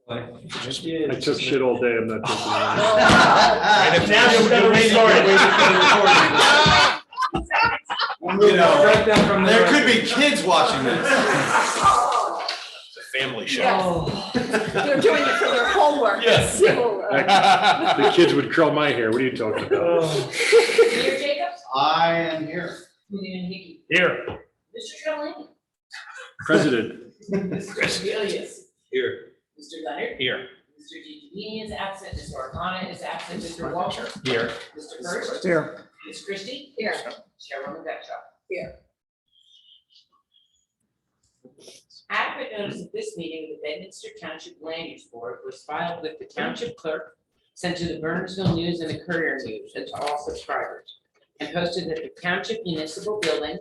I took shit all day. I'm not taking And if now you're gonna restart it. You know, there could be kids watching this. It's a family show. They're doing it for their homework. Yes. So, The kids would curl my hair. What are you talking about? Mayor Jacobs? I am here. Committeeman Hickey? Here, Mr. Trelane? President. Mr. Bilius? Here. Mr. Leonard? Here. Mr. DePini is absent, Mr. Arcana is absent, Mr. Walter? Here. Mr. Hurst? Here. Ms. Christie? Here. Chairwoman Betcha? Here. Adequate notice of this meeting of the Bedminster Township Land Use Board was filed with the Township Clerk, sent to the Burnsville News and the Courier News, and to all subscribers, and posted at the Township Municipal Building,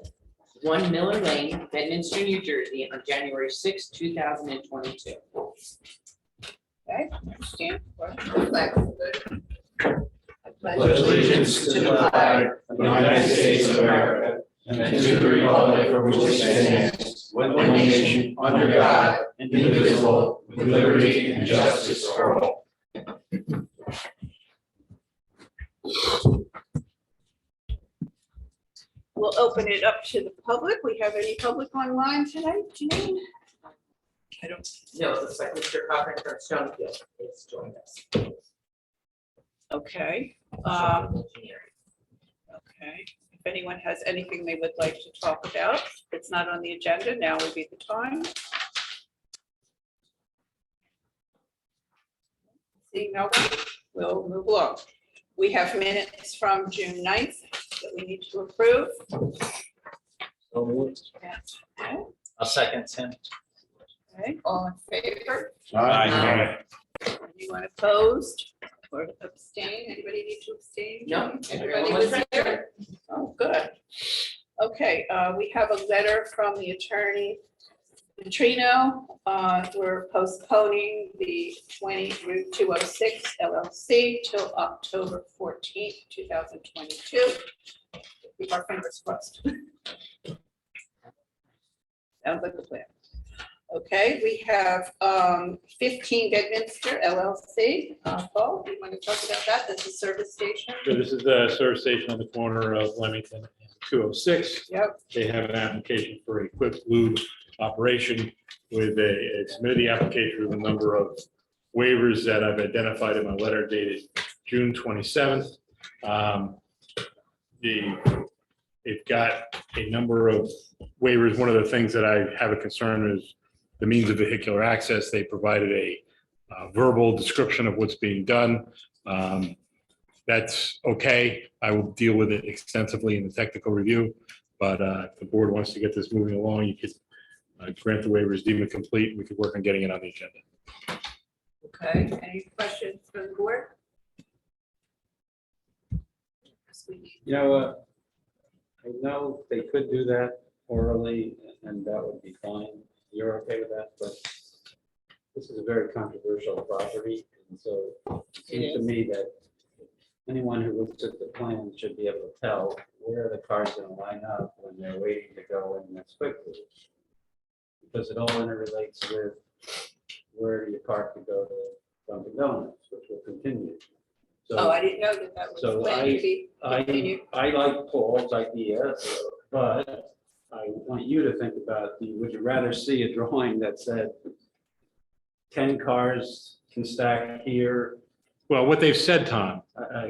1 Miller Lane, Bedminster, New Jersey, on January 6, 2022. Okay, stand. The flag is good. Pledge allegiance to the flag of the United States of America and to the republic for which it stands, one nation, under God, indivisible, with liberty and justice for all. We'll open it up to the public. We have any public online tonight, Janine? I don't. No, it looks like Mr. Cochran from Stonefield is joining us. Okay, Engineering. okay. If anyone has anything they would like to talk about, it's not on the agenda, now would be the time. Seeing no one, we'll move along. We have minutes from June 9th that we need to approve. Okay, I'll second Tim. okay, all in favor? Aye. Anyone opposed or abstain? Anybody need to abstain? No, Everybody everyone was was there. there? Oh, good. Okay, we have a letter from the attorney, Petrino. We're postponing the 20 Route 206 LLC till October 14th, 2022. Keep our fingers crossed. Sounds like a plan. Okay, we have 15 Bedminster LLC. Paul, do you want to talk about that? This is service station. So this is the service station on the corner of Leamington and 206. Yep. They have an application for an equipped lube operation with submitted the application with a number of waivers that I've identified in my letter dated June 27th. They've got a number of waivers. One of the things that I have a concern is the means of vehicular access. They provided a verbal description of what's being done. That's okay. I will deal with it extensively in the technical review, but if the board wants to get this moving along, you could grant the waivers, deem it complete. We could work on getting it on the agenda. Okay, any questions from the board? You know, I know they could do that orally, and that would be fine. You're okay with that, but this is a very controversial property, and so it seems to me that anyone who looks at the plan should be able to tell where the car's gonna line up when they're waiting to go in this quickly. Because it all interrelates with where you park to go to Dunkin' Donuts, which will continue. So- Oh, I didn't know that that was So planned to be continued. I like Paul's idea, but I want you to think about, would you rather see a drawing that said 10 cars can stack here? Well, what they've said, Tom,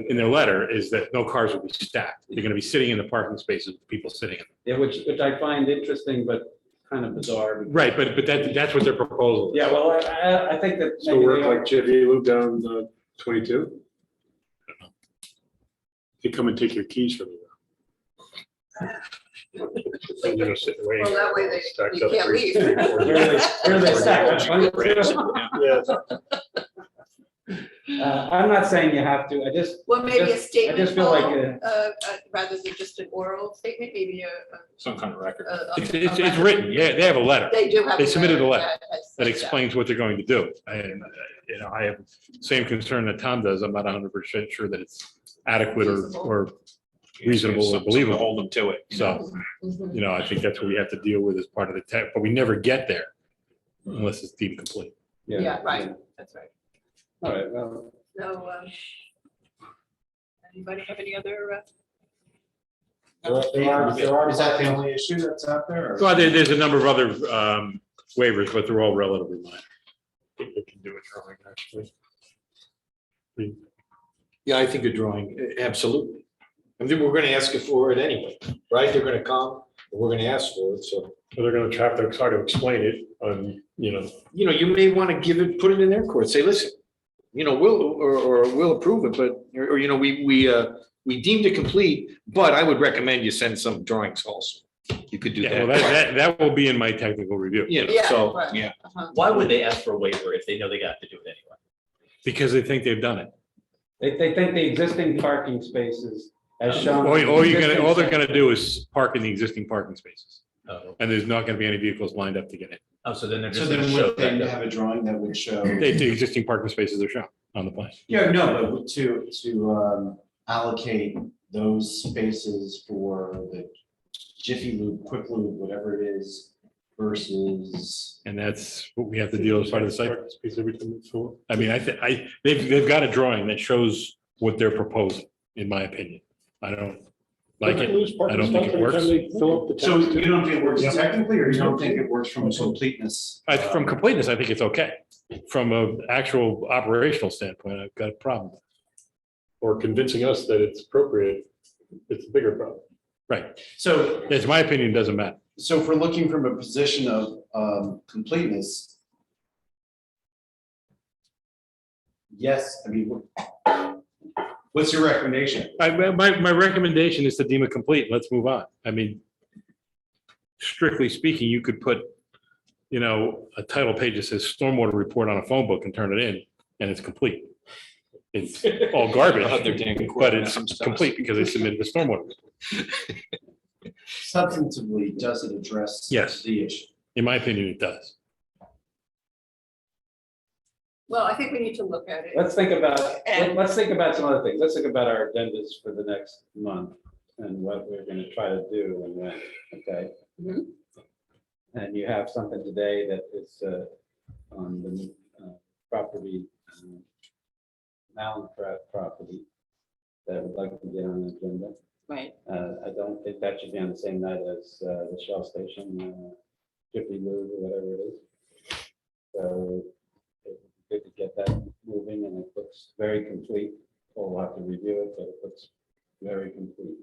in their letter is that no cars will be stacked. They're going to be sitting in the parking spaces with people sitting in them. Yeah, which I find interesting, but kind of bizarre. Right, but that's what their proposal is. Yeah, well, I think that. So maybe work they are- like Jiffy Lube down 22? You come and take your keys from you. They're gonna sit and wait. Well, that way Stacked you up can't three, leave. three, four. Where they stack. I'm not saying you have to, I just. Well, maybe a statement, I just feel like rather than just an oral statement, maybe Some kind of record. It's written, yeah, they have a letter They do have. They submitted a letter that has that said explains what they're going to do. And, I have the same concern that Tom does. I'm not 100% sure that it's adequate or reasonable or believable. Hold them to it. So, Mhm. I think that's what we have to deal with as part of the tech, but we never get there unless it's deemed complete. Yeah, right, that's right. All right, well, So, anybody have any other, Is that the only issue that's out there? or- Well, there's a number of other waivers, but they're all relatively minor. I think they can do a drawing, actually. Yeah, I think a drawing, absolutely. I mean, we're gonna ask it for it anyway, right? They're gonna come, and we're gonna ask for it, so. They're gonna try to explain it on, You may wanna give it, put it in their court, say, listen, we'll approve it, but, we deemed it complete, but I would recommend you send some drawings also. You could do Yeah, well, that. that will be in my technical review, Yeah, So, right. yeah. Why would they ask for a waiver if they know they got to do it anyway? because they think they've done it. they think the existing parking spaces as shown. All they're gonna do is park in the existing parking spaces, Oh, and there's not gonna be any vehicles lined up to get in. so then they're So just then gonna show would they that. have a drawing that would show? The existing parking spaces are shown on the plan. Yeah, no, but to allocate those spaces for the Jiffy Lube, Quick Lube, whatever it is, versus. And that's what we have to deal as part of the site. Space every time it's full. I mean, they've got a drawing that shows what they're proposing, in my opinion. I don't like it. I don't think it works. So you don't think it works technically, or you don't think it works from a completeness? From completeness, I think it's okay. From an actual operational standpoint, I've got a problem. Or convincing us that it's appropriate, it's a bigger problem. Right. So, It's my opinion, it doesn't matter. so if we're looking from a position of completeness. Yes, I mean, what's your recommendation? My recommendation is to deem it complete. Let's move on. I mean, strictly speaking, you could put, a title page that says stormwater report on a phone book and turn it in, and it's complete. It's all garbage, but it's complete because they submitted the stormwater. Substantively, does it address? Yes. The issue? In my opinion, it does. well, I think we need to look at it. Let's think about And- some other things. Let's think about our agendas for the next month and what we're gonna try to do and when, okay? Mhm. And you have something today that is on the property, Mallingcraft property that I would like to get on the agenda. Right, I don't think that should be on the same night as the Shell Station, Jiffy Lube or whatever it is. So it's good to get that moving, and it looks very complete. We'll have to review it, but it looks very complete.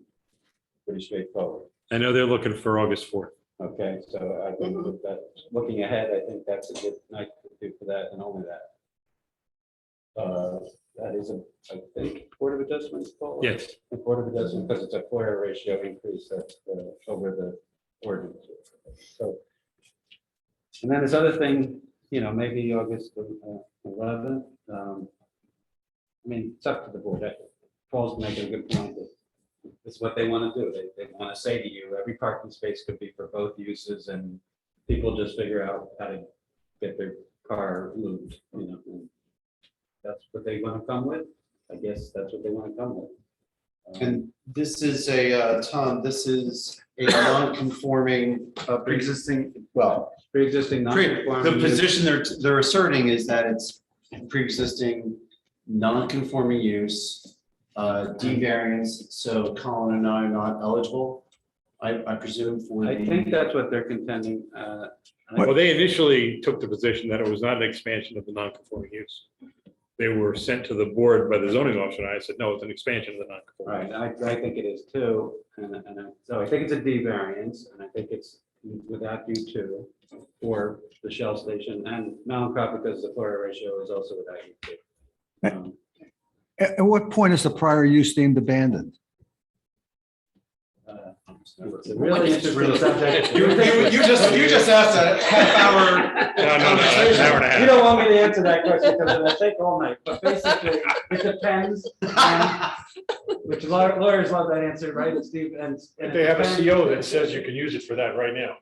Pretty straightforward. I know they're looking for August 4th. Okay, so I think with that, looking ahead, I think that's a good night to do for that and only that. That is I think, Board of Adjustments call? Yes. The Board of Adjustment, because it's a FOIA ratio increase that's over the ordinance. So, and then this other thing, maybe August 11th. I mean, it's up to the board. Paul's making a good point that this is what they want to do. They want to say to you, every parking space could be for both uses, and people just figure out how to get their car lubed, and that's what they want to come with. I guess that's what they want to come with. And this is Tom, this is a non-conforming, pre-existing, well, Pre-existing the non-conforming use. position they're asserting is that it's pre-existing, non-conforming use, D variance, so Colin and I are not eligible, I presume for I think that's what they're contending. Well, they initially took the position that it was not an expansion of the non-conforming use. They were sent to the board by the zoning officer, and I said, no, it's an expansion of the non-conforming. Right, I think it is too, so I think it's a D variance, and I think it's without U2 for the Shell Station and Mallingcraft, because the FOIA ratio is also without U2. At what point is the prior use deemed abandoned? It's a really interesting subject. You just asked a half-hour No, an hour and a half. You don't want me to answer that question because it'll take all night, but basically, it depends. Which lawyers love that answer, right? It's deep and. They have a CO that says you can use it for that right now.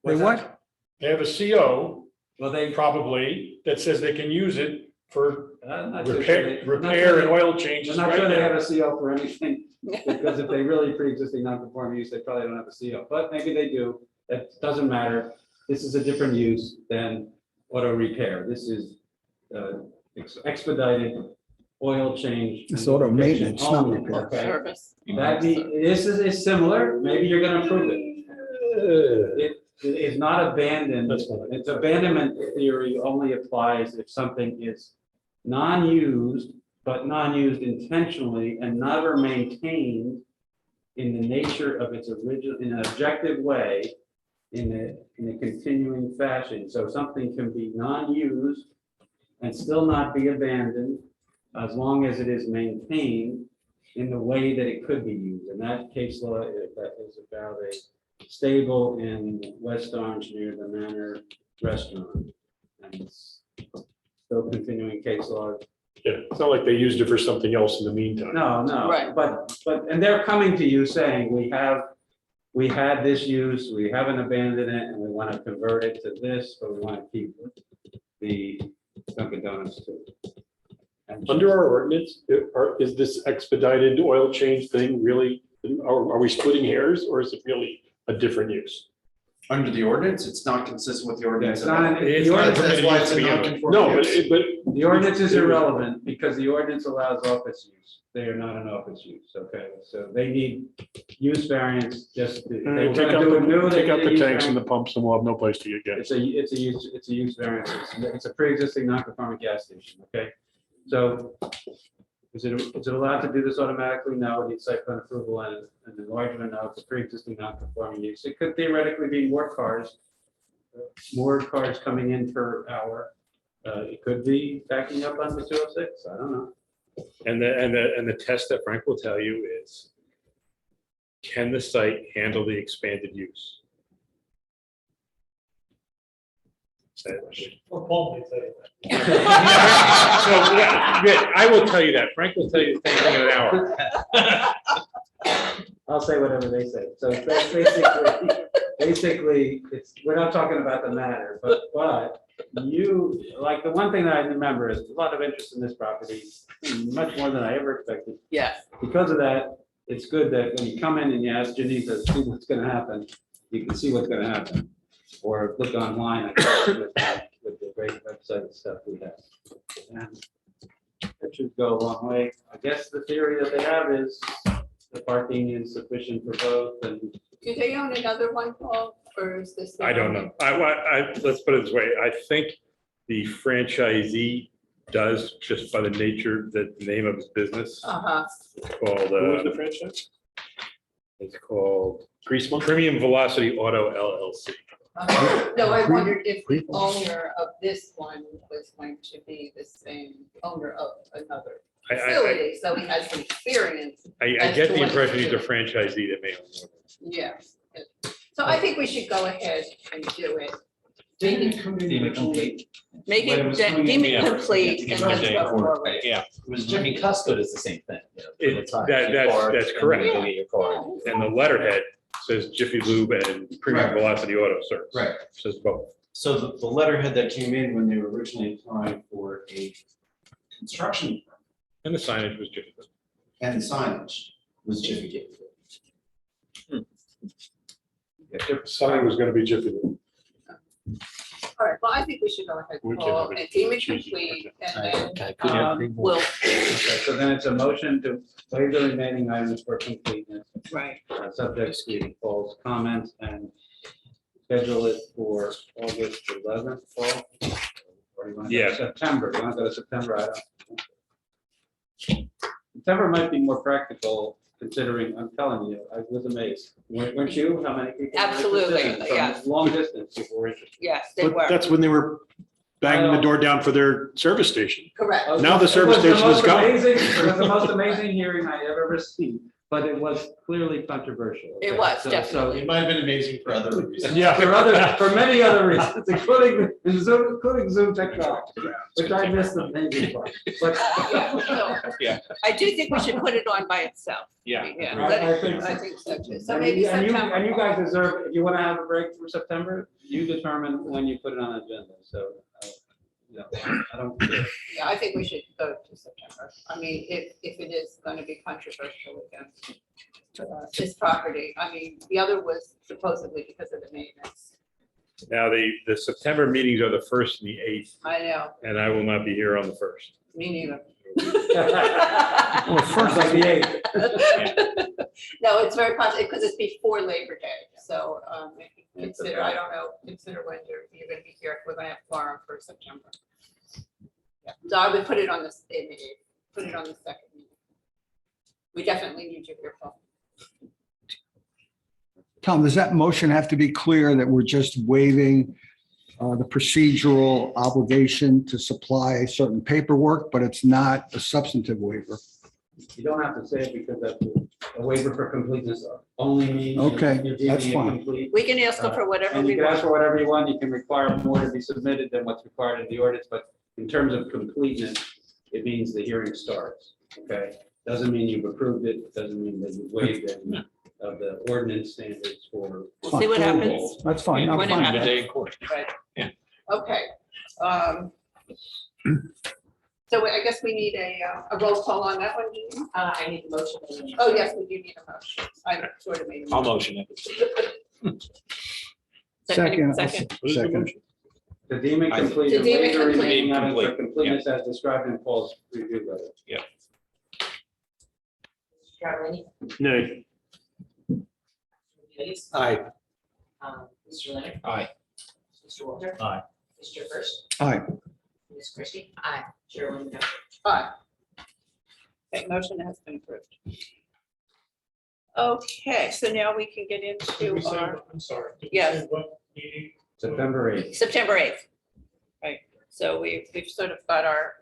They what? They have a CO Well, they. probably that says they can use it for I'm not so sure they- repair and oil I'm changes not right sure they have now. a CO for anything, because if they really pre-existing non-conforming use, they probably don't have a CO, but maybe they do. That doesn't matter. This is a different use than auto repair. This is expedited oil change. It's auto maintenance, not only, repair. okay? Service. This is similar, maybe you're gonna approve it. It is not abandoned. That's fine. Its abandonment theory only applies if something is non-used, but non-used intentionally and never maintained in the nature of its original, in an objective way, in a continuing fashion. So something can be non-used and still not be abandoned as long as it is maintained in the way that it could be used. And that case law that is about a stable in West Orange near the Manor Restaurant. And it's still continuing case law. Yeah, it's not like they used it for something else in the meantime. No, Right. but, and they're coming to you saying, we had this use, we haven't abandoned it, and we want to convert it to this, but we want to keep the Dunkin' Donuts too. And Under our ordinance, is this expedited oil change thing really, are we splitting hairs or is it really a different use? Under the ordinance, it's not consistent with the ordinance. It's not an- It's the not ordinance- That's why it's a permitted use to begin with. non-conforming No, use. but The ordinance is irrelevant because the ordinance allows office use. They are not an office use, okay? So they need use variance just to. they were take gonna out do it new, the, they take out did the use tanks and the variance. pumps and we'll have no place to get gas. It's a use variance. It's a pre-existing non-conforming gas station, okay? So is it allowed to do this automatically? No, it needs site plan approval and enlargement. No, it's a pre-existing non-conforming use. It could theoretically be more cars coming in per hour. It could be backing up onto 206. I don't know. And the test that Frank will tell you is, can the site handle the expanded use? Say it. Or Paul may say that. So, yeah, good. I will tell you that. Frank will tell you the same thing in an hour. I'll say whatever they say. So basically, we're not talking about the matter, but you, like, the one thing that I remember is a lot of interest in this property, much more than I ever expected. Yes. Because of that, it's good that when you come in and you ask Janine to see what's gonna happen, you can see what's gonna happen. Or look online I guess, with the great website and stuff we have. And that should go a long way. I guess the theory that they have is the parking is sufficient for both and. Do they own another one, Paul, or is this? the I don't only- know. Let's put it this way. I think the franchisee does, just by the nature, the name of his business. Uh-huh. It's called, Who was the franchise? it's called Grease Monkey? Premium Velocity Auto LLC. No, I wondered if the owner of this one was going to be the same owner of another I facility, so he has some experience. get As the to what impression to he's a do. franchisee that may own more. Yes. So I think we should go ahead and do it. Deem it complete. Make When it was it, coming deem in, it yeah, complete yeah, and to let's give go forward. Yeah. It was Jimmy Cusco does the same thing. You know, for the It- time. that- You that's- park, that's and then correct. you go get your car. And the letterhead says Jiffy Lube and Premium Right. Velocity Auto Service. Right. Says both. So the letterhead that came in when they were originally applying for a construction permit And the signage was Jiffy Lube. and the signage was Jiffy Lube. Sign was gonna be Jiffy Lube. All right, well, I think we should go ahead, We can Paul, have it and deem it choosy. complete, and I then we'll, Okay, so then it's a motion to waive the remaining items for completeness, right. subject to Paul's comments and schedule it for August 11th, Paul? Or you want to go Yeah. to September? You want to go to September? I don't. September might be more practical considering, I'm telling you, I was amazed. Weren't you? How many people? were Absolutely, interested? From yes. Long distance people were interested. Yes, they But were, that's when they were banging the door down for their service station. correct. Now the It service was the station is most gone. amazing- It was the most amazing hearing I ever received, but it was clearly controversial. It okay? was, So- definitely. It might have been amazing for other reasons. Yeah. For many other reasons, including Zoom technology, which I missed the amazing part. But So, I do think we should put it on by itself. Yeah. Yeah, I think so. I think so too. So And maybe you- and you- September. And you guys deserve, if you want to have a break for September, you determine when you put it on the agenda, so. I don't care. Yeah, I think we should go to September. I mean, if it is going to be controversial against this property. I mean, the other was supposedly because of the maintenance. Now, the September meetings are the 1st and the 8th, I know, and I will not be here on the 1st. me neither. Well, first, Like the eighth. No, it's very possible, because it's before Labor Day, so, consider, I don't know, consider when you're gonna be here, if we're gonna have quorum for September. Yeah, so I would put it on this, put it on the second meeting. We definitely need you here, Paul. Tom, does that motion have to be clear that we're just waiving the procedural obligation to supply certain paperwork, but it's not a substantive waiver? You don't have to say it because that's a waiver for completeness only means. Okay, you're deeming that's it fine. complete. We can ask them for whatever And we you can ask want. for whatever you want. You can require more to be submitted than what's required in the ordinance, but in terms of completeness, it means the hearing starts, okay? Doesn't mean you've approved it, doesn't mean that you've waived any of the ordinance standards for. We'll see what happens. approval. That's fine. I'm When it fine with happens. that. Day in court. Right. Yeah. Okay. So I guess we need a roll call on that one, do you? I need the motion. Oh, yes, we do need a motion. I sort of made. a I'll motion. motion it. Second. Second. Second. To deem it I- complete. To and deem it waive the complete. remaining items for Complete, completeness as described in Paul's review letter. Mr. Travelini? Nay. Ladies? Aye. Mr. Leonard? Aye. Mr. Walter? Aye. Mr. First? Aye. Ms. Christie? Aye. Chairwoman Caput? Aye. Okay, motion has been approved. Okay, so now we can get into our I'm sorry. did we Yes. say what meeting? September 8th. September 8th. Right, so we've sort of got our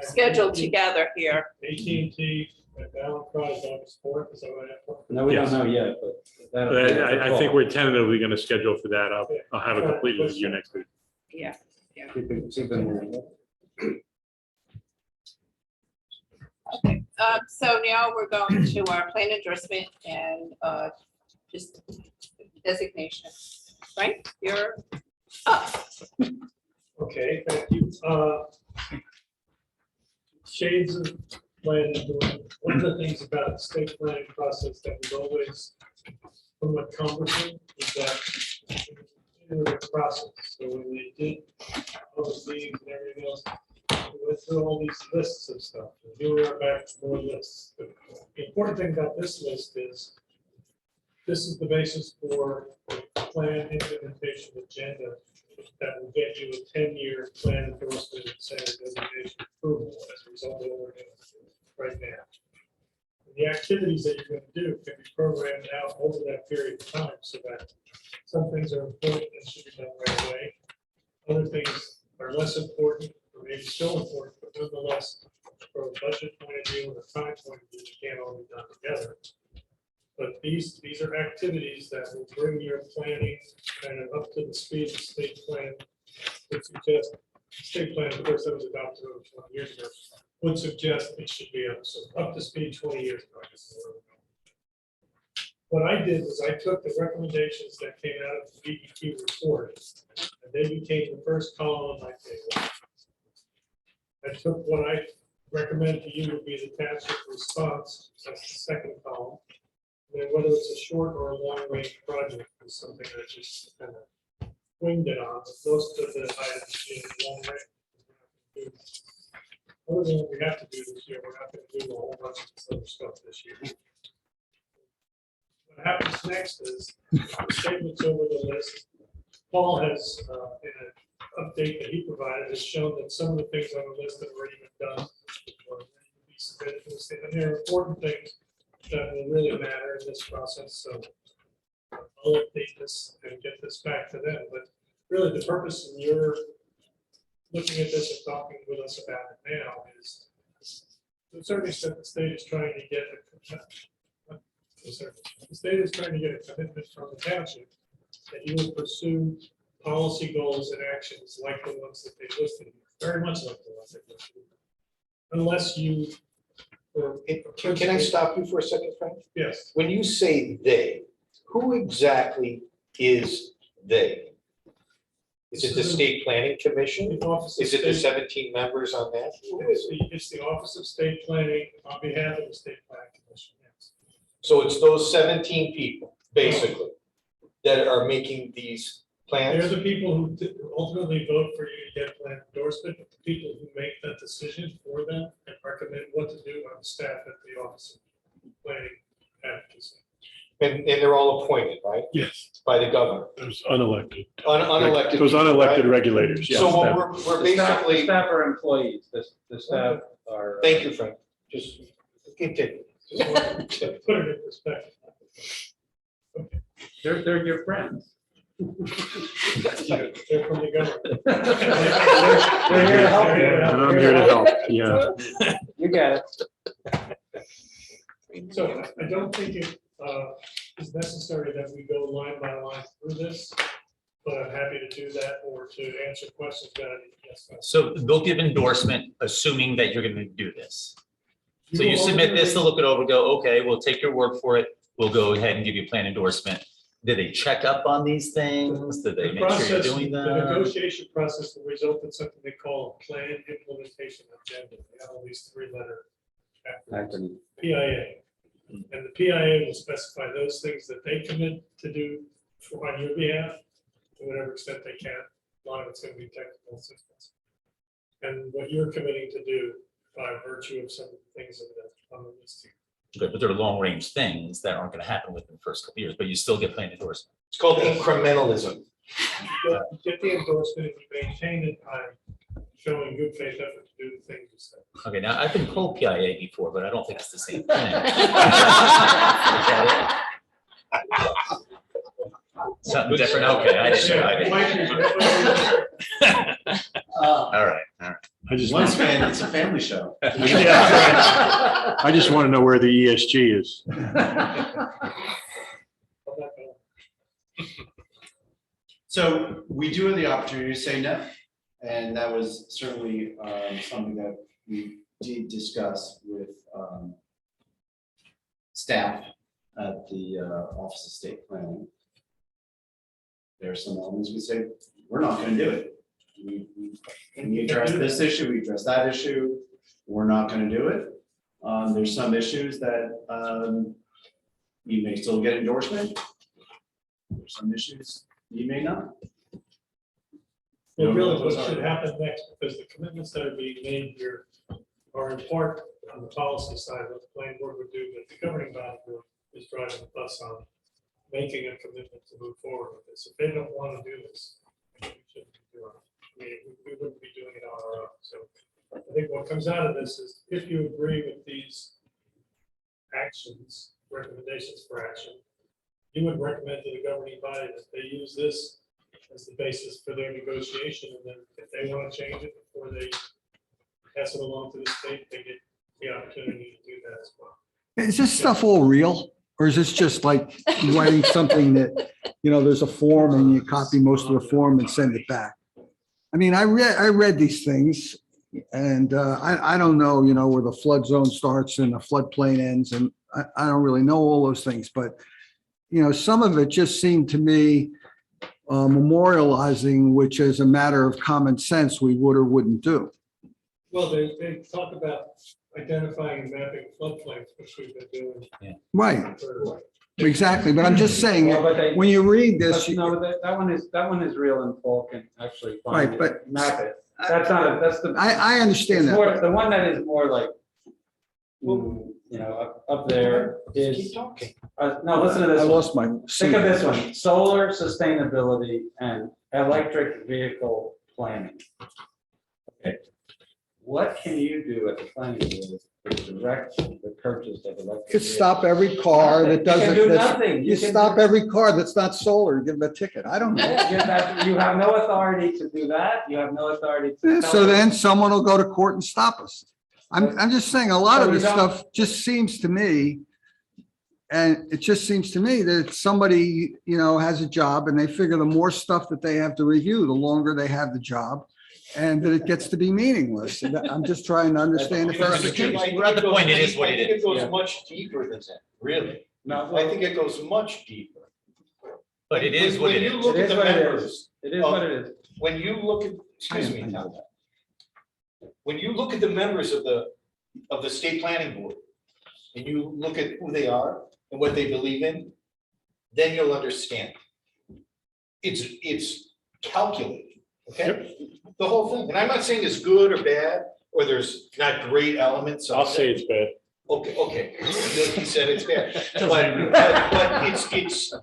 schedule together here. AT&T at Allen Prize August 4th, is that what I have? No, we don't Yes. know yet, but. But that'll- I think we're tentatively going to schedule for that. I'll have a complete review next week. Yeah. Keep it moving. Okay, so now we're going to our plan endorsement and just designation. Frank, you're up. Okay, thank you. Shades of plan endorsement. One of the things about the state planning process that was always somewhat cumbersome is that it was a process. So when they did all the meetings and everything else, we went through all these lists of stuff. And here we are back to more lists. But the important thing about this list is this is the basis for the plan implementation agenda that will get you a 10-year plan endorsement and center designation approval as a result of what we're doing right now. The activities that you're going to do can be programmed out over that period of time so that some things are important and should be done right away. Other things are less important, or maybe still important, but nonetheless, from a budget point of view and a time point of view, you can't all be done together. But these are activities that will bring your planning kind of up to the speed of state plan. Would suggest, state plan, of course, that was adopted over 20 years ago, would suggest it should be up to speed 20 years ago. I guess is where we're going. What I did was I took the recommendations that came out of the DEQ report, and they became the first column on my table. I took what I recommend to you would be the township response, that's the second column. Then whether it's a short or a long range project is something that just kind of winged it on, but most of the items in long range. Other than what we have to do this year, we're not going to do a whole bunch of this other stuff this year. What happens next is the statements over the list. Paul has, in an update that he provided, has shown that some of the things on the list have already been done. Or ready to be submitted to the state. And they're important things that will really matter in this process. So I'll update this and get this back to them. But really, the purpose in your looking at this and talking with us about it now is, to a certain extent, the state is trying to get the state is trying to get a commitment from the township that you will pursue policy goals and actions like the ones that they listed, very much like the ones they listed, unless you. Can I stop you for a second, Frank? Yes. When you say they, who exactly is they? Is it the state planning commission? The Office of Is it the State- 17 members on that? Who is it? It's the Office of State Planning on behalf of the State Planning Commission, yes. So it's those 17 people, basically. that are making these They're plans? the people who ultimately vote for you to get plan endorsement, but the people who make that decision for them and recommend what to do on staff at the office of planning advocacy. And they're all appointed, right, Yes, by the governor, there's unelected. unelected. Those people, unelected right? regulators, yes. So that- we're The staff basically, are employees, the staff are. thank you, Frank, just continue. Just wanted to put it in perspective. They're your friends. They're from the government. They're here to help you. And I'm here to help, yeah. You got it. So I don't think it is necessary that we go line by line through this, but I'm happy to do that or to answer questions that I need. Yes, ma'am. So they'll give endorsement, assuming that you're gonna do this. So you will submit this, they'll ultimately- look it over, go, okay, we'll take your word for it. We'll go ahead and give you a plan endorsement. Do they check up on these things? Do they The make sure you're process, doing the them? negotiation process will result in something they call a plan implementation agenda. They have all these three-letter acronyms. PIA. And the PIA will specify those things that they commit to do on your behalf, to whatever extent they can. A lot of it's gonna be technical assistance. And what you're committing to do by virtue of some things on the list here. Good, but they're long-range things that aren't gonna happen within the first couple of years, but you still get plan endorsement. It's called incrementalism. You get the endorsement, and you maintain it by showing good faith effort to do the things you said. Okay, now I've been told PIA before, but I don't think it's the same thing. Something different, okay, I didn't know. I didn't. All right, all right. I just, Once yeah, it's a family show. I just want to know where the ESG is. I'm not gonna- So we do have the opportunity to say no, and that was certainly something that we did discuss with staff at the Office of State Planning. There are some elements we say, we're not gonna do it. We address this issue, we address that issue, we're not gonna do it. There's some issues that you may still get endorsement. There's some issues you may not. Well, really, what should happen next, because the commitments that are being made here are in part on the policy side, what the planning board would do, but the governing body is driving the bus on making a commitment to move forward with this. If they don't want to do this, we shouldn't be doing it. I mean, we wouldn't be doing it on our own. So I think what comes out of this is if you agree with these actions, recommendations for action, you would recommend to the governing body that they use this as the basis for their negotiation, and then if they want to change it before they pass it along to the state, they get the opportunity to do that as well. Is this stuff all real? Or is this just like writing something that, there's a form and you copy most of the form and send it back? I mean, I read these things and I don't know, where the flood zone starts and the floodplain ends. And I don't really know all those things, but, some of it just seemed to me memorializing, which is a matter of common sense, we would or wouldn't do. Well, they talk about identifying and mapping floodplains, which we've been doing. Right, for- exactly. But I'm just saying, Well, but they- when you read this, No, that one is real and Paul can actually Right, find it, but- map it. That's not, that's the. I understand it's more- that. The one that is more like, up there Keep is, talking. no, listen to I this one. lost my Think seat. of this one, solar sustainability and electric vehicle planning. Okay. What can you do at the planning board to direct the purchase of electric? You could stop every car that You can doesn't, do that's- nothing. you can stop do- every car that's not solar, give them a ticket. I don't know. You have no authority to do that. You have no authority to. tell So them. then someone will go to court and stop us. I'm just saying, a lot So of you this don't- stuff just seems to me, and it just seems to me that somebody, has a job and they figure the more stuff that they have to review, the longer they have the job, and that it gets to be meaningless. And I'm just trying to understand if that's the case. We're at the point, it is what it I think is. it goes Yeah. much deeper than that, really. No, I think it goes much deeper. But it is what it When you is. look It at is the what it members, is. It is what it is. when you look at, excuse me, Tom. When you look at the members of the state planning board, and you look at who they are and what they believe in, then you'll understand. it's calculated, okay? The whole thing, and I'm not saying it's good or bad, or there's not great elements of it. I'll say it's bad. Okay, he said it's bad, but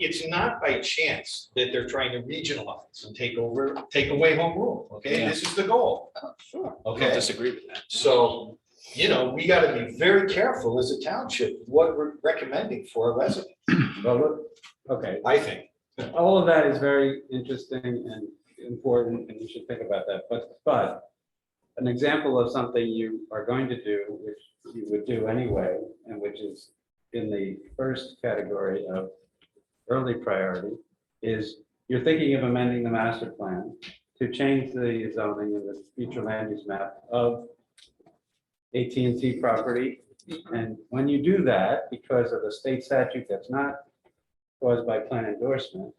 it's not by chance that they're trying to regionalize and take away home rule, okay? Yeah. This is the goal, Oh, sure. okay? I don't disagree with that. So, we gotta be very careful as a township, what we're recommending for a resident, Well, look, okay, I think. all of that is very interesting and important, and you should think about that, but an example of something you are going to do, which you would do anyway, and which is in the first category of early priority, is you're thinking of amending the master plan to change the zoning in the future land use map of AT&T property. And when you do that, because of the state statute that's not caused by plan endorsement,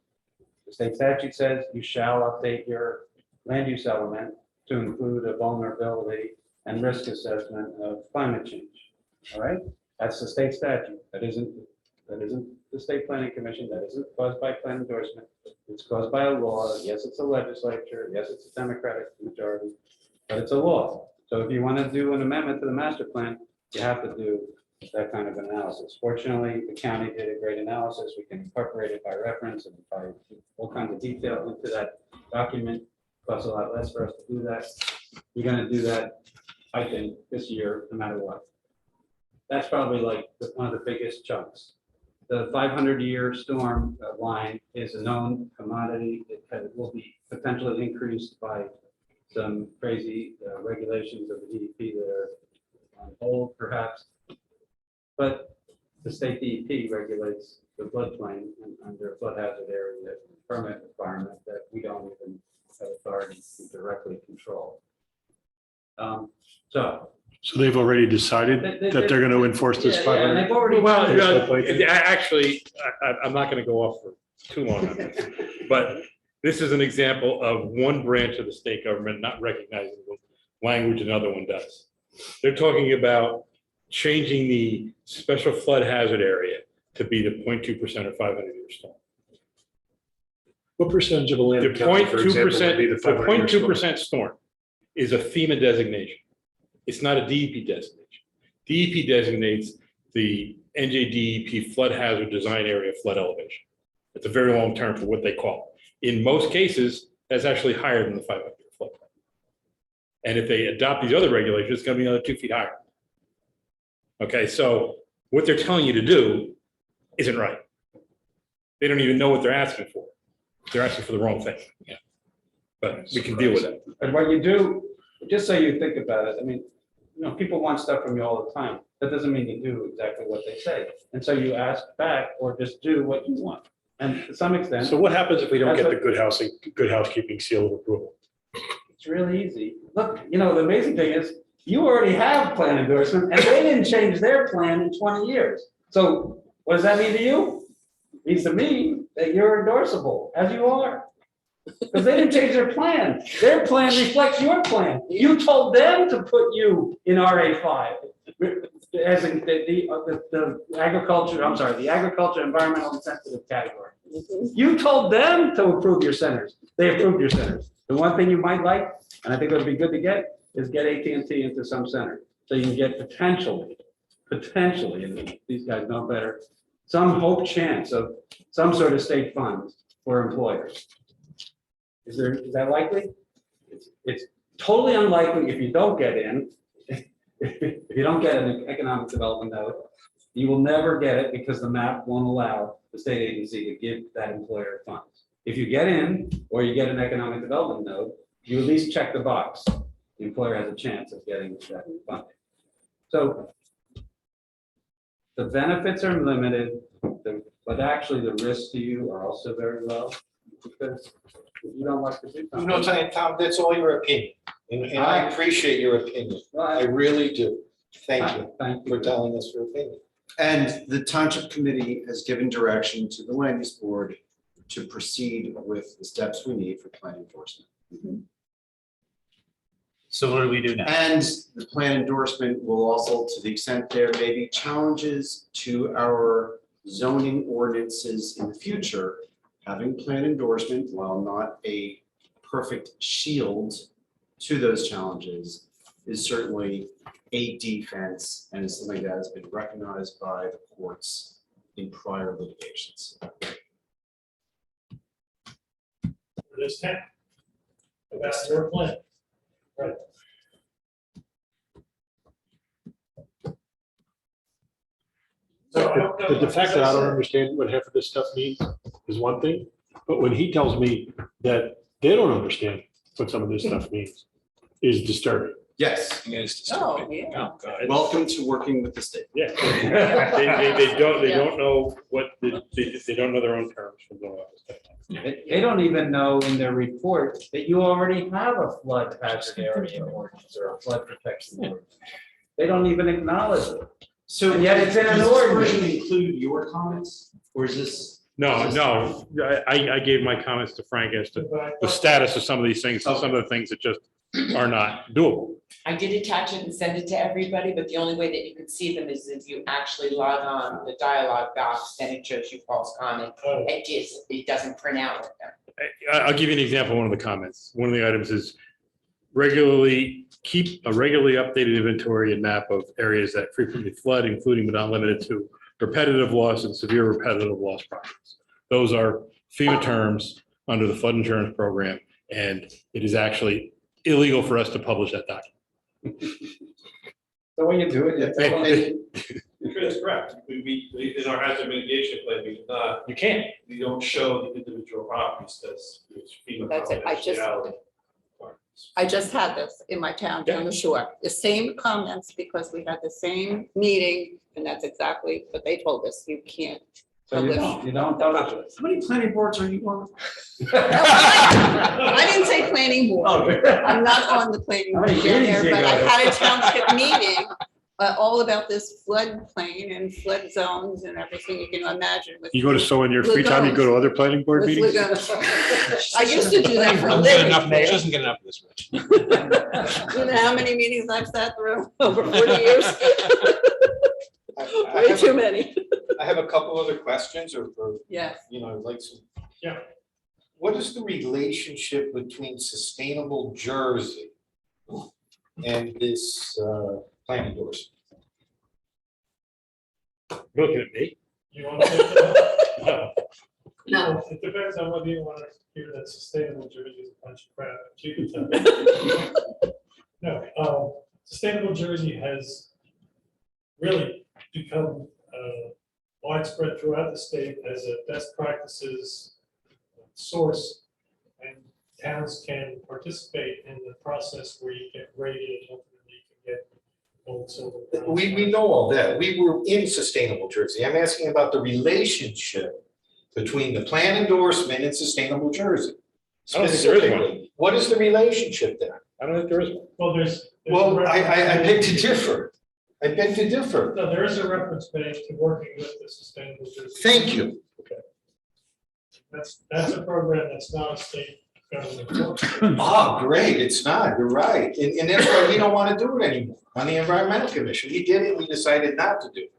the state statute says you shall update your land use element to include a vulnerability and risk assessment of climate change. All right, that's the state statute. That isn't the state planning commission. That isn't caused by plan endorsement. It's caused by a law. Yes, it's a legislature. Yes, it's a Democratic majority, but it's a law. So if you want to do an amendment to the master plan, you have to do that kind of analysis. Fortunately, the county did a great analysis. We can incorporate it by reference and by all kinds of detail into that document. Costs a lot less for us to do that. We're going to do that, I think, this year, no matter what. That's probably like one of the biggest chunks. The 500-year storm line is a known commodity. It will be potentially increased by some crazy regulations of the DEP that are on hold, perhaps. But the state DEP regulates the floodplain under flood hazard area permit requirement that we don't even have authority to directly control. So they've already decided that they're going to enforce this Yeah, 500? and they've already. Well, actually, I'm not going to go off for too long on this, but this is an example of one branch of the state government not recognizing the language another one does. They're talking about changing the special flood hazard area to be the 0.2% of 500-year storm. What percentage of a The land county, for example, would be the 500-year storm? 0.2% storm is a FEMA designation. It's not a DEP designation. DEP designates the NJDEP flood hazard design area flood elevation. It's a very long term for what they call it. In most cases, that's actually higher than the 500-year flood. And if they adopt these other regulations, it's going to be another 2 feet higher. Okay, so what they're telling you to do isn't right. They don't even know what they're asking for. They're asking for the wrong thing. Yeah. But we can deal with it. And what you do, just so you think about it, I mean, people want stuff from you all the time. That doesn't mean you do exactly what they say. And so you ask back or just do what you want. And to some extent. So what happens if we don't get That's the good housekeeping seal of approval? It's really easy. Look, the amazing thing is you already have plan endorsement and they didn't change their plan in 20 years. So what does that mean to you? It means to me that you're endorsable as you are. Because they didn't change their plan. Their plan reflects your plan. You told them to put you in RA5 as in the agriculture, the agriculture environmental and sensitive category. You told them to approve your centers. They approved your centers. The one thing you might like, and I think it would be good to get, is get AT&T into some center. So you can get potentially, and these guys know better, some hope chance of some sort of state funds for employers. Is that likely? It's totally unlikely if you don't get in. If you don't get an economic development node, you will never get it because the map won't allow the state agency to give that employer funds. If you get in or you get an economic development node, you at least check the box. The employer has a chance of getting that funding. So the benefits are limited, but actually the risks to you are also very low because you don't like to do something. Tom, that's all your opinion, and I appreciate your opinion. I really do. Thank you Thank for you. telling us your opinion. And the township committee has given direction to the land use board to proceed with the steps we need for plan endorsement. So what do we do now? And the plan endorsement will also, to the extent there may be challenges to our zoning ordinances in the future, having plan endorsement, while not a perfect shield to those challenges, is certainly a defense and is something that has been recognized by the courts in prior litigations. This town. About your plan. Right. The fact that I don't understand what half of this stuff means is one thing, but when he tells me that they don't understand what some of this stuff means is disturbing. Yes, Oh, yeah. welcome to working with the state. Yeah. They don't know what, they don't know their own terms from going on. They don't even know in their report that you already have a flood hazard area ordinance or a flood protection ordinance. They don't even acknowledge it. So And yet it's in an does this ordinance. version include your comments, or is this? No, I gave my comments to Frank as to the status of some of these things, and some of the things that just are not doable. I did attach it and send it to everybody, but the only way that you can see them is if you actually log on the dialogue box, then it shows you false comment. Oh, It doesn't print out with them. I'll give you an example of one of the comments. One of the items is keep a regularly updated inventory and map of areas that frequently flood, including but not limited to repetitive loss and severe repetitive loss projects. Those are FEMA terms under the flood insurance program, and it is actually illegal for us to publish that document. So when you do it, you tell them. That's correct. We, in our hazard mitigation plan, we do not, You can't. we don't show the individual properties that's. That's it. I just had this in my town down the shore, the same comments, because we had the same meeting, and that's exactly what they told us, you can't. So you don't tell us. How many planning boards are you on? I didn't say planning board, Oh, I'm not on the planning How board many down meetings there, you but I go to? had a township meeting all about this floodplain and flood zones and everything you can imagine with. You go to, so in your free time, you go to other planning board with meetings? lagoons. I used to do that for a Don't living. get enough, she doesn't get enough of this, Rich. You know how many meetings I've sat through over 40 years? Way too many. I have a couple other questions or, Yes. like some. Yeah. What is the relationship between sustainable Jersey and this plan endorsement? You're looking at me? You want to take that? No. No. It depends on whether you want to hear that sustainable Jersey is a bunch of crap. but you can tell me. No, sustainable Jersey has really become widespread throughout the state as a best practices source. And towns can participate in the process where you get rated, ultimately you can get gold, silver. bronze. We know all that. We were in sustainable Jersey. I'm asking about the relationship between the plan endorsement and sustainable Jersey. I don't think there is one. Specifically, what is the relationship there? I don't think there is one. Well, there's. Well, a I reference beg to page- differ. I beg to differ. No, there is a reference page to working with the sustainable Jersey. Thank you. That's a program that's not a state government. program. Ah, great. It's not. You're right. And that's why we don't want to do it anymore on the Environmental Commission. We did it. We decided not to do it.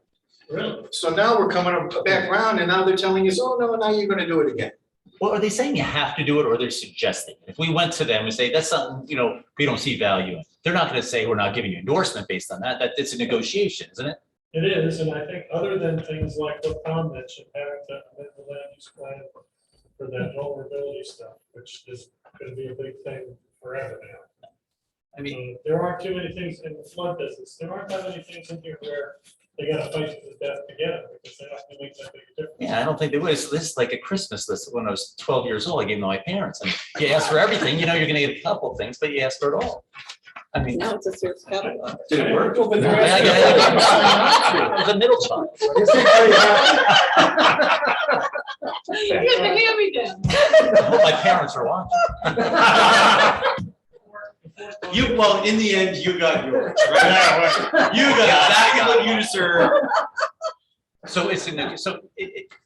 Really? So now we're coming back around and now they're telling us, oh, no, now you're going to do it again. Well, are they saying you have to do it or they're suggesting? If we went to them and say, that's something, we don't see value in, they're not going to say, we're not giving you endorsement based on that. That it's a negotiation, isn't it? It is, and I think other than things like what Tom mentioned, having to amend the land use plan for that vulnerability stuff, which is gonna be a big thing forever now. I mean, There aren't too many things in the flood business. There aren't that many things in here where they gotta fight to the death to get them because they have to make that big a difference. yeah, I don't think they would. This is like a Christmas list. When I was 12 years old, I gave them to my parents. And you ask for everything, you're going to get a couple of things, but you ask for it all. I mean, Now it's a Sears catalog. Did it work? I was a middle child. You get the hand-me-down. My parents are watching. Well, in the end, you got yours, right? You got exactly what you deserve. So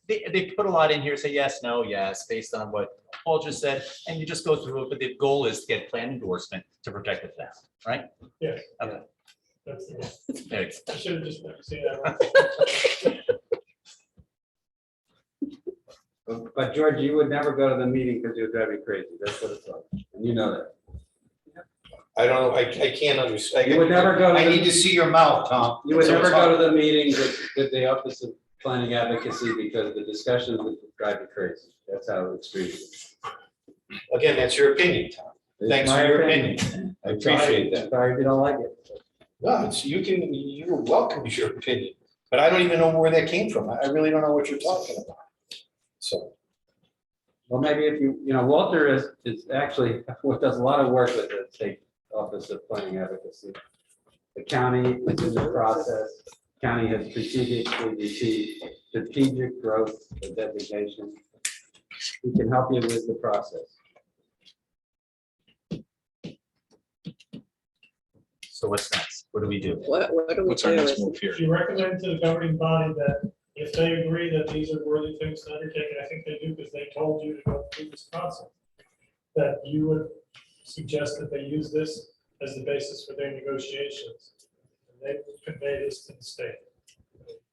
they put a lot in here, say yes, no, yes, based on what Paul just said, and you just go through it, but the goal is to get plan endorsement to protect the town, right? Yes. Okay. That's the, There you go. I should have just never seen that. But George, you would never go to the meeting because you would drive me crazy. That's what it's like. And you know that. I don't know, I can't understand. You would never go to I the- need to see your mouth, Tom. You would So never it's go hard. to the meeting with the Office of Planning Advocacy because the discussions would drive you crazy. That's how it's treated. Again, that's your opinion, Tom. It's Thanks my for your opinion. I appreciate that. Sorry if you don't like it. No, it's, you're welcome to your opinion, but I don't even know where that came from. I really don't know what you're talking about. So, Well, maybe if Walter is actually, does a lot of work with the state Office of Planning Advocacy. The county is in the process. County has strategically received strategic growth designation. He can help you with the process. So what's next? What do we do? What do we what's our do? next move here? If you recommend to the governing body that if they agree that these are worthy things to undertake, and I think they do because they told you to go through this process, that you would suggest that they use this as the basis for their negotiations. And they would convey this to the state.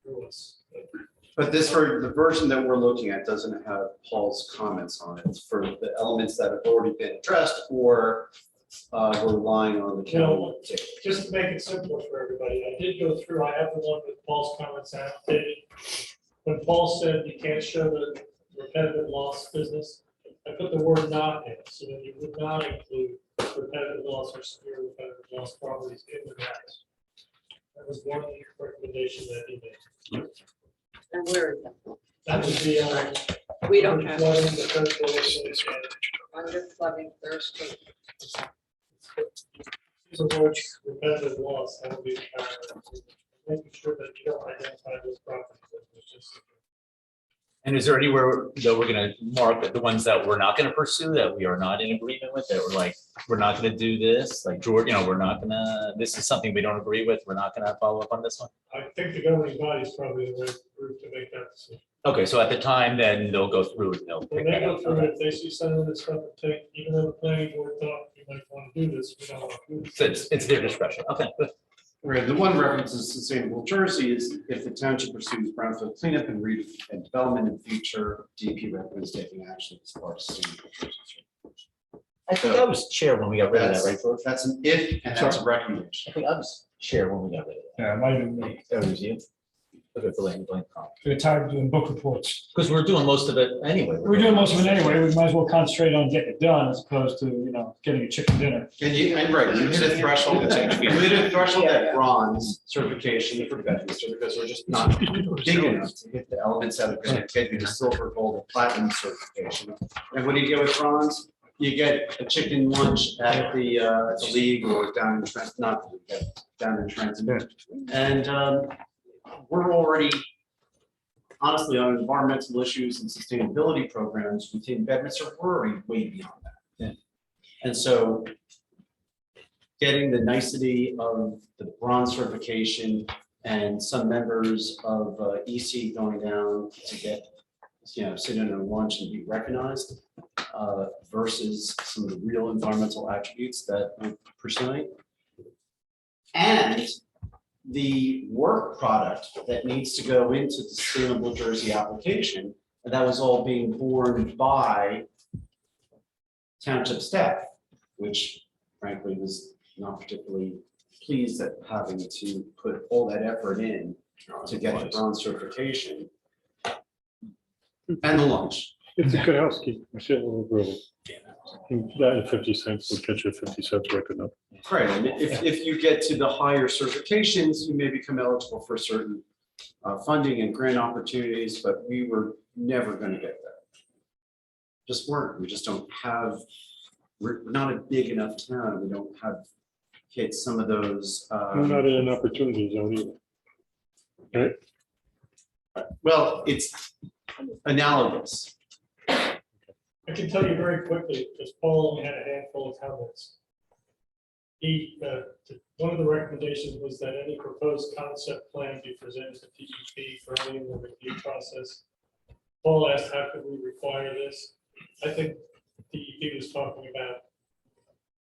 Through us. But this, for the version that we're looking at, doesn't have Paul's comments on it. It's for the elements that have already been addressed or we're relying on the county. Just to make it simpler for everybody, I did go through, I have the one with Paul's comments annotated. When Paul said you can't show the repetitive loss business, I put the word not in, so that you would not include repetitive loss or severe repetitive loss properties in the maps. That was one recommendation that he made. And where is that? That would be, We don't have flooding, the third bullet point, under flooding Thursday. these are words, repetitive loss, that would be making sure that you don't identify those properties. That was just- And is there anywhere that we're gonna mark the ones that we're not gonna pursue, that we are not in agreement with, that we're like, we're not gonna do this, like George, we're not gonna, this is something we don't agree with, we're not gonna follow up on this one? I think the governing body is probably the right group to make that decision. Okay, so at the time, then they'll go through it, and they'll When pick they that go up. through it, if they see some of this stuff, to take, even though the planning board thought you might want to do this, we don't want to do this. So it's their discretion, okay, good. Right, the one references sustainable Jersey is if the township pursues brownfield cleanup and and development in future, DP recommends taking action as part of sustainable Jersey. I think I was chair when we got rid of that, right, George? That's an if and that's a recommendation. I think I was chair when we got rid of Yeah, it might have been me. that. That was you. Okay, for letting blame Colin. We're tired of doing book reports. Because we're doing most of it anyway. We're doing most of it anyway. We might as well concentrate on getting it done as opposed to, getting a chicken dinner. And right, you hit a threshold, you hit a threshold at bronze certification for Bedminster because we're just not big enough to hit the elements that are going to get you to silver, gold, or platinum certification. And what do you get with bronze? You get a chicken lunch at the league or down in Trent, not the league, down in Trenton. And we're already, honestly, on environmental issues and sustainability programs within Bedminster, we're already way beyond that. Yeah. And so getting the nicety of the bronze certification and some members of EC going down to get, sit in a lunch and be recognized versus some of the real environmental attributes that we're pursuing. And the work product that needs to go into the Sustainable Jersey application, and that was all being borne by township staff, which frankly was not particularly pleased at having to put all that effort in to get the bronze certification. And the lunch. It's a good housekeeping. I feel a little brutal. That and 50 cents will get you 50 cents worth enough. Right, and if you get to the higher certifications, you may become eligible for certain funding and grant opportunities, but we were never gonna get that. Just weren't, we just don't have, we're not a big enough town, we don't have hit some of those. We're not in an opportunity zone either. Well, it's analogous. I can tell you very quickly, because Paul only had a handful of comments. One of the recommendations was that any proposed concept plan be presented to DEP for early in the review process. Paul asked, how could we require this? I think DEP was talking about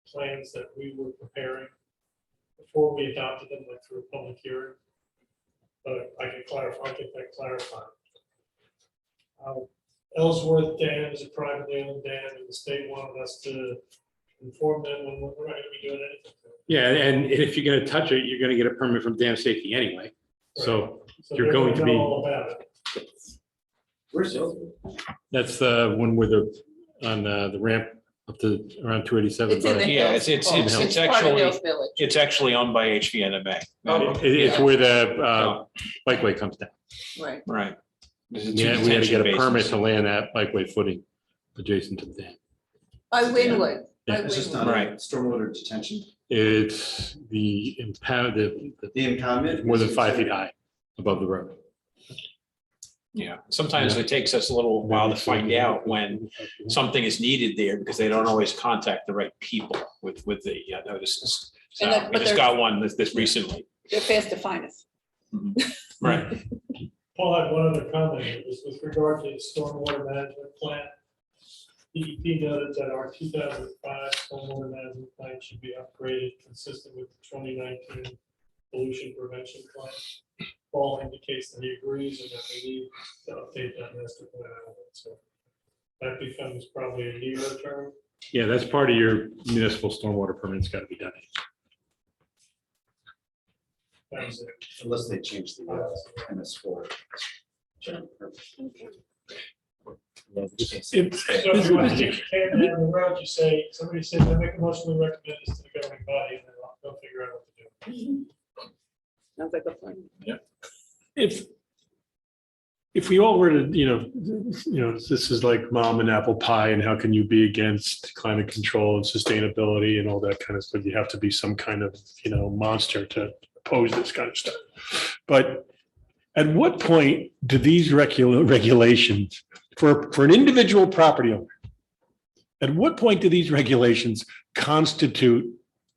plans that we were preparing before we adopted them, like through a public hearing. But I can clarify, I'll get that clarified. Ellsworth Dam is a privately owned dam, and the state wanted us to inform them when we're not gonna be doing anything. Yeah, and if you're gonna touch it, you're gonna get a permit from dam safety anyway. So So You're they're going gonna to be- know all about it. Where's Ellsworth? that's the one where on the ramp up to around 287. It's in the Yeah, hills. it's It's part of actually, Hills Village. it's actually owned by HVNMA. It's where the bikeway comes down. Right. Right. There's a two Yeah, we had to get a detention permit basins. to land that bikeway footing adjacent to the dam. By Winwood. Yeah, By It's just Winwood. not a Right. stormwater detention. It's the impound, the The impoundment. more than 5 feet high above the road. Yeah, sometimes it takes us a little while to find out when something is needed there because they don't always contact the right people with the notices. So And then- we but just they're- got one this recently. They're fast to find us. Right. Paul had one other comment, it was with regard to the stormwater management plan. DEP noted that our 2005 stormwater management plan should be upgraded consistent with the 2019 pollution prevention plan. Paul indicates that he agrees and that we need to update that master plan. So that becomes probably a nearer term. Yeah, that's part of your municipal stormwater permit. It's got to be done. That was it. Unless they change the MS4. So if you want to kick the can down the road, you say, somebody said, I make a motion to recommend this to the governing body, and then they'll figure out what to do. Sounds like a fun. If we all were to, this is like mom and apple pie, and how can you be against climate control and sustainability and all that kind of stuff? You have to be some kind of, monster to oppose this kind of stuff. But at what point do these regulations for an individual property owner, at what point do these regulations constitute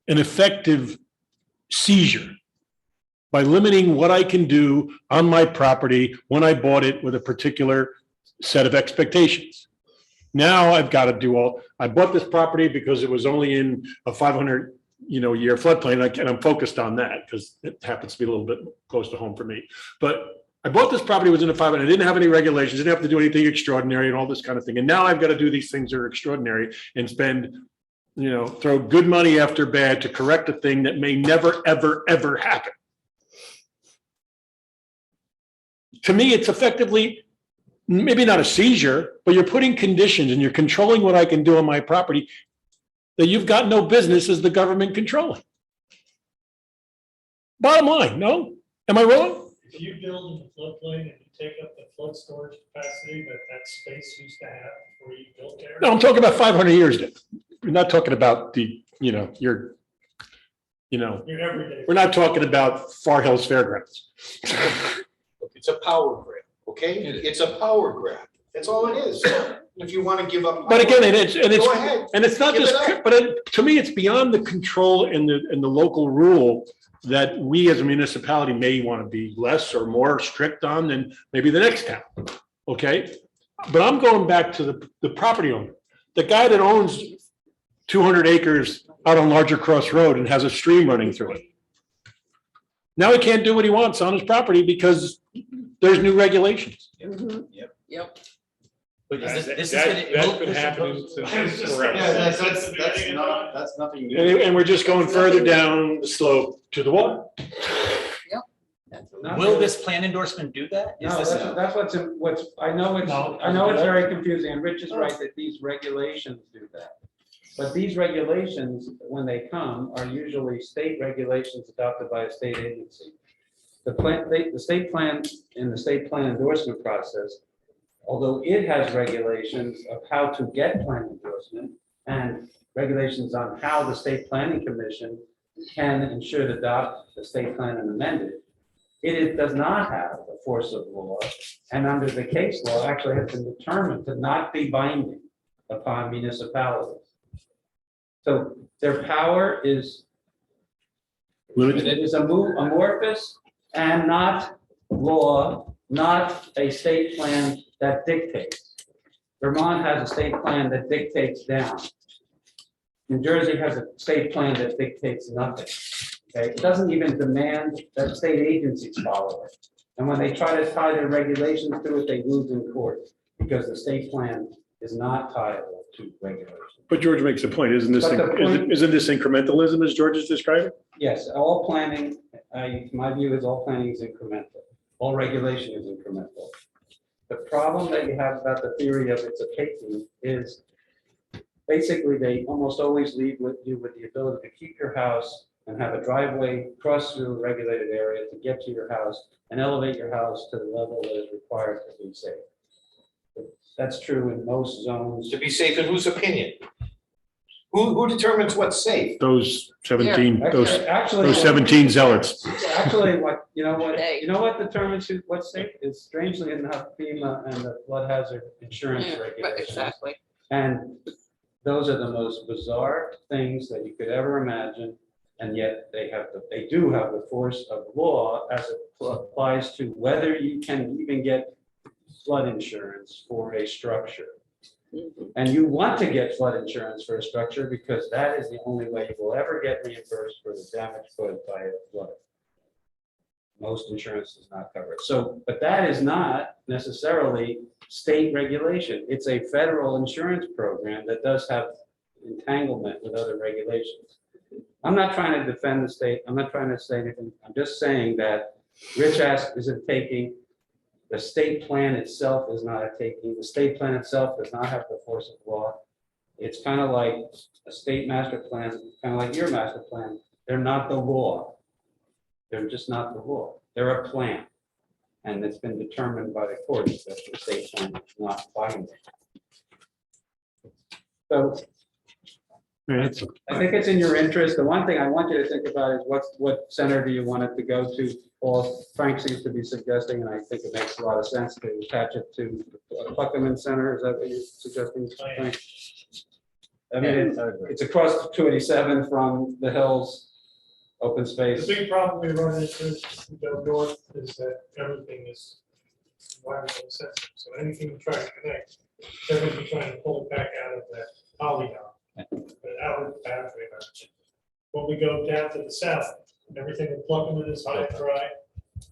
an effective seizure by limiting what I can do on my property when I bought it with a particular set of expectations? Now I've got to do I bought this property because it was only in a 500 year floodplain, and I'm focused on that because it happens to be a little bit close to home for me. But I bought this property, was in a 500, I didn't have any regulations, didn't have to do anything extraordinary and all this kind of thing. And now I've got to do these things that are extraordinary and spend, throw good money after bad to correct a thing that may never, ever, ever happen. To me, it's effectively, maybe not a seizure, but you're putting conditions and you're controlling what I can do on my property that you've got no business as the government controlling. Bottom line, no? Am I wrong? If you build in the floodplain and you take up the flood storage capacity that space used to have before you built there. No, I'm talking about 500 years. We're not talking about the, Your everyday. we're not talking about Far Hills Fairgrounds. It's a power grab, okay? It's a power grab. That's all it is. If you want to give up. But again, Go ahead. it's not Give it just, up. but to me, it's beyond the control and the local rule that we as a municipality may want to be less or more strict on than maybe the next town, okay? But I'm going back to the property owner, the guy that owns 200 acres out on Larger Cross Road and has a stream running through it. Now he can't do what he wants on his property because there's new regulations. Yep. But is this is That's gonna- been happening since forever. Yeah, that's nothing new. And we're just going further down the slope to the water. Will this plan endorsement do that? Is No, this- that's I know it's very confusing, and Rich is right that these regulations do that. But these regulations, when they come, are usually state regulations adopted by a state agency. The state plan in the state plan endorsement process, although it has regulations of how to get plan endorsement and regulations on how the state planning commission can and should adopt the state plan and amend it, it does not have the force of law, and under the case law, actually has been determined to not be binding upon municipalities. So their power is Limited. it is amorphous and not law, not a state plan that dictates. Vermont has a state plan that dictates down. New Jersey has a state plan that dictates nothing. Okay, it doesn't even demand that state agencies follow it. And when they try to tie their regulations to it, they lose in court. because the state plan is not tiable to regulations. But George makes a point, isn't this, But the point- isn't this incrementalism as George is describing? Yes, all planning, my view is all planning is incremental, all regulation is incremental. The problem that you have about the theory of it's a taking is basically they almost always leave with you with the ability to keep your house and have a driveway cross through a regulated area to get to your house and elevate your house to the level that is required to be safe. That's true in most zones. To be safe in whose opinion? Who determines what's safe? Those 17, Actually, those 17 zealots. Actually, what, you know what, Hey. you know what determines what's safe is strangely enough FEMA and the flood hazard insurance Yeah, right, regulations. exactly. And those are the most bizarre things that you could ever imagine. And yet they do have the force of law as it applies to whether you can even get flood insurance for a structure. Mhm. And you want to get flood insurance for a structure because that is the only way you will ever get reimbursed for the damage caused by a flood. Most insurance does not cover it. So, but that is not necessarily state regulation. It's a federal insurance program that does have entanglement with other regulations. I'm not trying to defend the state. I'm not trying to say anything. I'm just saying that Rich asked, is it taking? The state plan itself is not a taking. The state plan itself does not have the force of law. It's kind of like a state master plan, kind of like your master plan. They're not the law. They're just not the law. They're a plan. And it's been determined by the courts that the state plan is not binding. So I think it's in your interest. The one thing I want you to think about is what center do you want it to go to? Paul Frank seems to be suggesting, and I think it makes a lot of sense to attach it to Pluckerman Center. Is that what you're suggesting, Frank? I mean, it's across 287 from the hills, open The space. big problem we run into as we go north is that everything is environmentally sensitive. So anything we try to connect, they're going to be trying to pull it back out of that polygon. But out of the boundary. When we go down to the south, everything in Pluckerman is high and dry,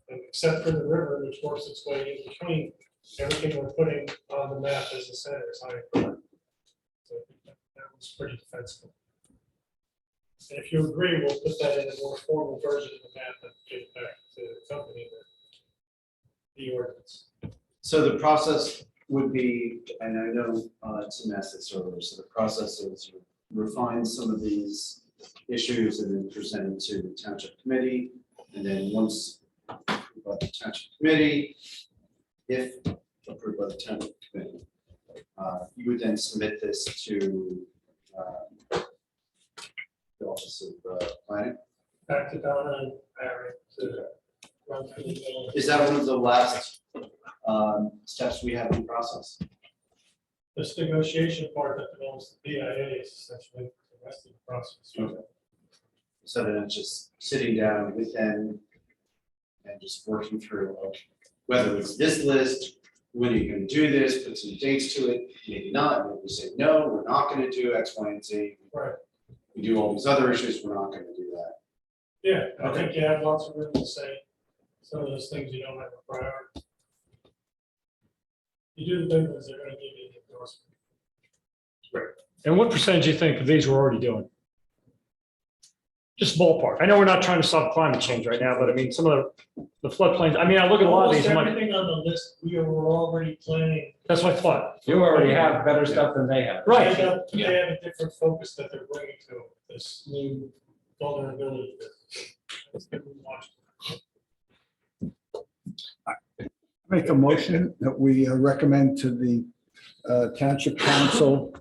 and except for the river, which works its way in between, everything we're putting on the map as the center is high and dry. So that was pretty defensible. And if you agree, we'll put that in a more formal version of the map and get it back to the company, the ordinance. So the process would be, and I know it's a mess that's earlier, so the process is you refine some of these issues and then present them to the township committee. And then once approved by the township committee, if approved by the township committee, you would then submit this to the Office of Planning. Back to Donna and Barry to run through the bill. Is that one of the last steps we have in the process? This negotiation part that belongs to BIA is essentially the rest of the process. Okay. So then it's just sitting down with them and just working through, okay, whether it's this list, when are you gonna do this, put some dates to it, maybe not, maybe we say, no, we're not gonna do X, Y, and Z. Right. We do all these other issues, we're not gonna do that. Yeah, I think you have lots of room to say some of those things you don't have a priority. You do the big ones, they're gonna give you the endorsement. And what percentage do you think of these we're already doing? Just ballpark. I know we're not trying to solve climate change right now, but I mean, some of the floodplains, I mean, I look at a lot of these, Almost I'm like, everything on the list, we were already planning. that's what I thought. You already have better stuff than they have. Right. They have a different focus that they're bringing to this new vulnerability. Let's get them watched. Make a motion that we recommend to the Township Council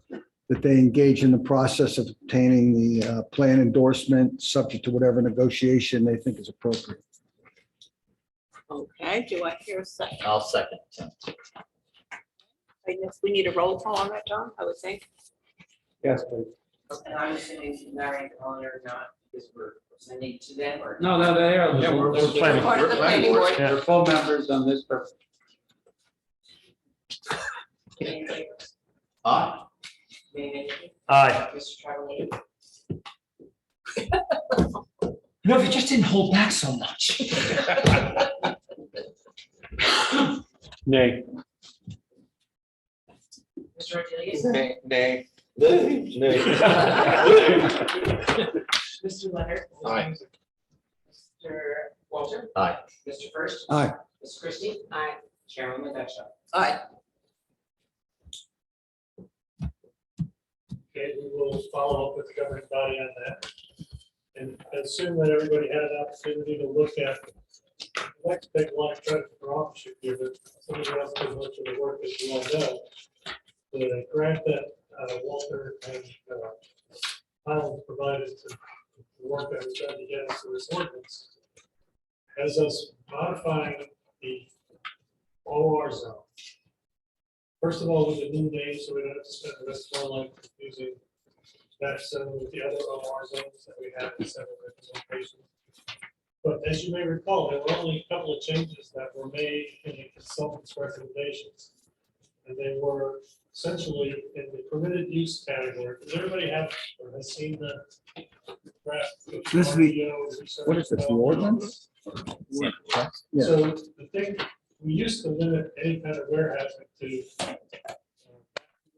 that they engage in the process of obtaining the plan endorsement, subject to whatever negotiation they think is appropriate. Okay, do I hear a second? I'll second. I guess we need a roll call on that, John, I would think. Yes, please. And I'm assuming Larry and Colin are not, because we're sending to them or. No, they are. Yeah, we're planning. Part of the planning board. They're full members on this purpose. Ah, Aye. Mr. Travellini? No, if you just didn't hold back so much. Nay. please. Nay, nay. Mr. Leonard. Aye. Mr. Walter. Aye. Mr. First. Aye. Ms. Christie. Aye. Chairwoman Betcha. Aye. Okay, we will follow up with the governing body on that. And assume that everybody had an opportunity to look at, I'd like to take a lot of credit for authorship here, but somebody else did much of the work, as you all know. The grant that Walter and Highland provided to the work that was done to get us to this ordinance has us modifying the OR zone. First of all, with the new name, so we don't have to spend the rest of our life confusing that zone with the other OR zones that we have in several different locations. But as you may recall, there were only a couple of changes that were made in the consultant's recommendations. And they were essentially in the permitted use category. Does everybody have, or has seen the draft? This is the- What is this, the ordinance? Yeah. So the thing, we used to limit any kind of warehousing to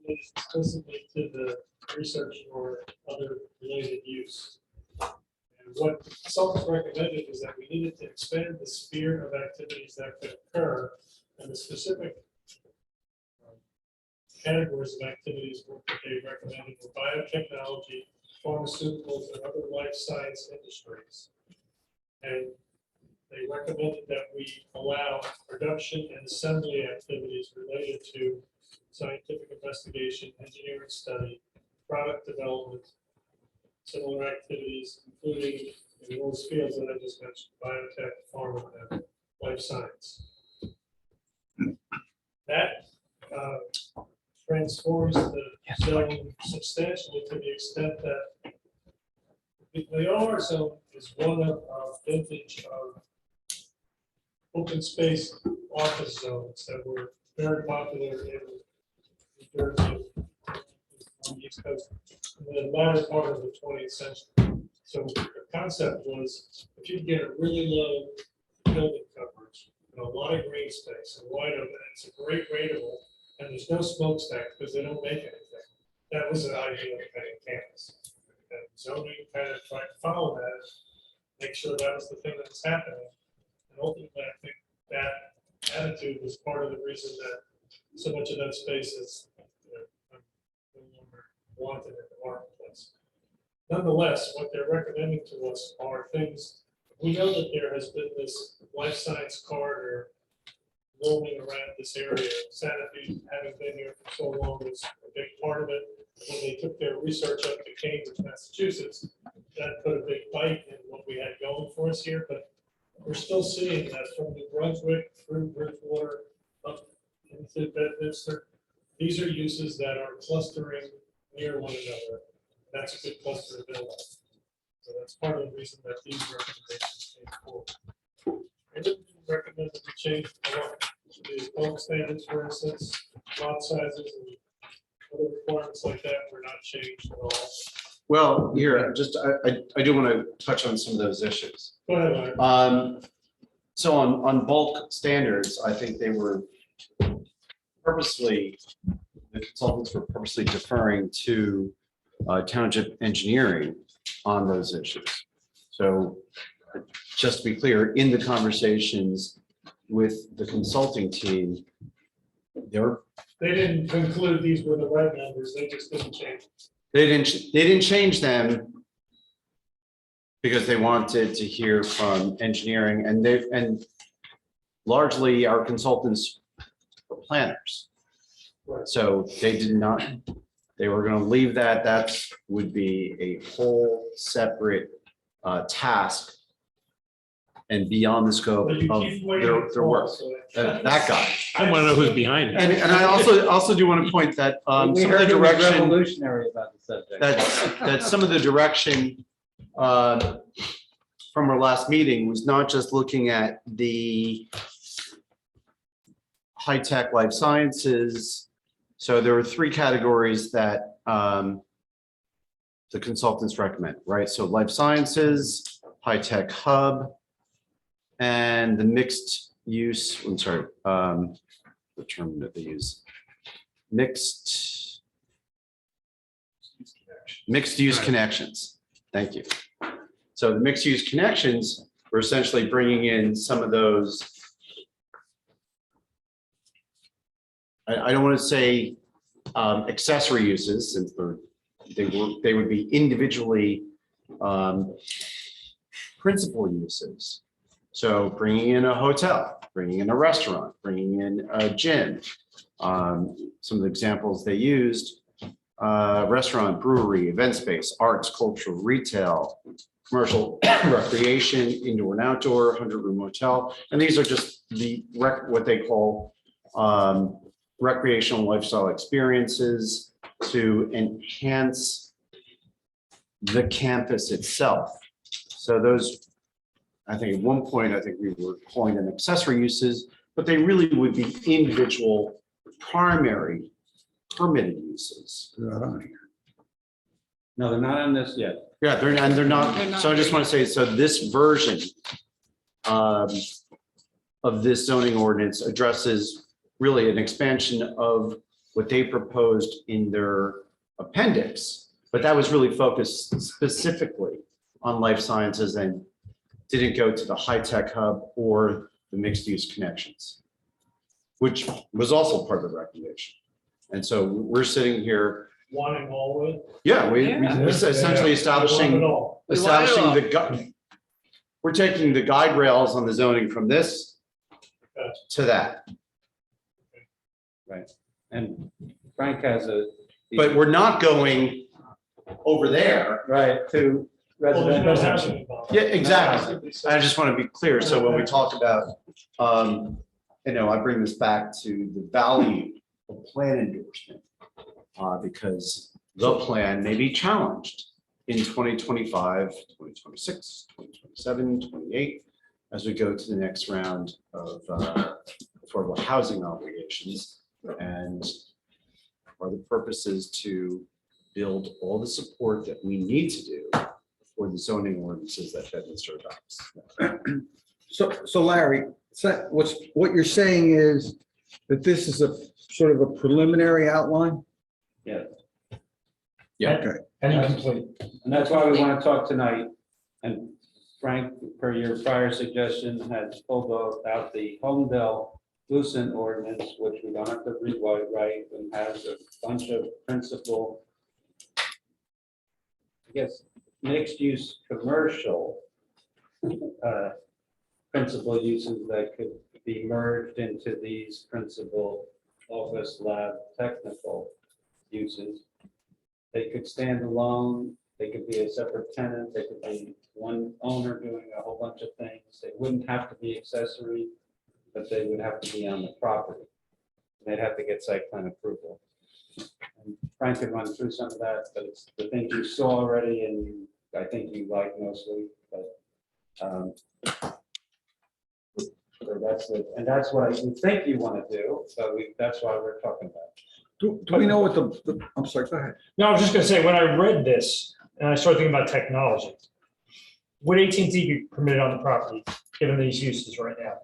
explicitly to the research or other related use. And what consultants recommended is that we needed to expand the sphere of activities that could occur and the specific categories of activities that they recommended were biotechnology, pharmaceuticals, and other life science industries. And they recommended that we allow production and assembly activities related to scientific investigation, engineering study, product development, similar activities, including in those fields that I just mentioned, biotech, pharma, and life science. That transforms the zone substantially to the extent that the OR zone is one of vintage of open space office zones that were very popular in New Jersey, on the East Coast, in the latter part of the 20th century. So the concept was, if you get a really low building coverage and a lot of green space and wide open, it's a great rateable, and there's no smokestack because they don't make anything. That was the idea of the campus. And zoning kind of tried to follow that, make sure that was the thing that was happening. And ultimately, I think that attitude was part of the reason that so much of that space is no longer wanted in the marketplace. Nonetheless, what they're recommending to us are things, we know that there has been this life science corridor roaming around this area. Sanofi, having been here for so long, was a big part of it. When they took their research up to Cambridge, Massachusetts, that put a big bite in what we had going for us here, but we're still seeing that from New Brunswick through Bridgewater up into Bedminster. These are uses that are clustering near one another. That's a good cluster to build on. So that's part of the reason that these recommendations came forward. I didn't recommend that we change the bulk standards, for instance, lot sizes and other requirements like that were not changed at all. Well, here, just, I do want to touch on some of those issues. Go ahead, Larry. So on bulk standards, I think they were purposely, the consultants were purposely deferring to township engineering on those issues. So just to be clear, in the conversations with the consulting team, They didn't conclude these were the right numbers, they just didn't change. they didn't change them because they wanted to hear from engineering, and largely our consultants were planners. Right. So they did not, they were going to leave that would be a whole separate task and beyond the scope But you of keep waiting their for work. us, so- That guy. I want to know who's behind it. And I also do want to point that We some of the heard he was direction, revolutionary about the subject. that some of the direction from our last meeting was not just looking at the high-tech life sciences. So there were three categories that the consultants recommend, right? So life sciences, high-tech hub, and the mixed use, I'm sorry, the term that they use, mixed Mixed use connections. Thank you. So the mixed use connections, we're essentially bringing in some of those. I don't want to say accessory uses, since they would be individually principal uses. So bringing in a hotel, bringing in a restaurant, bringing in a gym. Some of the examples they used, restaurant, brewery, event space, arts, cultural, retail, commercial, recreation, indoor and outdoor, 100-room hotel. And these are just what they call recreational lifestyle experiences to enhance the campus itself. So those, I think at one point, I think we were calling them accessory uses, but they really would be individual primary permitted uses. No, they're not on this yet. Yeah, they're not, They're not. so I just want to say, so this version of this zoning ordinance addresses really an expansion of what they proposed in their appendix, but that was really focused specifically on life sciences and didn't go to the high-tech hub or the mixed-use connections, which was also part of the recommendation. And so we're sitting here, Wanting all of it. yeah, we Yeah. essentially establishing we're taking the guide rails on the zoning from this to that, Right. And Frank has a. but we're not going over there. Right, to residential. Yeah, exactly. I just want to be clear. So when we talk about, I bring this back to the value of plan endorsement, because the plan may be challenged in 2025, 2026, 2027, 28, as we go to the next round of affordable housing obligations. And are the purposes to build all the support that we need to do for the zoning ordinances that Bedminster adopts. So Larry, so what you're saying is that this is a sort of a preliminary outline? Yeah. Yeah. Okay. And incomplete. And that's why we want to talk tonight. And Frank, per your prior suggestion, has pulled out the Homedale Lucent ordinance, which we don't have to rewrite, and has a bunch of principal, I guess, mixed-use commercial principal uses that could be merged into these principal office, lab, technical uses. They could stand alone, they could be a separate tenant, they could be one owner doing a whole bunch of things. They wouldn't have to be accessory, but they would have to be on the property. They'd have to get site plan approval. And Frank could run through some of that, but it's the things you saw already and I think you like mostly, but so that's what I think you want to do. So that's why we're talking about it. Do we know what I'm sorry, go ahead. No, I was just gonna say, when I read this and I started thinking about technology, would AT&T be permitted on the property, given these uses right now?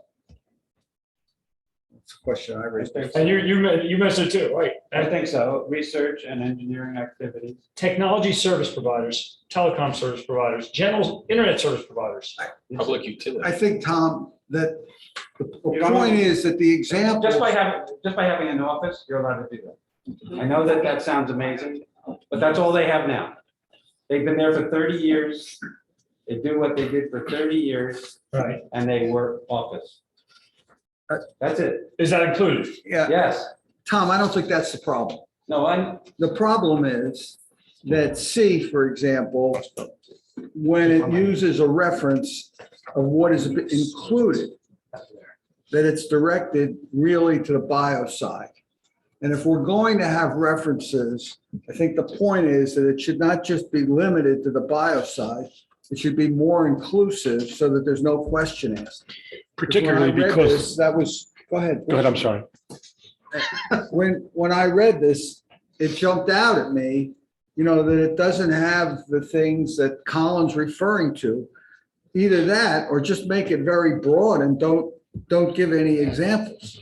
That's a question I raised. And you mentioned it too, right? I think so. Research and engineering activities. Technology service providers, telecom service providers, general internet service providers. Public utility. I think, Tom, that the You don't point know- is that the example. Just by having an office, you're allowed to do that. I know that sounds amazing, but that's all they have now. They've been there for 30 years. They do what they did for 30 years. Right. And they work office. That's it. Is that included? Yeah, Yes. Tom, I don't think that's the problem. No, The problem is that C, for example, when it uses a reference of what is included, that it's directed really to the bio side. And if we're going to have references, I think the point is that it should not just be limited to the bio side. It should be more inclusive so that there's no question asked. Particularly When I read because, this, that was, go ahead. I'm sorry. When I read this, it jumped out at me, that it doesn't have the things that Colin's referring to. Either that, or just make it very broad and don't give any examples.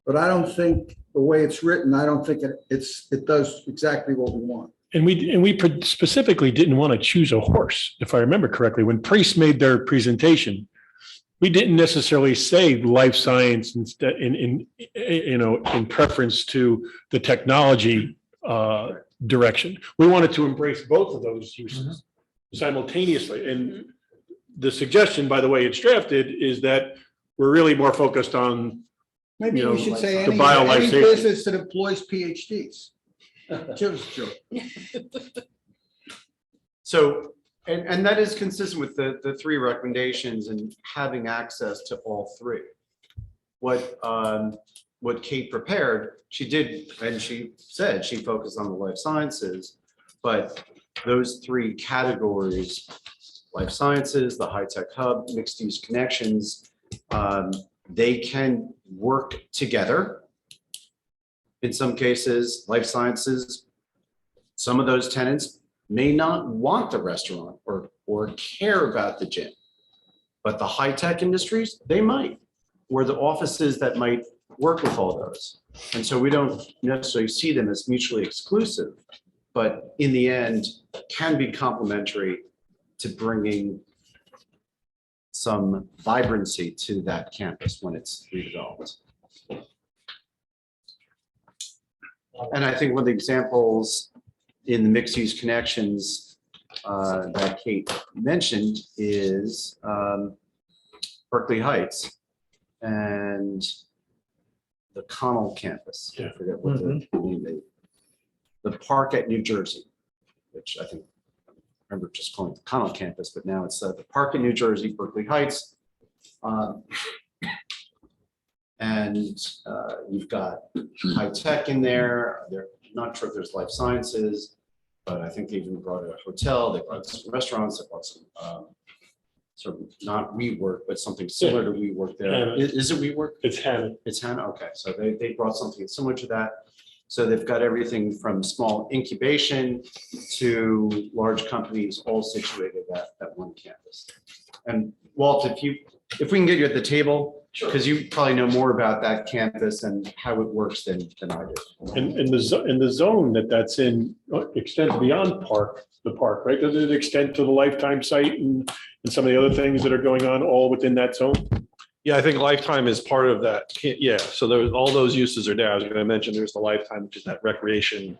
But I don't think the way it's written, I don't think it does exactly what we want. And we specifically didn't want to choose a horse, if I remember correctly. When Priest made their presentation, we didn't necessarily say life science instead in preference to the technology direction. We wanted to embrace both of those uses simultaneously. And the suggestion, by the way it's drafted, is that we're really more focused on Maybe we should say the any bio-life safety. business that employs PhDs. Just a joke. So, and that is consistent with the three recommendations and having access to all three. What Kate prepared, she did, and she said she focused on the life sciences, but those three categories, life sciences, the high-tech hub, mixed-use connections, they can work together. In some cases, life sciences, some of those tenants may not want the restaurant or care about the gym. But the high-tech industries, they might, or the offices that might work with all those. And so we don't necessarily see them as mutually exclusive, but in the end can be complementary to bringing some vibrancy to that campus when it's redeveloped. And I think one of the examples in the mixed-use connections that Kate mentioned is Berkeley Heights and the Connell campus. I forget what the name is. The park at New Jersey, which I think, I remember just calling it the Connell campus, but now it's the park in New Jersey, Berkeley Heights. And you've got high tech in there. They're not sure if there's life sciences, but I think they even brought a hotel. They brought some restaurants. They brought some sort of not WeWork, but something similar to WeWork there. Hannah. Is it WeWork? It's Hannah. It's Hannah. Okay, so they brought something similar to that. So they've got everything from small incubation to large companies all situated at one campus. And Walt, if we can get you at the table, because you probably know more about that campus and how it works than I do. And the zone that's in extends beyond the park, right? Does it extend to the Lifetime site and some of the other things that are going on all within that zone? Yeah, I think Lifetime is part of that. Yeah, so there's all those uses are there. I was going to mention there's the Lifetime, which is that recreation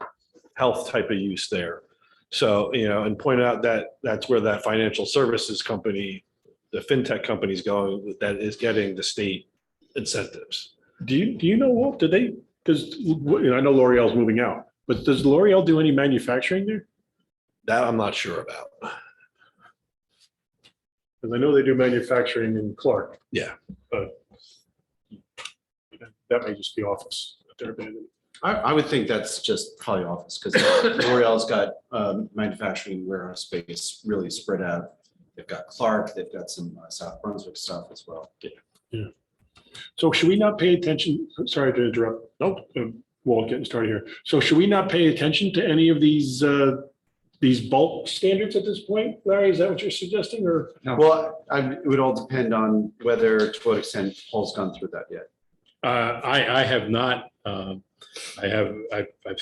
health type of use there. So, and point out that that's where that financial services company, the fintech company is going, that is getting the state incentives. Do you know, Walt, I know L'Oreal's moving out, but does L'Oreal do any manufacturing there? That I'm not sure about. Because I know they do manufacturing in Clark. Yeah. But that may just be office that they're abandoning. I would think that's just probably office because L'Oreal's got manufacturing warehouse space really spread out. They've got Clark, they've got some South Brunswick stuff as well. Yeah. So should we not pay attention? Sorry to interrupt. Nope. Walt getting started here. So should we not pay attention to any of these bulk standards at this point? Larry, is that what you're suggesting or? No? Well, it would all depend on whether, to what extent Paul's gone through that yet. I have not. I've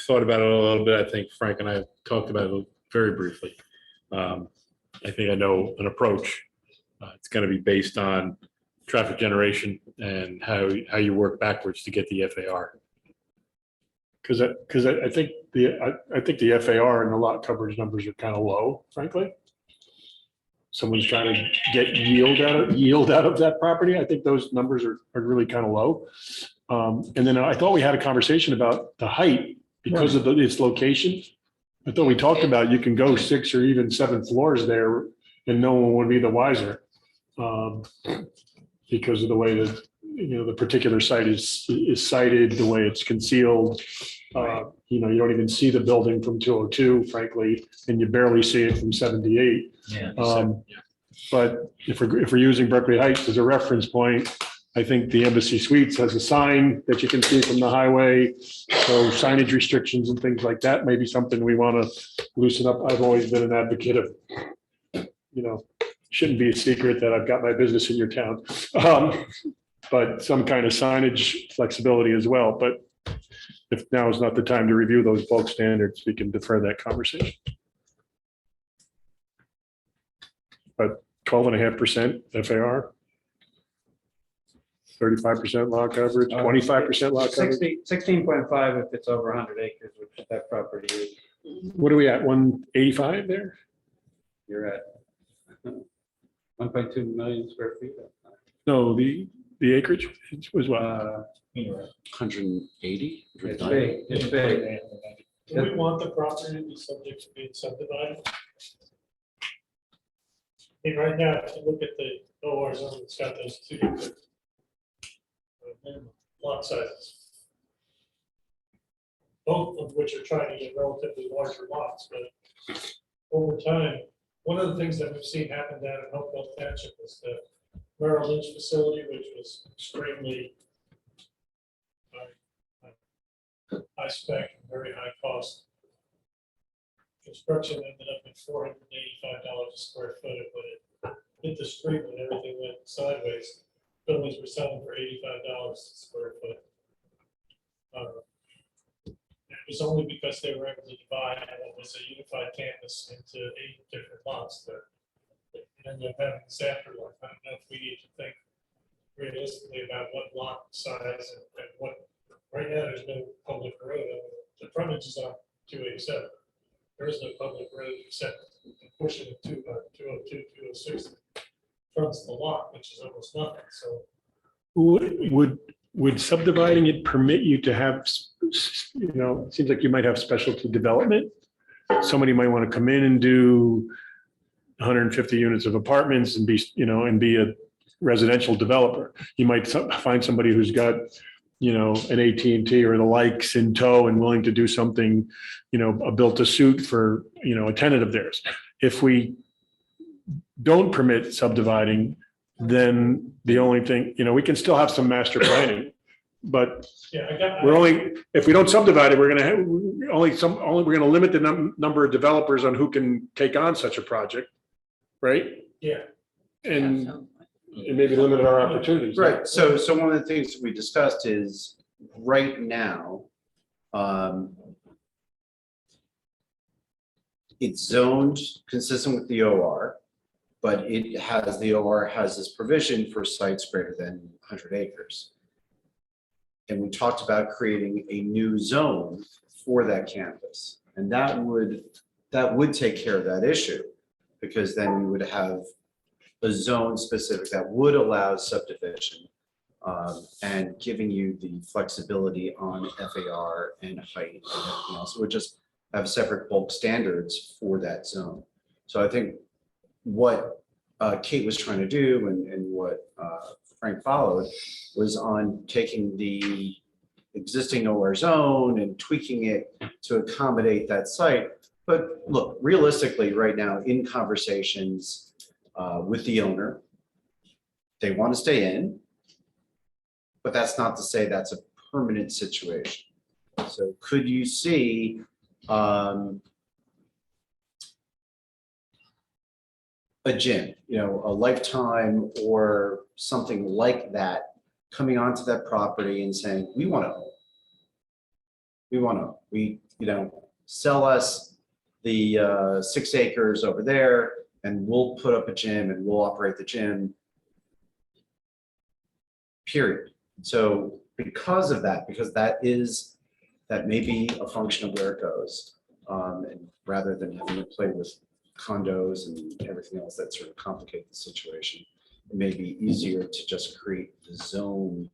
thought about it a little bit. I think Frank and I have talked about it very briefly. I think I know an approach. It's going to be based on traffic generation and how you work backwards to get the FAR. Because I think the FAR and the lot coverage numbers are kind of low, frankly. Someone's trying to get yield out of that property. I think those numbers are really kind of low. And then I thought we had a conversation about the height because of its location. I thought we talked about you can go 6 or even 7 floors there and no one would be the wiser because of the way that the particular site is sited, the way it's concealed. You don't even see the building from 202, frankly, and you barely see it from 78. Yeah. But if we're using Berkeley Heights as a reference point, I think the Embassy Suites has a sign that you can see from the highway. So signage restrictions and things like that may be something we want to loosen up. I've always been an advocate of, shouldn't be a secret that I've got my business in your town. But some kind of signage flexibility as well. But if now is not the time to review those bulk standards, we can defer that conversation. But 12.5% FAR, 35% lot coverage, 25% lot coverage. 16.5 if it's over 100 acres, which that property is. What are we at? 185 there? You're at 1.2 million square feet. No, the acreage was what? 180? It's big, it's big. Do we want the property to be subject to being subdivided? I mean, right now, if you look at the OR zone, it's got those two different minimum lot sizes. Both of which are trying to get relatively larger lots, but over time, one of the things that we've seen happen down in Hopewell Township is the Merrill Lynch facility, which was extremely high spec and very high cost. Construction ended up at $485 a square foot, but it hit the street when everything went sideways. Buildings were selling for $85 a square foot. It was only because they were able to divide what was a unified campus into 8 different lots there. And ended up having this afterlife. I don't know if we need to think realistically about what lot size and what. Right now, there's no public road. I mean, the frontage is on 287. There is no public road except a portion of 202, 206 fronts the lot, which is almost nothing. So Would subdividing it permit you to have, it seems like you might have specialty development. Somebody might want to come in and do 150 units of apartments and be a residential developer. You might find somebody who's got, an AT&T or the likes in tow and willing to do something, a built to suit for, a tenant of theirs. If we don't permit subdividing, then the only thing, we can still have some master planning, but yeah, if we don't subdivide it, we're going to have we're going to limit the number of developers on who can take on such a project, right? Yeah. And maybe limit our opportunities. Right, so one of the things that we discussed is right now, it's zoned consistent with the OR, but the OR has this provision for sites greater than 100 acres. And we talked about creating a new zone for that campus. And that would take care of that issue, because then we would have a zone specific that would allow subdivision and giving you the flexibility on FAR and height and everything else. It would just have separate bulk standards for that zone. So I think what Kate was trying to do and what Frank followed was on taking the existing OR zone and tweaking it to accommodate that site. But look, realistically, right now in conversations with the owner, they want to stay in, but that's not to say that's a permanent situation. So could you see a gym, a Lifetime or something like that coming onto that property and saying, we want to own. We want to, sell us the 6 acres over there and we'll put up a gym and we'll operate the gym, period. So because of that, because that may be a function of where it goes, and rather than having to play with condos and everything else that sort of complicate the situation, it may be easier to just create the zone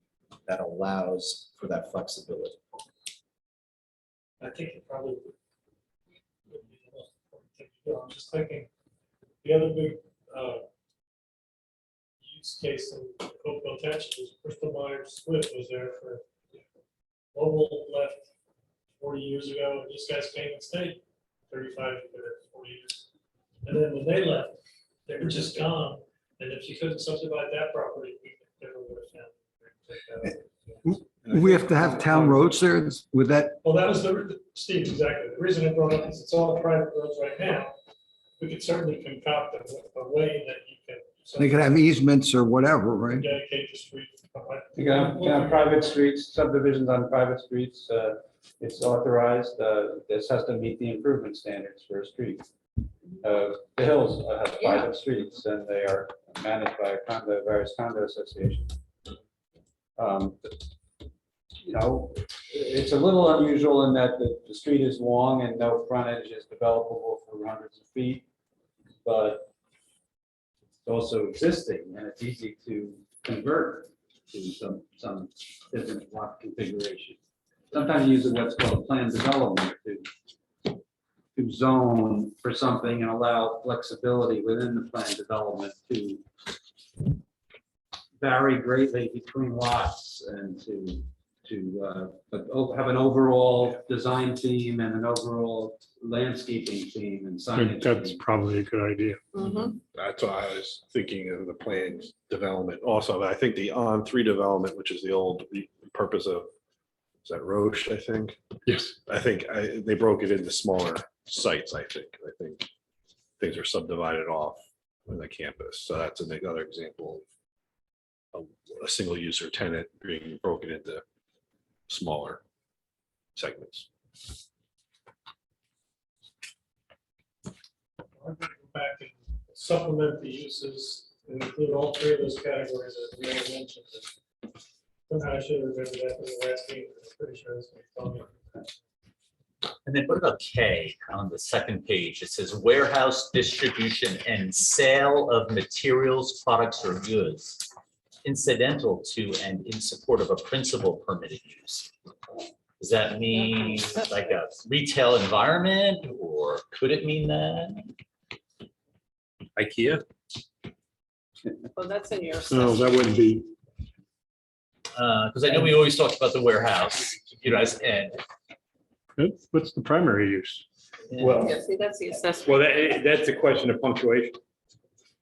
that allows for that flexibility. I think it probably would be the most important thing to do. I'm just thinking, the other big use case in Hopewell Township was Bristol Myers Squibb was there for Lowell left 40 years ago, and these guys came and stayed 35 or 40 years. And then when they left, they were just gone. And if you couldn't subdivide that property, we never would have found. We have to have town roads there with that. Well, that was Steve, exactly. The reason I brought up is it's all private roads right now. We could certainly concoct a way that you can. They could have easements or whatever, right? Dedicate the street 100 You can have private streets, subdivisions on private streets, it's authorized, this has to meet the improvement standards for a street. The Hills have private streets and they are managed by various condo associations. You know, it's a little unusual in that the street is long and no frontage is developable for hundreds of feet, but it's also existing and it's easy to convert to some different lot configuration. Sometimes you use what's called planned development to zone for something and allow flexibility within the planned development to vary greatly between lots and to have an overall design theme and an overall landscaping theme and signage. That's probably a good idea. That's why I was thinking of the planned development. Also, I think the on-3 development, which is the old purpose of, is that Roche, I think? Yes. I think they broke it into smaller sites, I think. I think things are subdivided off in the campus. So that's another example of a single user tenant being broken into smaller segments. I'm gonna go back and supplement the uses and include all three of those categories as we already mentioned. Somehow I should have remembered that from the last meeting, but I'm pretty sure that's what you told me. And then what about K on the second page? It says warehouse distribution and sale of materials, products, or goods incidental to and in support of a principal permitted use. Does that mean like a retail environment, or could it mean that? IKEA? Well, that's in your. No, that wouldn't be. Because I know we always talked about the warehouse, you guys, and. What's the primary use? Well, Yeah, see, that's the assessment. well, that's a question of punctuation.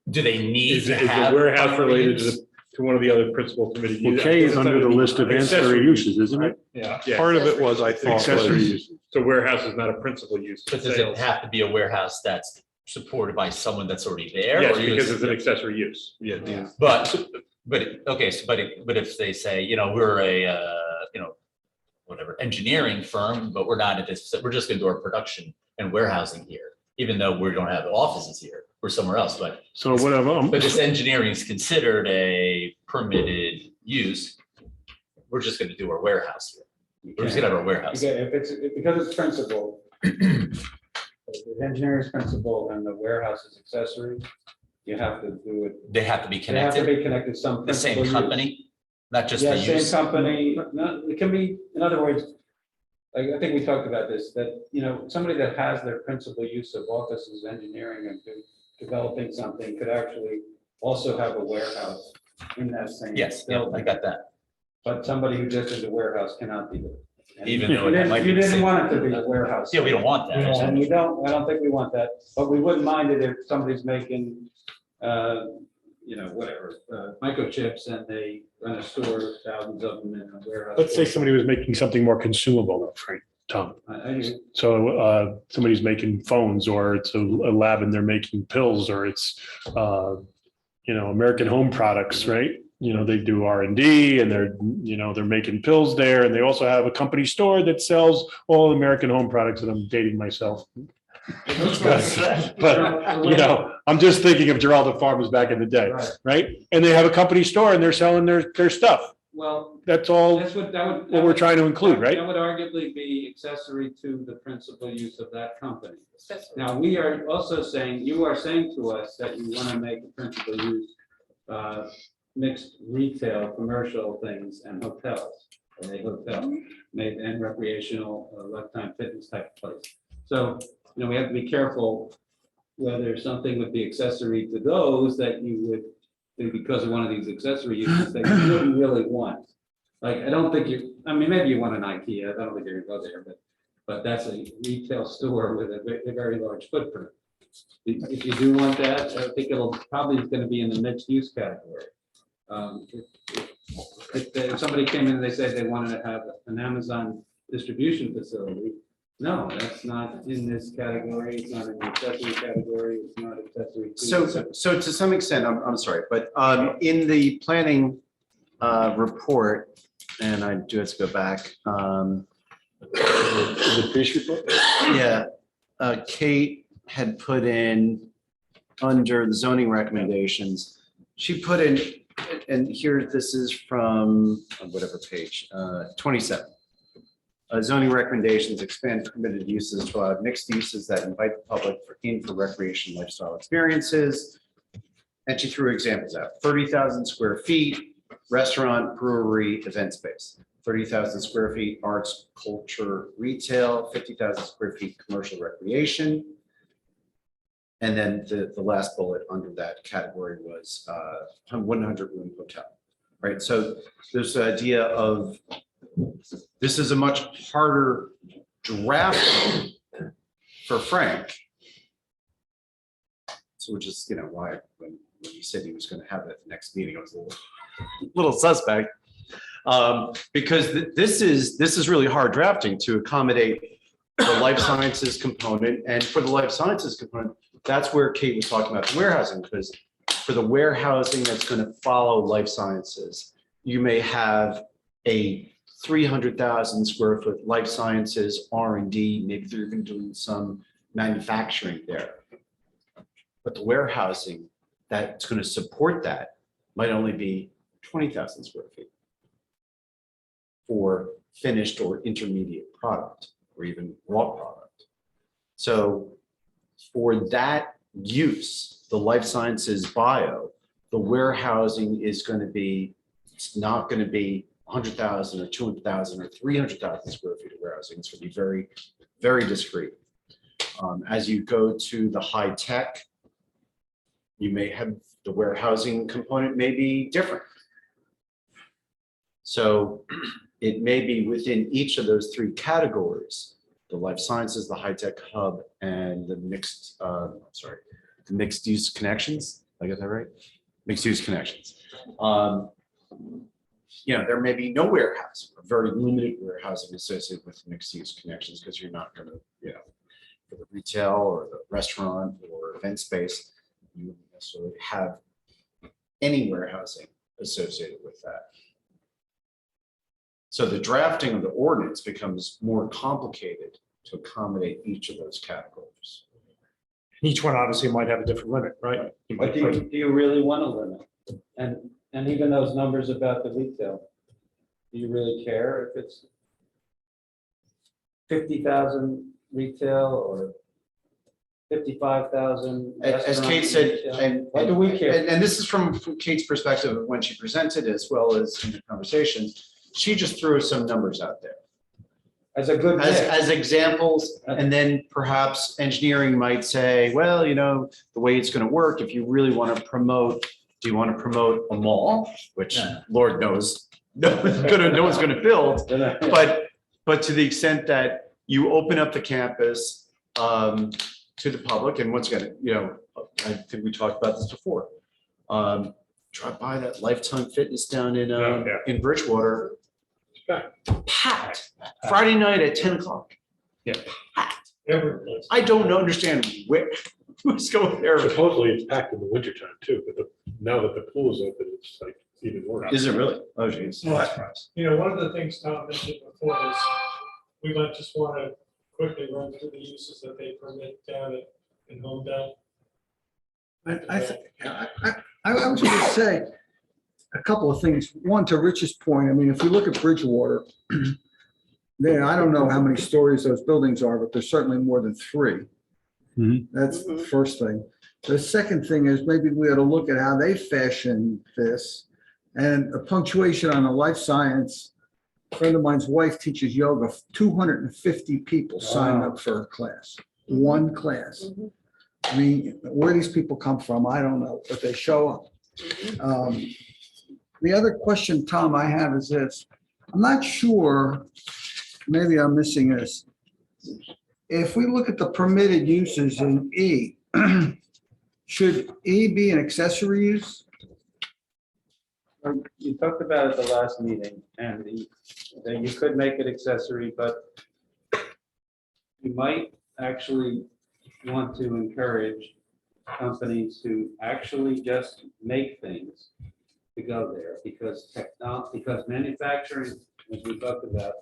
Do they need Is to the have? warehouse primary related use? to one of the other principal committee? Well, K is under the list of ancillary uses, isn't it? Yeah. Part of it was, I thought, Accessory was, use. So warehouse is not a principal use. But does it have to be a warehouse that's supported by someone that's already there? Yes, or because is- it's an accessory use. yeah, But okay, so but if they say, we're a, whatever, engineering firm, but we're not at this, we're just gonna do our production and warehousing here, even though we don't have offices here, we're somewhere else, but So whatever. but this engineering is considered a permitted use. We're just gonna do our warehouse here. We're just gonna have our warehouse. Okay, because it's principal, the engineering is principal and the warehouse is accessory, you have to do it. They have to be They have to connected, be connected to some. the same principal use. company, not just the Yeah, same use. company, no, it can be, in other words, like, I think we talked about this, that, somebody that has their principal use of offices, engineering and developing something could actually also have a warehouse in that same. Yes, yeah, I building. got that. But somebody who just is a warehouse cannot be there. And Even though you that might didn't- be You the didn't same- want it to be a warehouse. Yeah, we don't want that. And I don't think we want that, but we wouldn't mind it if somebody's making, whatever, microchips and they run a store, thousands of them in a warehouse. Let's say somebody was making something more consumable, Frank, Tom. So somebody's making phones, or it's a lab and they're making pills, or it's, American Home Products, right? They do R&D and they're making pills there. And they also have a company store that sells all American Home Products, and I'm dating myself. But, I'm just thinking of Geraldo Farms back in the day, right? And they have a company store and they're selling their stuff. Well, That's all that's what what we're trying to include, right? That would arguably be accessory to the principal use of that company. Now, we are also saying, you are saying to us that you want to make a principal use mixed retail, commercial things and hotels, or a hotel, and recreational, lifetime fitness type of place. So, we have to be careful whether something would be accessory to those that you would, because of one of these accessory uses that you wouldn't really want. Like, I don't think maybe you want an IKEA, I don't think you're gonna go there, but that's a retail store with a very large footprint. If you do want that, I think it'll probably is gonna be in the mixed use category. If somebody came in and they said they wanted to have an Amazon distribution facility, no, that's not in this category, it's not in the accessory category, it's not accessory to. So to some extent, I'm sorry, but in the planning report, and I do have to go back. The police report? Yeah, Kate had put in under the zoning recommendations, she put in, and here, this is from whatever page, 27. Zoning recommendations expand permitted uses to allow mixed uses that invite the public for recreation lifestyle experiences. And she threw examples out, 30,000 square feet, restaurant, brewery, event space. 30,000 square feet, arts, culture, retail, 50,000 square feet, commercial recreation. And then the last bullet under that category was 100 room hotel, right? So there's the idea of, this is a much harder draft for Frank. So which is, why when he said he was going to have it at the next meeting, I was a little suspect. Because this is really hard drafting to accommodate the life sciences component. And for the life sciences component, that's where Kate was talking about the warehousing, because for the warehousing that's going to follow life sciences, you may have a 300,000 square foot life sciences R&D, maybe they're even doing some manufacturing there. But the warehousing that's going to support that might only be 20,000 square feet for finished or intermediate product, or even raw product. So for that use, the life sciences bio, the warehousing is going to be, it's not going to be 100,000 or 200,000 or 300,000 square feet of warehousing. It's going to be very, very discrete. As you go to the high tech, you may have the warehousing component may be different. So it may be within each of those three categories, the life sciences, the high tech hub, and the mixed, the mixed use connections. Did I get that right? Mixed use connections. There may be no warehouse, or very limited warehousing associated with mixed use connections, because you're not going to, for the retail or the restaurant or event space, you wouldn't necessarily have any warehousing associated with that. So the drafting of the ordinance becomes more complicated to accommodate each of those categories. Each one obviously might have a different limit, right? But do you really want to limit? And even those numbers about the retail, do you really care if it's 50,000 retail or 55,000? As Kate said, and Why do we care? And this is from Kate's perspective of when she presented, as well as in the conversation, she just threw some numbers out there As a good mix. as examples, and then perhaps engineering might say, well, the way it's going to work, if you really want to promote, do you want to promote a mall, which Lord knows no one's going to build, but to the extent that you open up the campus to the public, and once again, I think we talked about this before. Drive by that Lifetime Fitness down in Bridgewater. Packed. Friday night at 10 o'clock. Yeah. Packed. Every I don't understand who's going there. Supposedly it's packed in the wintertime too, but now that the pool is open, it's like even worse. Is it really? Oh, geez. Well, one of the things Tom mentioned before is we might just want to quickly run through the uses that they permit down in Homedale. I was going to say a couple of things. One, to Rich's point, I mean, if you look at Bridgewater, then I don't know how many stories those buildings are, but there's certainly more than 3. That's the first thing. The second thing is maybe we ought to look at how they fashion this, and a punctuation on a life science. A friend of mine's wife teaches yoga. 250 people sign up for a class, one class. I mean, where these people come from, I don't know, but they show up. The other question, Tom, I have is this. I'm not sure, maybe I'm missing this. If we look at the permitted uses in E, should E be an accessory use? You talked about it the last meeting, and that you could make it accessory, but you might actually want to encourage companies to actually just make things, to go there because because manufacturing, as we talked about,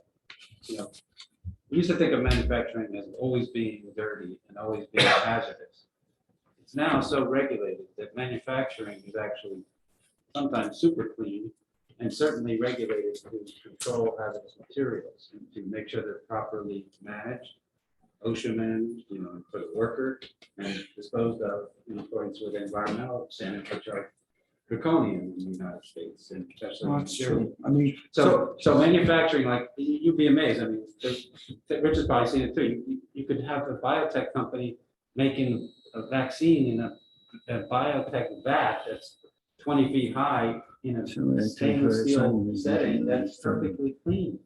we used to think of manufacturing as always being dirty and always being hazardous. It's now so regulated that manufacturing is actually sometimes super clean and certainly regulated to control hazardous materials and to make sure they're properly managed, OSHA, for the worker and disposed of in accordance with environmental standards, which are draconian in the United States and especially. Well, that's true. I mean, So manufacturing, like, you'd be amazed. I mean, Rich has probably seen it too. You could have a biotech company making a vaccine in a biotech vat that's 20 feet high in a stainless steel setting that's perfectly clean.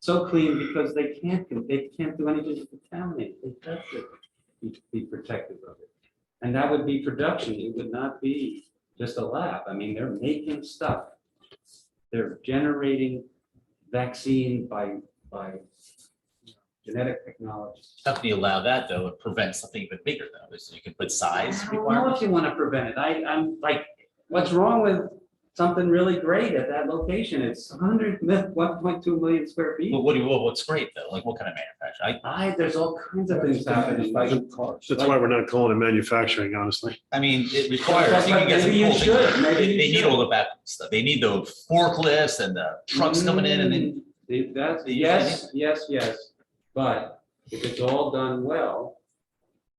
So clean because they can't do anything to contaminate. They have to be protective of it. And that would be production. It would not be just a lab. I mean, they're making stuff. They're generating vaccine by genetic technology. How can you allow that though? It prevents something even bigger though, so you can put size I don't know requirements. if you want to prevent it. I'm like, what's wrong with something really great at that location? It's 1.2 million square feet. Well, what's great though? Like what kind of manufacturing? There's all kinds of things happening. Like, That's why we're not calling it manufacturing, honestly. I mean, it requires, you can get some Maybe you cool should. things. Maybe you They need should. all the back stuff. They need the forklifts and the trucks coming in and then. That's, They yes, but if it's all done well,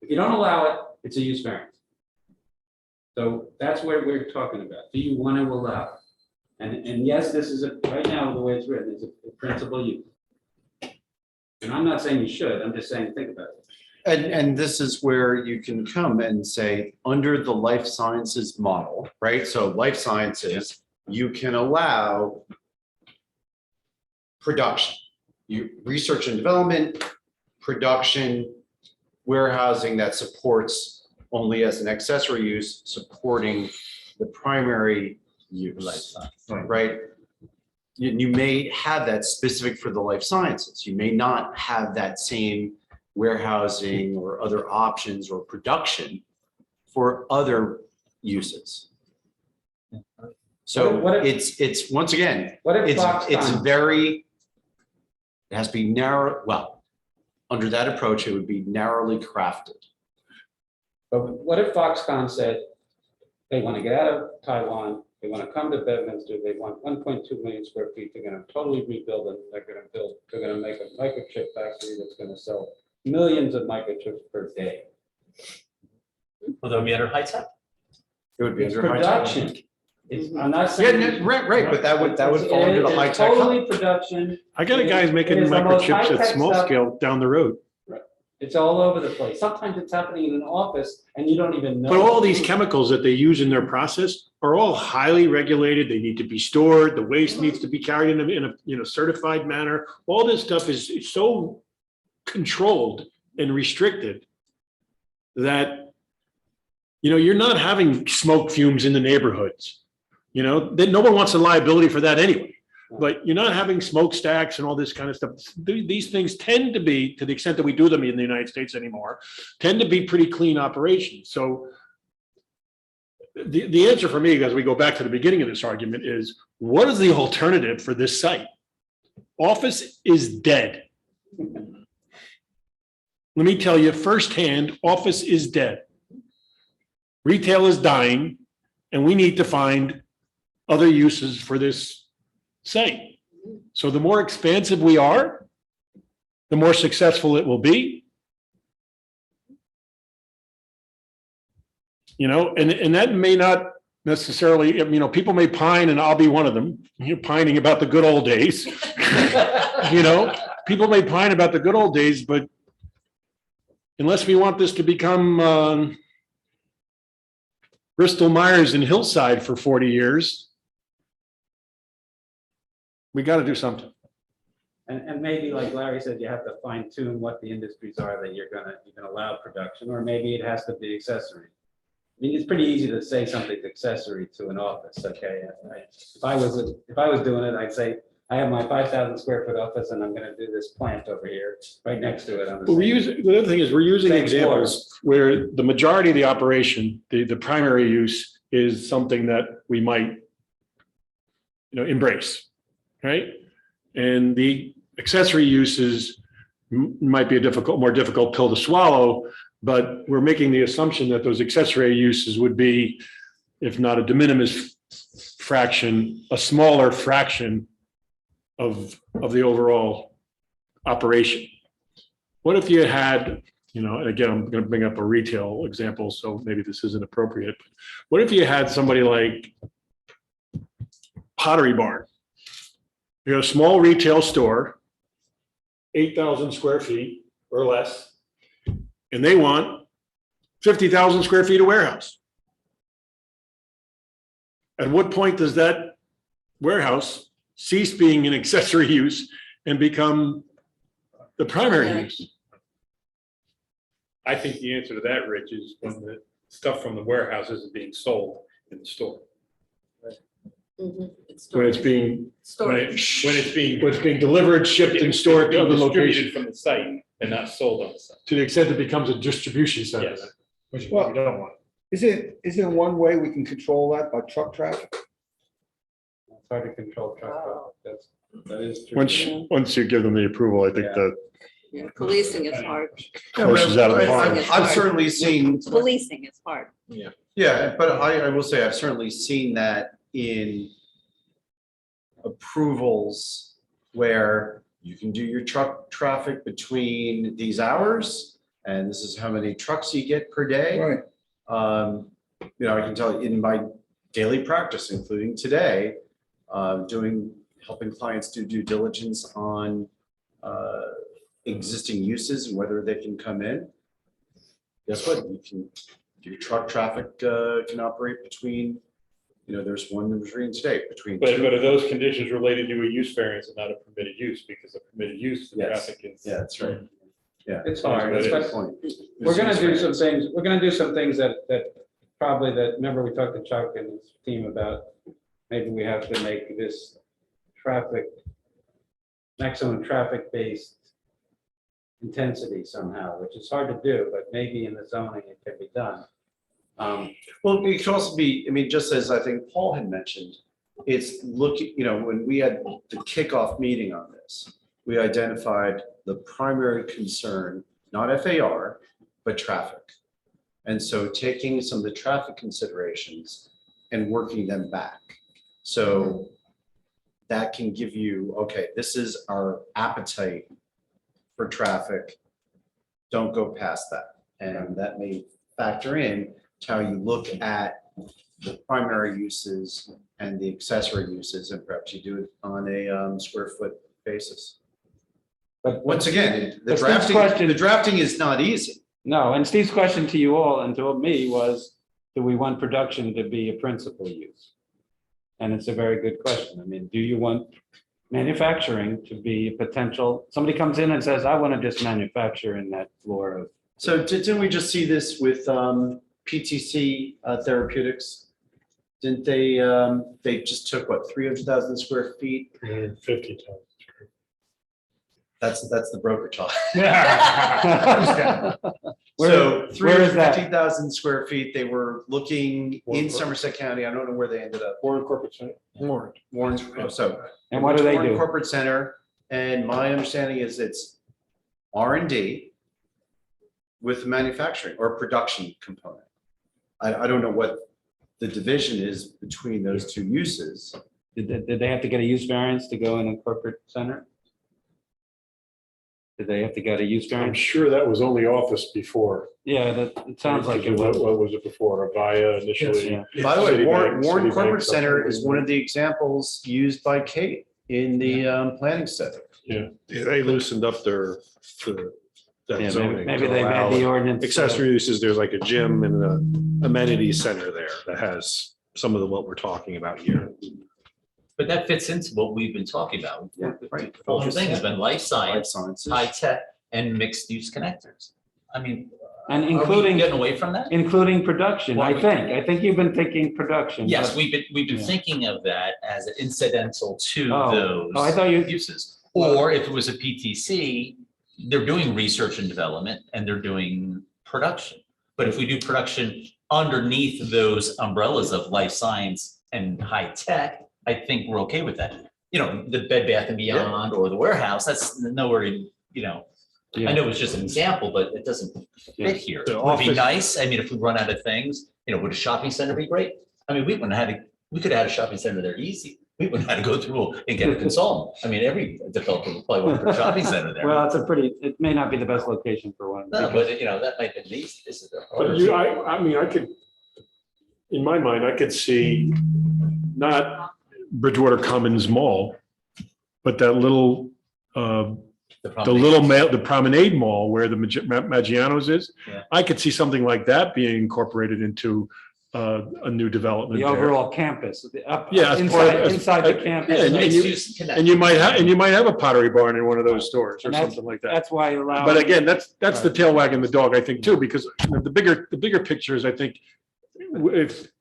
if you don't allow it, it's a use variance. So that's what we're talking about. Do you want to allow it? And yes, this is right now, the way it's written, is a principal use. And I'm not saying you should, I'm just saying, think about it. And this is where you can come and say, under the life sciences model, right? So life sciences, you can allow production, research and development, production, warehousing that supports only as an accessory use, supporting the primary use, right? You may have that specific for the life sciences. You may not have that same warehousing or other options or production for other uses. So What if- it's once again, What if it's Foxconn? very, it has to be narrow, well, under that approach, it would be narrowly crafted. But what if Foxconn said they want to get out of Taiwan, they want to come to Bedminster, they want 1.2 million square feet, they're going to totally rebuild it, they're going to make a microchip factory that's going to sell millions of microchips per day. Will there be under high tech? It would be It's under high tech. production. I'm not Yeah, saying. right, but that would fall under the It's high tech. Totally production. I got a guy's making It is the most microchips at high-tech small stuff. scale down the road. It's all over the place. Sometimes it's happening in an office and you don't even know. But all these chemicals that they use in their process are all highly regulated. They need to be stored. The waste needs to be carried in a certified manner. All this stuff is so controlled and restricted that, you're not having smoke fumes in the neighborhoods. That no one wants a liability for that anyway. But you're not having smokestacks and all this kind of stuff. These things tend to be, to the extent that we do them in the United States anymore, tend to be pretty clean operations. So the answer for me, as we go back to the beginning of this argument, is what is the alternative for this site? Office is dead. Let me tell you firsthand, office is dead. Retail is dying, and we need to find other uses for this site. So the more expansive we are, the more successful it will be. And that may not necessarily, people may pine, and I'll be one of them, pining about the good old days. People may pine about the good old days, but unless we want this to become Bristol Myers and Hillside for 40 years, we got to do something. And maybe like Larry said, you have to fine tune what the industries are that you're gonna allow production, or maybe it has to be accessory. I mean, it's pretty easy to say something's accessory to an office, okay? If I was doing it, I'd say, I have my 5,000 square foot office and I'm gonna do this plant over here, right next to it. On the But the other thing is, we're using Same examples where the majority of the operation, the primary use is something that we might embrace, right? And the accessory uses might be more difficult pill to swallow, but we're making the assumption that those accessory uses would be, if not a de minimis fraction, a smaller fraction of the overall operation. What if you had, and again, I'm going to bring up a retail example, so maybe this isn't appropriate. But what if you had somebody like Pottery Barn? You got a small retail store, 8,000 square feet or less, and they want 50,000 square feet of warehouse. At what point does that warehouse cease being an accessory use and become the primary use? I think the answer to that, Rich, is when the stuff from the warehouse isn't being sold in the store. Mhm. When it's being, Storage. When it's being delivered, shipped, and stored to other distributed locations, from the site and not sold on the site. to the extent it becomes a distribution center. Yes. Which we Well- don't want. Isn't one way we can control that by truck traffic? It's hard to control truck traffic. That is true. Once you give them the approval, I think Yeah. that Yeah, policing is hard. horse is out of the barn. I've certainly seen, Policing is hard. yeah, but I will say I've certainly seen that in approvals where you can do your truck traffic between these hours, and this is how many trucks you get per day. Right. I can tell you in my daily practice, including today, helping clients do due diligence on existing uses and whether they can come in. Guess what? Your truck traffic can operate between, there's one that was reading today between. But two- are those conditions related to a use variance and not a permitted use? Because a permitted use, the Yes. traffic is. Yeah, that's right. Yeah. It's hard. That's my It's- point. We're gonna do some things, that remember we talked to Chuck and his team about, maybe we have to make this maximum traffic-based intensity somehow, which is hard to do, but maybe in the zoning it can be done. Well, it could also be, just as I think Paul had mentioned, it's looking, when we had the kickoff meeting on this, we identified the primary concern, not FAR, but traffic. And so taking some of the traffic considerations and working them back. So that can give you, okay, this is our appetite for traffic. Don't go past that. And that may factor in to how you look at the primary uses and the accessory uses, and perhaps you do it on a square foot basis. But Once again, But Steve's question- the drafting is not easy. No, and Steve's question to you all and to me was, do we want production to be a principal use? And it's a very good question. Do you want manufacturing to be a potential, somebody comes in and says, I want to just manufacture in that floor of. So didn't we just see this with PTC Therapeutics? Didn't they just took 300,000 square feet? 50,000. That's the broker talk. Where- So where is that? 350,000 square feet, they were looking in Somerset County. I don't know where they ended up. Warren Corporate Center. Warren, so. And what do they Warren do? Corporate Center, and my understanding is it's R&D with manufacturing or production component. I don't know what the division is between those two uses. Did they have to get a use variance to go in a corporate center? Did they have to get a use I'm variance? sure that was only office before. Yeah, it sounds like it What was. was it before? Avaya initially? Yeah. By the way, Citibank, Warren Citibank, Corporate something Center like is that. one of the examples used by Kate in the planning study. Yeah, they loosened up that Yeah, zoning. maybe to they've had the allow ordinance. Accessory uses, there's like a gym and an amenity center there that has some of what we're talking about here. But that fits into what we've been talking about. Yeah, right. The whole thing has been life Life science, sciences. high tech, and mixed use connectors. And are we including, getting away from that? including production, Well, I we- think. I think you've been thinking production. Yes, but- we've been Yeah. thinking of that as incidental to Oh. those Oh, I thought you- uses. Or if it was a PTC, they're doing research and development and they're doing production. But if we do production underneath those umbrellas of life science and high tech, I think we're okay with that. You know, the Bed Bath and Beyond or the warehouse, that's nowhere in, you know, I know it's just an example, but it doesn't fit here. The It would be office- nice. I mean, if we run out of things, you know, would a shopping center be great? I mean, we could have had a shopping center there easy. We wouldn't have to go through and get a consultant. I mean, every developer would probably want to put a shopping center there. Well, it may not be the best location for one. No, because- but you know, that might be the easy. This is the But harder. you, I mean, I could, in my mind, I could see not Bridgewater Commons Mall, but that little, the Promenade Mall where the Maggiano's is. Yeah. I could see something like that being incorporated into a new development The there. overall campus, Yeah, as part of- inside the campus. Yeah, and you might have a Pottery Barn in one of those stores or And that's- something like that. That's why allow. But again, that's the tail wagging the dog, I think, too, because the bigger picture is, I think, if.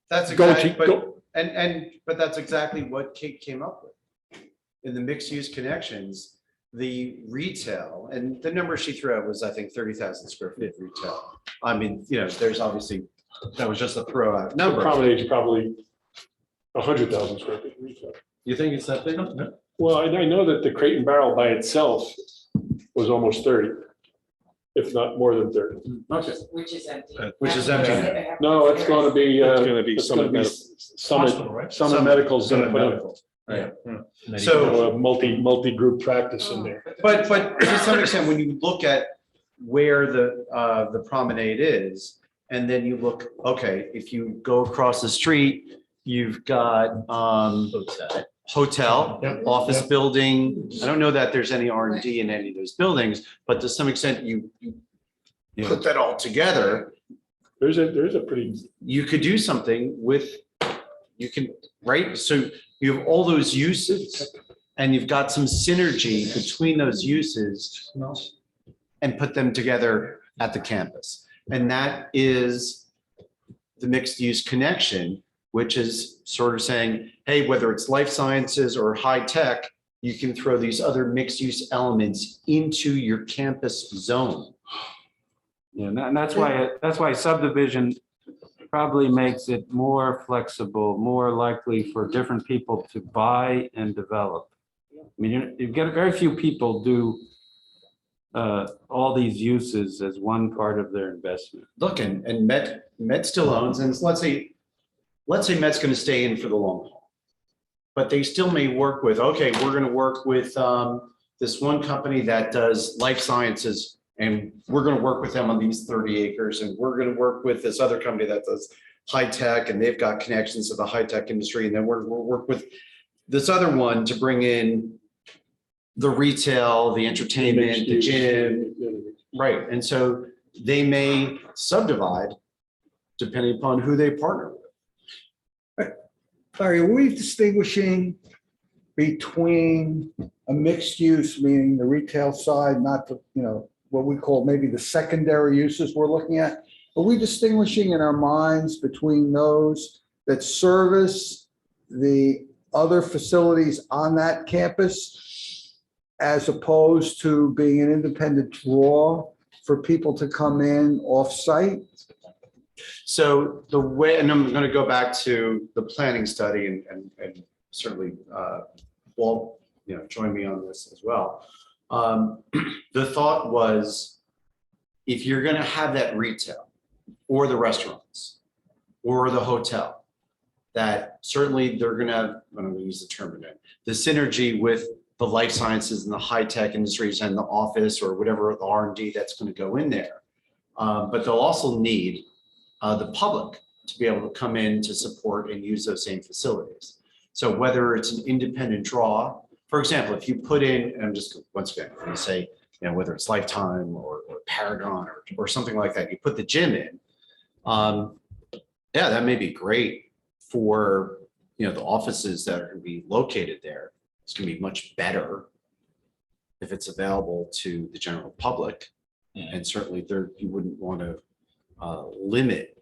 That's Go exactly, to- but, go- but that's exactly what Kate came up with. In the mixed use connections, the retail, and the number she threw out was, I think, 30,000 square feet retail. I mean, you know, there's obviously, that was just a throw out number. Promenade's probably 100,000 square feet retail. You think it's that big? Well, I know that the Crate and Barrel by itself was almost 30, if not more than 30. Okay. Which is empty. Which is empty. No, it's going to be, It's gonna be it's Summit going to be Hospital, right? Summit Medical's going to put Medical. Right. a So, multi-group practice in there. but to some extent, when you look at where the promenade is, and then you look, okay, if you go across the street, you've got hotel, Yep. office Yep. building. I don't know that there's any R&D in any of those buildings, but to some extent, you put that all together, There's a pretty, you could do something with, you can, right? So you have all those uses and you've got some synergy between those uses and put them together at the campus. And that is the mixed use connection, which is sort of saying, hey, whether it's life sciences or high tech, you can throw these other mixed use elements into your campus zone. Yeah, and that's why subdivision probably makes it more flexible, more likely for different people to buy and develop. I mean, you get very few people do all these uses as one part of their investment. Look, and Met still owns, and let's say Met's gonna stay in for the long haul. But they still may work with, okay, we're gonna work with this one company that does life sciences, and we're gonna work with them on these 30 acres, and we're gonna work with this other company that does high tech, and they've got connections to the high tech industry, and then we'll work with this other one to bring in the retail, the entertainment, the gym. Right, and so they may subdivide depending upon who they partner with. Larry, are we distinguishing between a mixed use, meaning the retail side, not the, what we call maybe the secondary uses we're looking at? Are we distinguishing in our minds between those that service the other facilities on that campus as opposed to being an independent draw for people to come in off-site? So the way, and I'm going to go back to the planning study and certainly Walt, join me on this as well. The thought was, if you're going to have that retail or the restaurants or the hotel, that certainly they're going to have, I'm going to use the term again, the synergy with the life sciences and the high-tech industries and the office or whatever the R&D that's going to go in there. But they'll also need the public to be able to come in to support and use those same facilities. So whether it's an independent draw, for example, if you put in, and I'm just, once again, I'm going to say, whether it's Lifetime or Paragon or something like that, you put the gym in, yeah, that may be great for, the offices that are going to be located there. It's going to be much better if it's available to the general public. And certainly there, you wouldn't want to limit,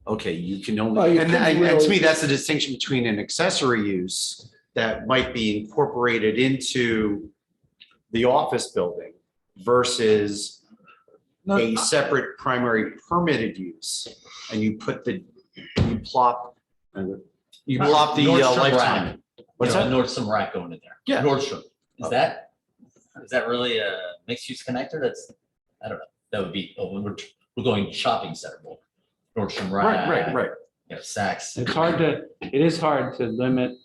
okay, you can only, and to me, that's the distinction between an accessory use that might be incorporated into the office building versus a separate primary permitted use. And you plop, You plop the Nordstrom lifetime. rack. What's You know, that? Nordstrom rack going in there. Yeah. Nordstrom. Is that really a mixed use connector? That's, I don't know. That would be, oh, we're going shopping center. More. Nordstrom rack. Right. You know, Saks. It is hard to limit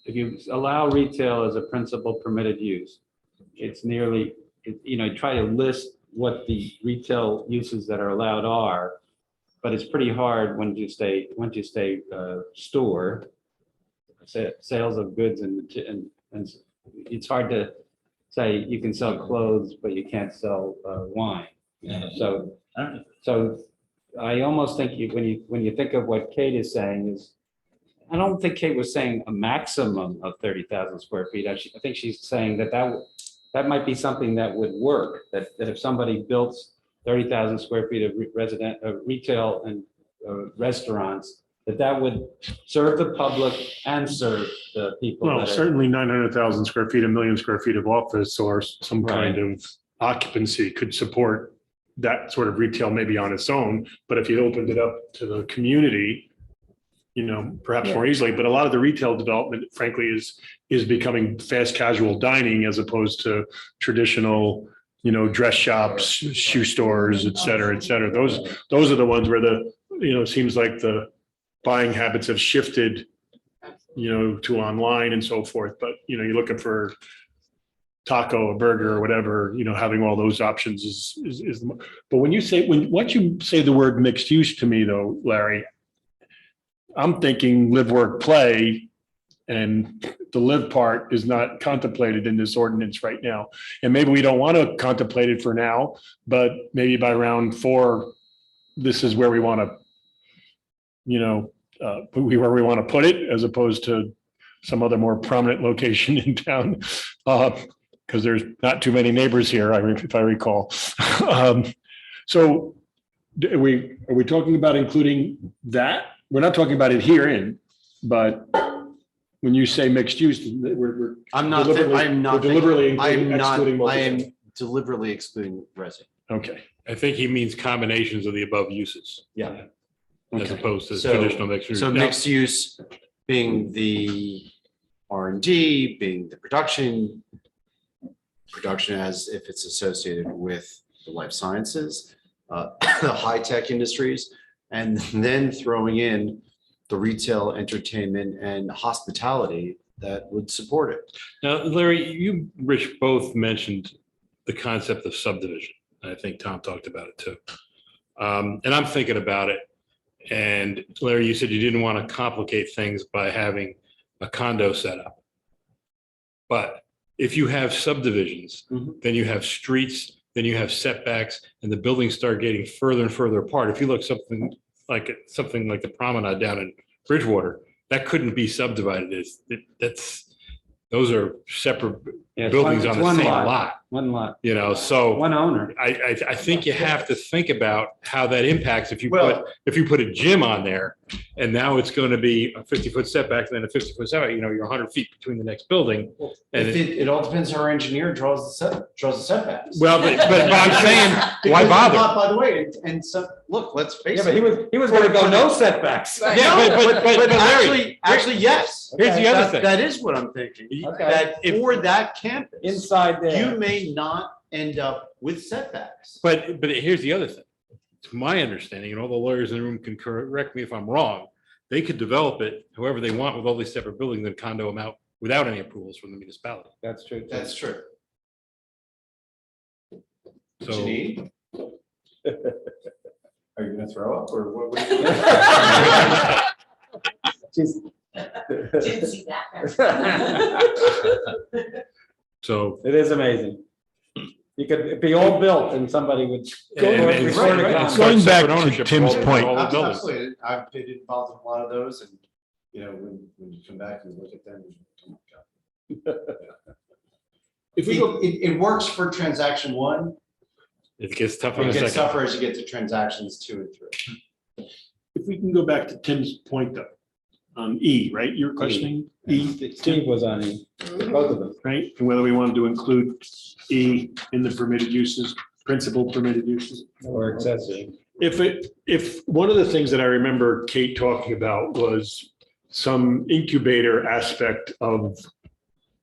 if you allow retail as a principal permitted use, it's nearly, try to list what the retail uses that are allowed are, but it's pretty hard when you stay store, sales of goods and it's hard to say you can sell clothes, but you can't sell wine. So I almost think when you think of what Kate is saying is, I don't think Kate was saying a maximum of 30,000 square feet. I think she's saying that might be something that would work, that if somebody built 30,000 square feet of retail and restaurants, that would serve the public and serve the people. Well, certainly 900,000 square feet, 1,000,000 square feet of office or some kind of occupancy could support that sort of retail maybe on its own. But if you opened it up to the community, perhaps more easily, but a lot of the retail development, frankly, is becoming fast casual dining as opposed to traditional, dress shops, shoe stores, et cetera, et cetera. Those are the ones where it seems like the buying habits have shifted, to online and so forth. But, you're looking for taco, a burger, or whatever, having all those options is. But once you say the word mixed use to me though, Larry, I'm thinking live, work, play, and the live part is not contemplated in this ordinance right now. And maybe we don't want to contemplate it for now, but maybe by round 4, this is where we want to, where we want to put it, as opposed to some other more prominent location in town, because there's not too many neighbors here, if I recall. So are we talking about including that? We're not talking about it herein, but when you say mixed use, we're deliberately excluding resi. Okay. I think he means combinations of the above uses. Yeah. As opposed to So- traditional mixed use. So Now, mixed use being the R&D, being the production as if it's associated with the life sciences, the high-tech industries, and then throwing in the retail, entertainment, and hospitality that would support it. Now, Larry, you, Rich, both mentioned the concept of subdivision. I think Tom talked about it too. And I'm thinking about it. And Larry, you said you didn't want to complicate things by having a condo set up. But if you have subdivisions, then you have streets, then you have setbacks, and the buildings start getting further and further apart. If you look something like the promenade down in Bridgewater, that couldn't be subdivided. Those are separate buildings on the same lot. One lot. So one owner. I think you have to think about how that impacts if you put a gym on there, and now it's going to be a 50-foot setback, and then a 50-foot setback. You're 100 feet between the next building. And It all depends how our engineer draws the setbacks. Well, but I'm saying, why bother? By the way, and so look, let's face it. But he was going to go no setbacks. Yeah, but Actually, yes. Here's the other thing. That is what I'm thinking. Okay. That for that campus, Inside there. you may not end up with setbacks. But here's the other thing. To my understanding, and all the lawyers in the room can correct me if I'm wrong, they could develop it however they want with all these separate buildings and condo them out without any approvals from the municipality. That's true. That's true. So What you need? Are you gonna throw up or what? Didn't see that. So It is amazing. You could be all built and somebody would. Going back to Tim's point. Absolutely. I've been involved in a lot of those and, when you come back and look at them, oh my God. if we go, It works for transaction 1. it gets tougher in It a gets second. tougher as you get to transactions 2 and 3. If we can go back to Tim's point though, on E, right? You're questioning E, Steve was on E, both of them. right? And whether we wanted to include E in the permitted uses, principal permitted uses. Or accessory. If one of the things that I remember Kate talking about was some incubator aspect of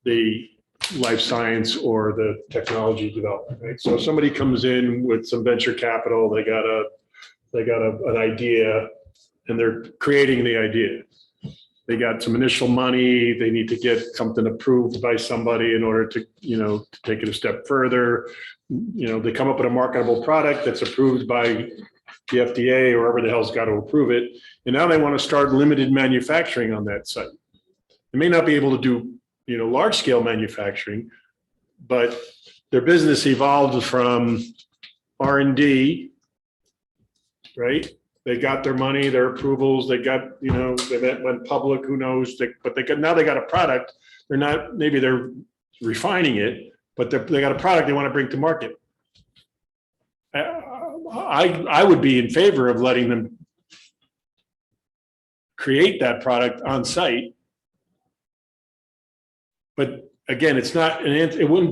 the life science or the technology development, right? So if somebody comes in with some venture capital, they got an idea and they're creating the idea. They got some initial money, they need to get something approved by somebody in order to, to take it a step further. They come up with a marketable product that's approved by the FDA or whoever the hell's got to approve it. And now they want to start limited manufacturing on that site. They may not be able to do, large scale manufacturing, but their business evolved from R&D, right? They got their money, their approvals, they got, they went public, who knows, but now they got a product. Maybe they're refining it, but they got a product they want to bring to market. I would be in favor of letting them create that product on site. But again, it's not it wouldn't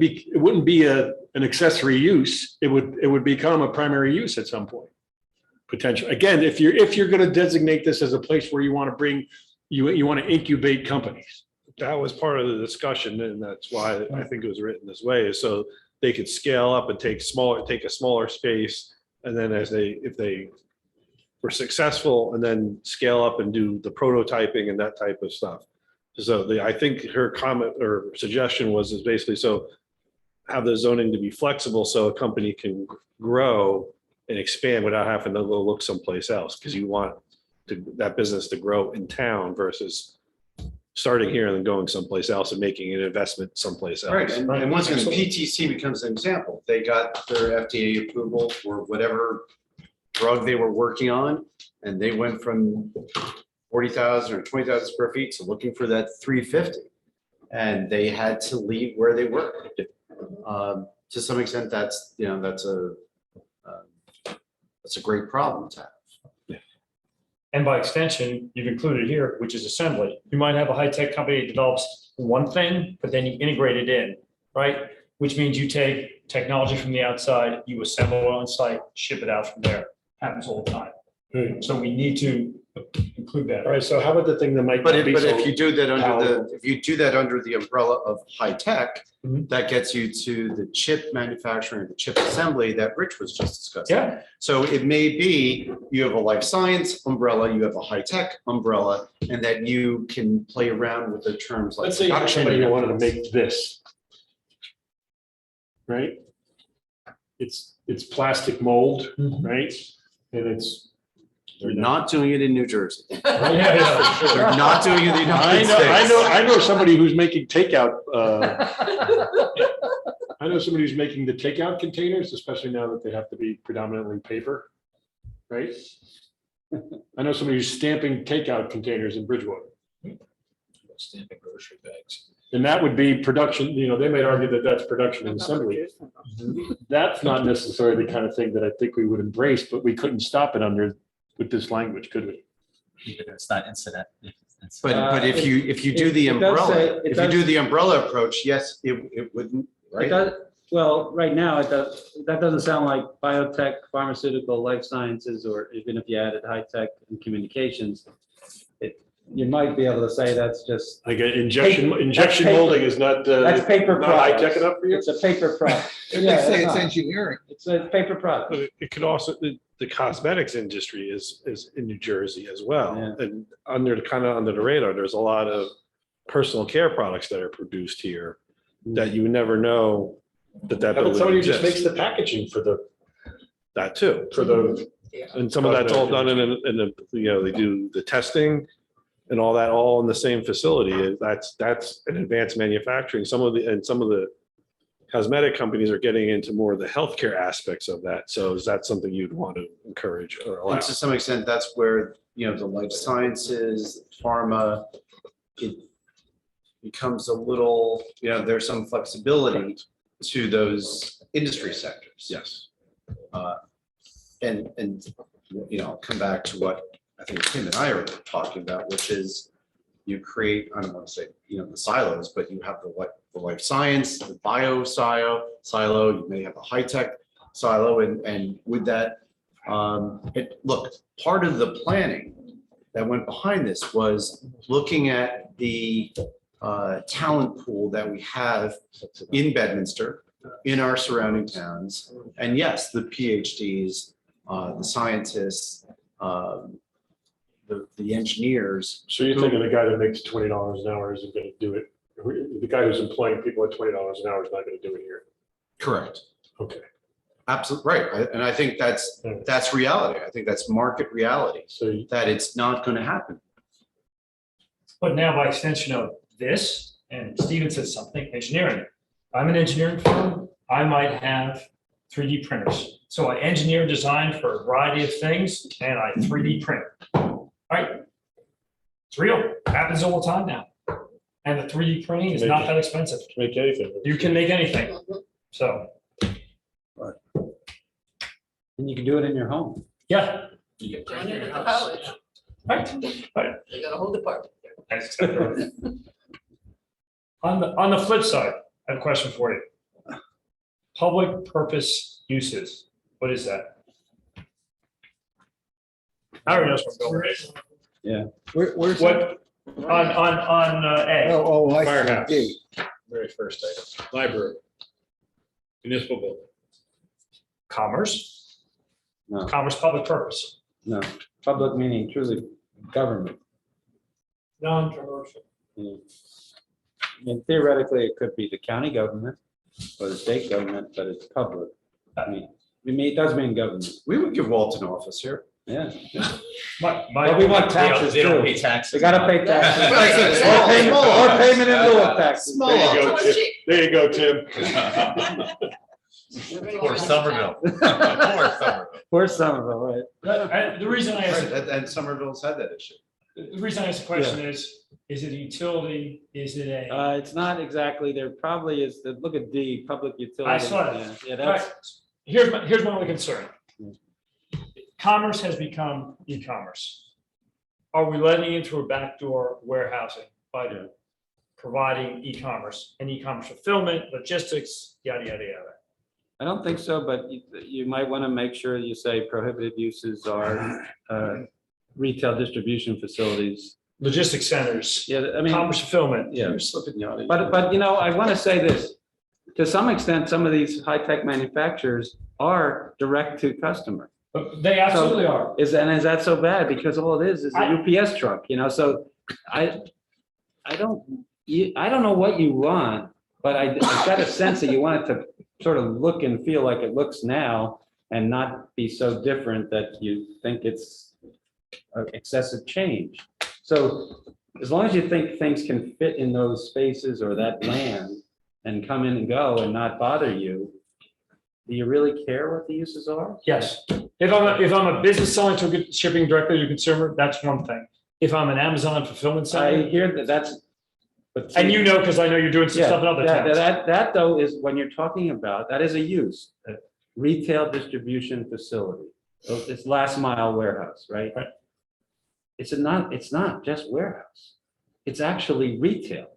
be an accessory use. It would become a primary use at some point. Potential. Again, if you're going to designate this as a place where you want to bring, you want to incubate companies. That was part of the discussion, and that's why I think it was written this way, is so they could scale up and take a smaller space, and then if they were successful, and then scale up and do the prototyping and that type of stuff. So I think her comment or suggestion is basically so have the zoning to be flexible so a company can grow and expand without having to go look someplace else, because you want that business to grow in town versus starting here and then going someplace else and making an investment someplace else. Right, and once again, PTC becomes an example. They got their FDA approval for whatever drug they were working on, and they went from 40,000 or 20,000 square feet to looking for that 350. And they had to leave where they were. To some extent, that's a great problem to have. And by extension, you've included here, which is assembly. You might have a high-tech company that develops one thing, but then you integrate it in, right? Which means you take technology from the outside, you assemble it on site, ship it out from there. Happens all the time. So we need to include that. All right, so how about the thing that might. But if you do that under the umbrella of high tech, that gets you to the chip manufacturing, the chip assembly that Rich was just discussing. Yeah. So it may be you have a life science umbrella, you have a high tech umbrella, and that you can play around with the terms like. Let's say you have somebody who wanted to make this. Right? It's plastic mold, right? And they're not doing it in New Jersey. Yeah, sure. They're not doing it in the United States. I know somebody who's making takeout. I know somebody who's making the takeout containers, especially now that they have to be predominantly paper, right? I know somebody who's stamping takeout containers in Bridgewater. Stamping grocery bags. And that would be production, they might argue that that's production and assembly. That's not necessarily the kind of thing that I think we would embrace, but we couldn't stop it with this language, could we? It's not incident. But if you do the umbrella approach, yes, it wouldn't, right? Well, right now, that doesn't sound like biotech, pharmaceutical, life sciences, or even if you added high tech and communications. You might be able to say that's just. Like injection molding is not. That's paper not high product. tech enough for you? It's a paper product. They say it's engineering. It's a paper product. But it could also, the cosmetics industry is in New Jersey as well. Yeah. And under the radar, there's a lot of personal care products that are produced here that you would never know that How about building somebody who just makes exists. the packaging for That too. the. And some of that's all done in the, they do the testing and all that all in the same facility. That's an advanced manufacturing. Some of the cosmetic companies are getting into more of the healthcare aspects of that. So is that something you'd want to encourage or allow? And to some extent, that's where, the life sciences, pharma, it becomes a little, there's some flexibility to those industry sectors. Yes. And come back to what I think Tim and I are talking about, which is you create, I don't want to say, the silos, but you have the life science, the bio silo, you may have a high tech silo, and with that, look, part of the planning that went behind this was looking at the talent pool that we have in Bedminster, in our surrounding towns. And yes, the PhDs, the scientists, the engineers. So you're thinking the guy that makes $20 an hour isn't gonna do it? The guy who's employing people at $20 an hour is not gonna do it here? Correct. Okay. Absolutely right. And I think that's reality. I think that's market reality, So that it's not going to happen. But now by extension of this, and Steven said something, engineering. I'm an engineering firm, I might have 3D printers. So I engineer and design for a variety of things, and I 3D print. Right? It's real, happens all the time now. And the 3D printing is not that expensive. make anything. You can make anything, so, And you can do it in your home. yeah. Join it at the college. Right. They got a whole department. On the flip side, I have a question for you. Public purpose uses, what is that? I already know what I'm going. Where's that? What, on A, I see. Firehouse. D. Very first item, library. Municipal building. commerce? No. Commerce, public purpose. No, public meaning truly government. Non-commercial. And theoretically, it could be the county government or the state government, but it's public. I mean, it does mean government, We would give Walton office here. yeah. But we want taxes They don't too. pay taxes. They gotta pay taxes. Small, Or payment- small. or payment in lieu of taxes. Small. There you go, Tim. There you go, Tim. Or Somerville. Or Somerville. Poor Somerville, right? And the reason I asked, And Somerville's had that issue. the reason I asked the question is it a utility? Is it a? It's not exactly, there probably is, look at D, public utility. I saw that. Yeah, All right, that's, here's my only concern. Commerce has become e-commerce. Are we letting into a backdoor warehousing by providing e-commerce and e-commerce fulfillment, logistics, yada, yada, yada? I don't think so, but you might want to make sure you say prohibited uses are retail distribution facilities. Logistics centers, Yeah, I mean. commerce fulfillment. Yeah. You're slipping the audience. But you know, I want to say this, to some extent, some of these high-tech manufacturers are direct to customer. But they absolutely are. Is that so bad? Because all it is a UPS truck, you know, so I don't know what you want, but I got a sense that you want it to sort of look and feel like it looks now and not be so different that you think it's excessive change. So as long as you think things can fit in those spaces or that land and come in and go and not bother you, do you really care what the uses are? Yes. If I'm a business selling to shipping directly to consumer, that's one thing. If I'm an Amazon fulfillment I center, hear that's. but and you know, because I know you're doing some Yeah, stuff in other towns. that though is when you're talking about, that is a use, a retail distribution facility. So it's last mile warehouse, right? Right. It's not just warehouse. It's actually retail,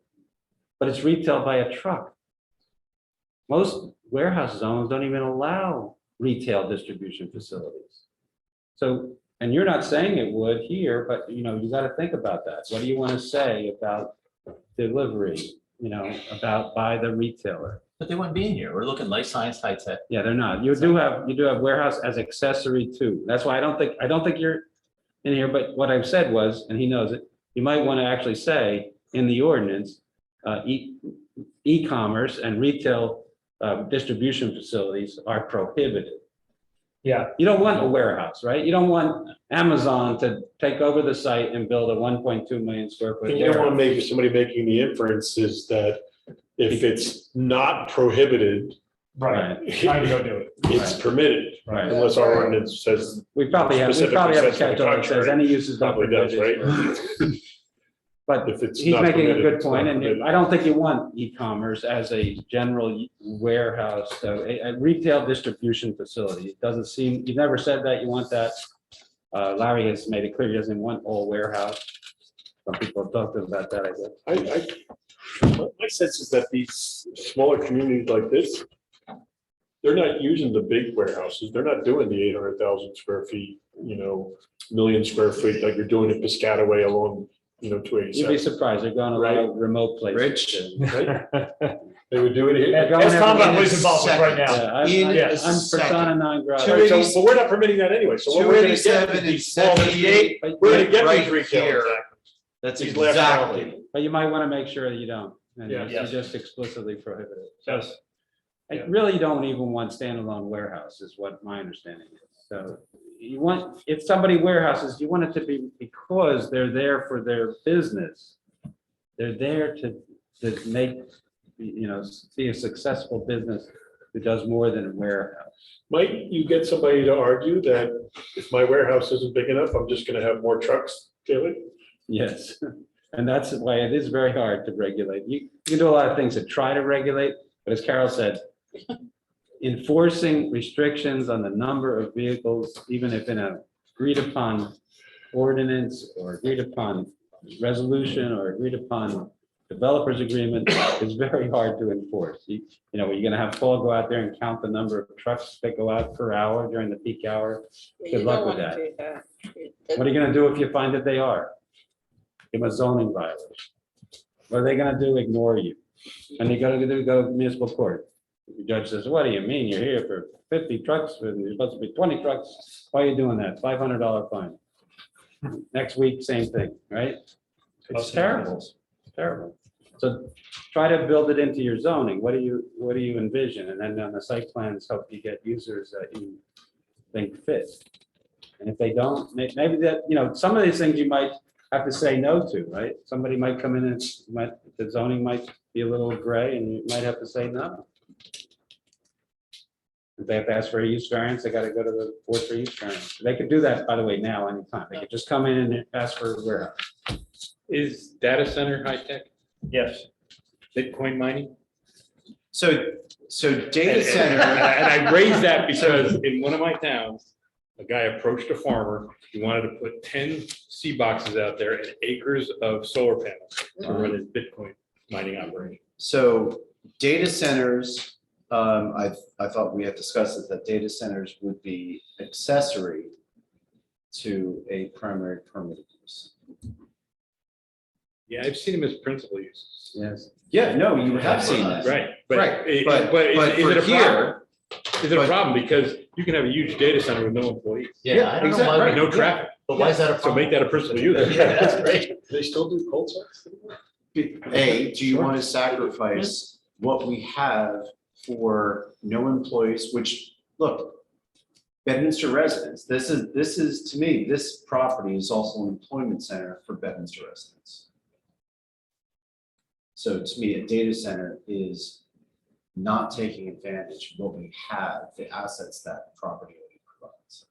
but it's retail by a truck. Most warehouse zones don't even allow retail distribution facilities. So, and you're not saying it would here, but you know, you got to think about that. What do you want to say about delivery, you know, about by the retailer? But they wouldn't be in here. We're looking life science, high tech. Yeah, they're not. You do have warehouse as accessory too. That's why I don't think you're in here, but what I've said was, and he knows it, you might want to actually say in the ordinance, e-commerce and retail distribution facilities are prohibited. Yeah. You don't want a warehouse, right? You don't want Amazon to take over the site and build a 1.2 million square foot. And you don't want to warehouse. make somebody making the inference is that if it's not prohibited, Right. I go do it. it's permitted. Right. Unless our ordinance says, We probably have a specifically says to the catch-all that says contrary. any uses not Probably does, prohibited. But if it's he's not making a permitted, good it's point, not and permitted. I don't think you want e-commerce as a general warehouse, so a retail distribution facility. It doesn't seem, you've never said that you want that. Larry has made it clear he doesn't want all warehouse. Some people have talked about that, I guess. My sense is that these smaller communities like this, they're not using the big warehouses. They're not doing the 800,000 square feet million square feet like you're doing at Piscataway along, You'd be 287. surprised. They're going a lot of remote places. Rich. They would do it here. They're going Ask Tom about every- what he's involved with right now. Yeah, In a I'm persona non grata. Right, so, but we're not permitting that anyway, so what we're gonna get 287 is and these small, 78. we're gonna get Right these retail. here. exactly. That's He's laughing at all exactly. But you might want to make sure that you don't. And Yeah. you Yes. just explicitly prohibit it. Yes. I really don't even want standalone warehouse is what my understanding is. So you want, if somebody warehouses, you want it to be because they're there for their business. They're there to make, be a successful business who does more than a warehouse. Might you get somebody to argue that if my warehouse isn't big enough, I'm just gonna have more trucks daily? Yes, and that's why it is very hard to regulate. You can do a lot of things to try to regulate, but as Carol said, enforcing restrictions on the number of vehicles, even if in a agreed upon ordinance or agreed upon resolution or agreed upon developers agreement is very hard to enforce. You're gonna have Paul go out there and count the number of trucks that go out per hour during the peak hour. Good luck with that. What are you gonna do if you find that they are? Give them a zoning violation. What are they gonna do? Ignore you. And you gotta go to municipal court. The judge says, what do you mean? You're here for 50 trucks and you're supposed to be 20 trucks. Why are you doing that? $500 fine. Next week, same thing, right? It's terrible. It's terrible. So try to build it into your zoning. What do you envision? And then on the site plans, help you get users that you think fit. And if they don't, maybe that, some of these things you might have to say no to, right? Somebody might come in and the zoning might be a little gray and you might have to say no. If they have to ask for a use variance, they got to go to the board for use variance. They could do that, by the way, now, anytime. They could just come in and ask for a warehouse. Is data center high tech, Yes. Bitcoin mining? So data center. And I raised that because in one of my towns, a guy approached a farmer, he wanted to put 10 C boxes out there and acres of solar panels to run his Bitcoin mining operation. So data centers, I thought we had discussed it, that data centers would be accessory to a primary permitted use. Yeah, I've seen him as principal uses. Yes. Yeah, no, you have seen that. Right. Right, But but is it for a problem? here- Is it a problem? Because you can have a huge data center with no employees, Yeah, I don't know why, exactly, we- no traffic. but why is that a So problem? make that a principal use. Yeah, that's great. Do they still do cold starts? A, do you want to sacrifice what we have for no employees, which, look, Bedminster residents, this is, to me, this property is also an employment center for Bedminster residents. So to me, a data center is not taking advantage of what we have, the assets that property already provides.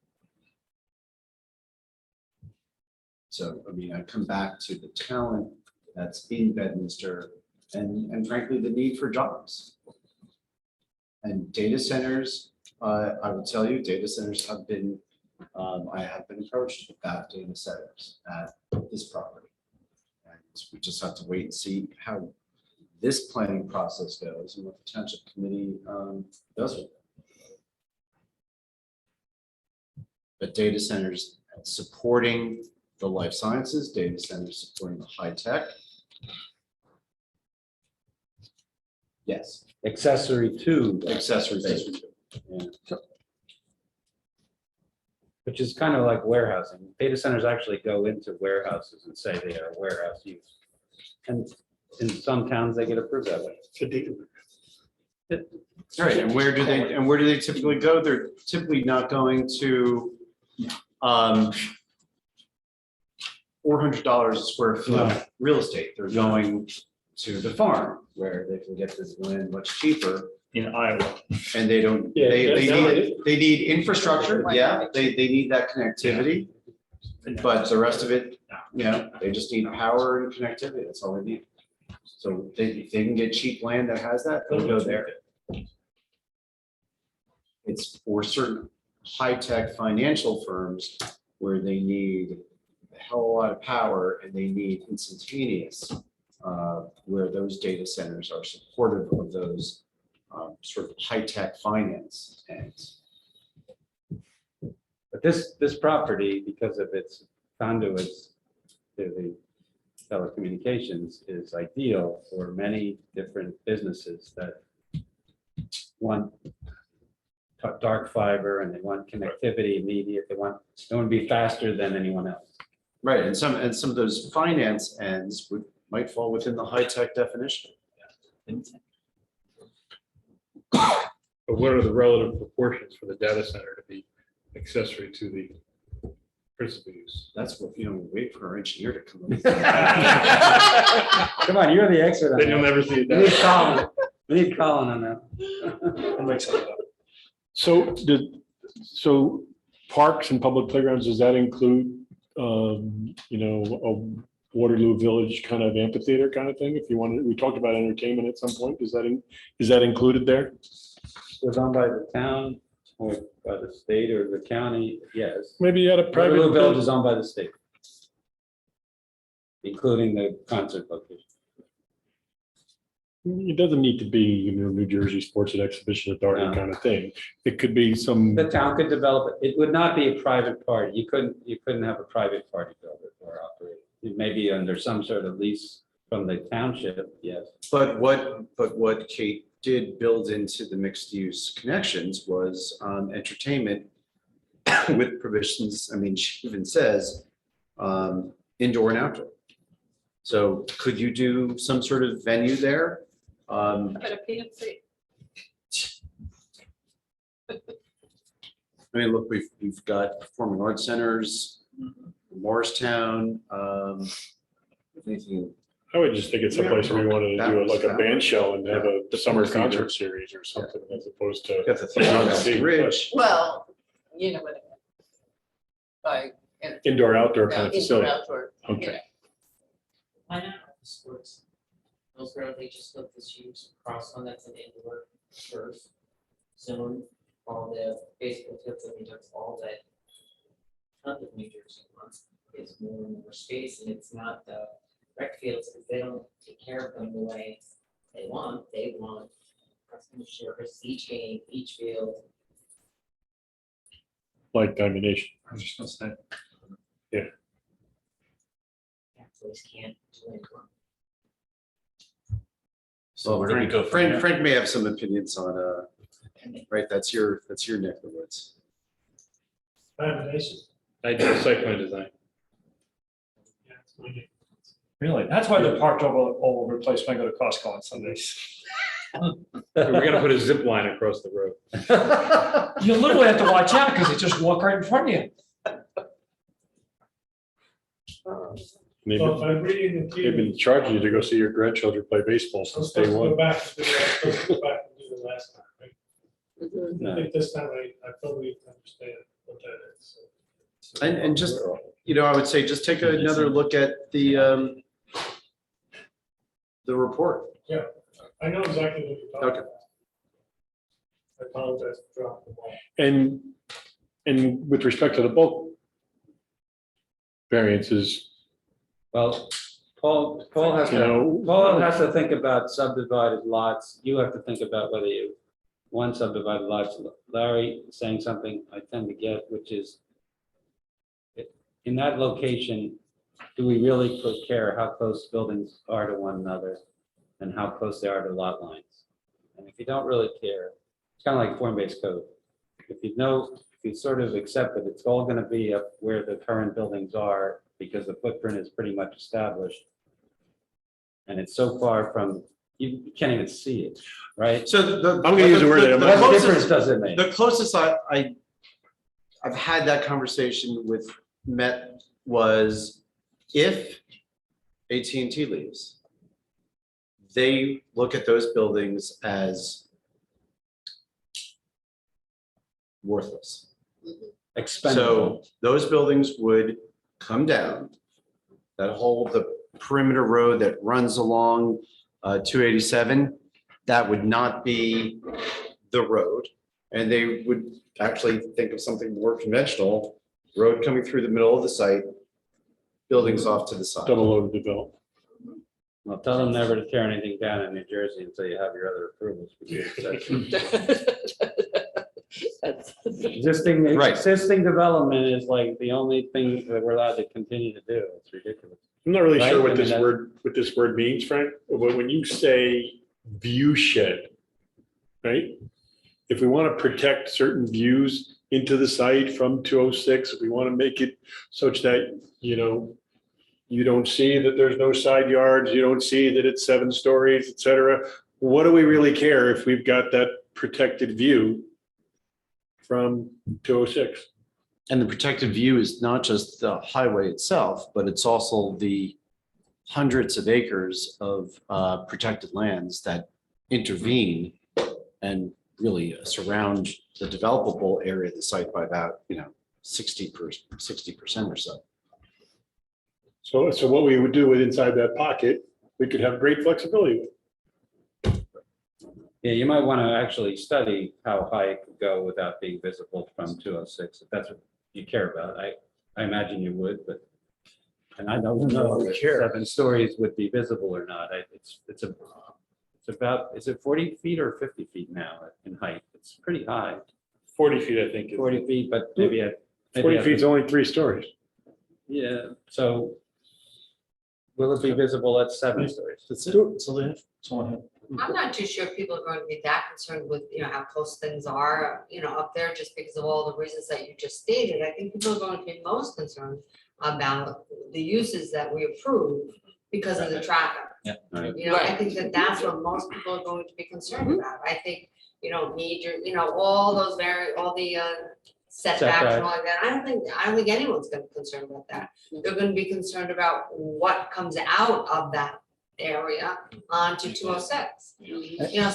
So, I mean, I come back to the talent that's in Bedminster and frankly, the need for jobs. And data centers, I will tell you, data centers have been, I have been approached about data centers at this property. And we just have to wait and see how this planning process goes and what the township committee does with it. But data centers supporting the life sciences, data centers supporting the high tech. Yes, Accessory to. accessory. Yeah. Which is kind of like warehousing. Data centers actually go into warehouses and say they are warehouse use. And in some towns, they get approved that way. All right, and where do they typically go? They're typically not going to $400 a square foot No. real estate. They're going to the farm where they can get this land much cheaper. In Iowa. And they don't, Yeah, they need infrastructure, yeah, they need that connectivity. But the rest of it, they just need power and connectivity, that's all they need. So if they can get cheap land that has that, they'll go there. It's for certain high-tech financial firms where they need a hell of a lot of power and they need instantaneous, where those data centers are supportive of those sort of high-tech finance and. But this property, because of its conduits to the telecommunications, is ideal for many different businesses that want dark fiber and they want connectivity immediate. They want to be faster than anyone else. Right, and some of those finance ends might fall within the high-tech definition. But what are the relative proportions for the data center to be accessory to the principal use? That's what, wait for our engineer to come up. Come on, you're the expert on Then you'll that. never see it. We need Colin. We need Colin on that. I'll make some of that. So parks and public playgrounds, does that include, a Waterloo Village kind of amphitheater kind of thing? If you wanted, we talked about entertainment at some point. Is that included there? Was owned by the town or by the state or the county, yes. Maybe you had a private. Waterloo Village is owned by the state, including the concert location. It doesn't need to be, New Jersey Sports and Exhibition Authority No. kind of thing. It could be some, The town could develop it. It would not be a private party. You couldn't have a private party build it or operate it. It may be under some sort of lease from the township, yes. But what Kate did build into the mixed use connections was entertainment with provisions. I mean, she even says indoor and outdoor. So could you do some sort of venue there? But a PNC. I mean, look, we've got performing arts centers, Morristown. Anything. I would just think it's someplace where we wanted to do like a band show and have a summer concert series or something as opposed to. Got the thing on the ridge. Well, you know what I mean. By. Indoor, outdoor kind of Indoor, facility. outdoor, you Okay. know. Why not sports? Hillsborough, they just built this huge cross one that's an indoor turf zone. All the baseball fields, I mean, that's all that. Tons of New Jersey wants is more and more space, and it's not the rec fields, because they don't take care of them the way they want. They want customer service, each game, each field. Like Diamond Nation. I was just gonna say. Athletes can't do anything. So where do we go from Frank, here? Frank may have some opinions on, right, that's your neck of the woods. Foundation. I do site plan design. Yeah, it's really- Really? That's why they're parked all over the place when I go to Costco on Sundays. We're gonna put a zip line across the road. You literally have to watch out because they just walk right in front of you. They've So if been, I'm reading the they've tea, been charging you to go see your grandchildren play baseball I'm since supposed day to go one. back and do that, I'm supposed to go back and do the last time, right? Mhm. I think this time I totally understand what that is. So. And just, I would say, just take another look at the report. I know exactly what you're talking Okay. about. I apologize for dropping the ball. And with respect to the bulk variances, Well, Paul has you to, know, Paul has to think about subdivided lots. You have to think about whether you want subdivided lots. Larry is saying something I tend to get, which is in that location, do we really care how close buildings are to one another and how close they are to lot lines? And if you don't really care, it's kind of like form-based code. If you sort of accept that it's all going to be up where the current buildings are because the footprint is pretty much established. And it's so far from, you can't even see it, right? So I'm gonna use a word that I'm not- What difference does it make? The closest I've had that conversation with Met was if AT&T leaves, they look at those buildings as worthless. Expendable. So those buildings would come down, the perimeter road that runs along 287, that would not be the road. And they would actually think of something more conventional, road coming through the middle of the site, buildings off to the side. double loaded development. Well, tell them never to tear anything down in New Jersey until you have your other approvals. Right. Existing development is like the only thing that we're allowed to continue to do. It's ridiculous. I'm not really sure Right, I what mean, what this word means, Frank, but when you say view shed, right? If we want to protect certain views into the site from 206, if we want to make it such that, you don't see that there's no side yards, you don't see that it's 7 stories, et cetera. What do we really care if we've got that protected view from 206? And the protected view is not just the highway itself, but it's also the hundreds of acres of protected lands that intervene and really surround the developable area of the site by about, 60% or so. So what we would do with inside that pocket, we could have great flexibility with. Yeah, you might want to actually study how high it could go without being visible from 206, if that's what you care about. I imagine you would, but, and I don't know if 7 stories would be visible or not. It's about, is it 40 feet or 50 feet now in height? It's pretty high. 40 feet, I think. 40 feet, but maybe at. 40 feet is only 3 stories. Yeah, so will it be visible at 7 stories? I'm not too sure people are going to be that concerned with, how close things are, up there, just because of all the reasons that you just stated. I think people are going to be most concerned about the uses that we approve because of the traffic. Yeah. I think that that's what most people are going to be concerned about. I think, major, all those all the setbacks and all like that. I don't think anyone's gonna be concerned about that. They're gonna be concerned about what comes out of that area onto 206.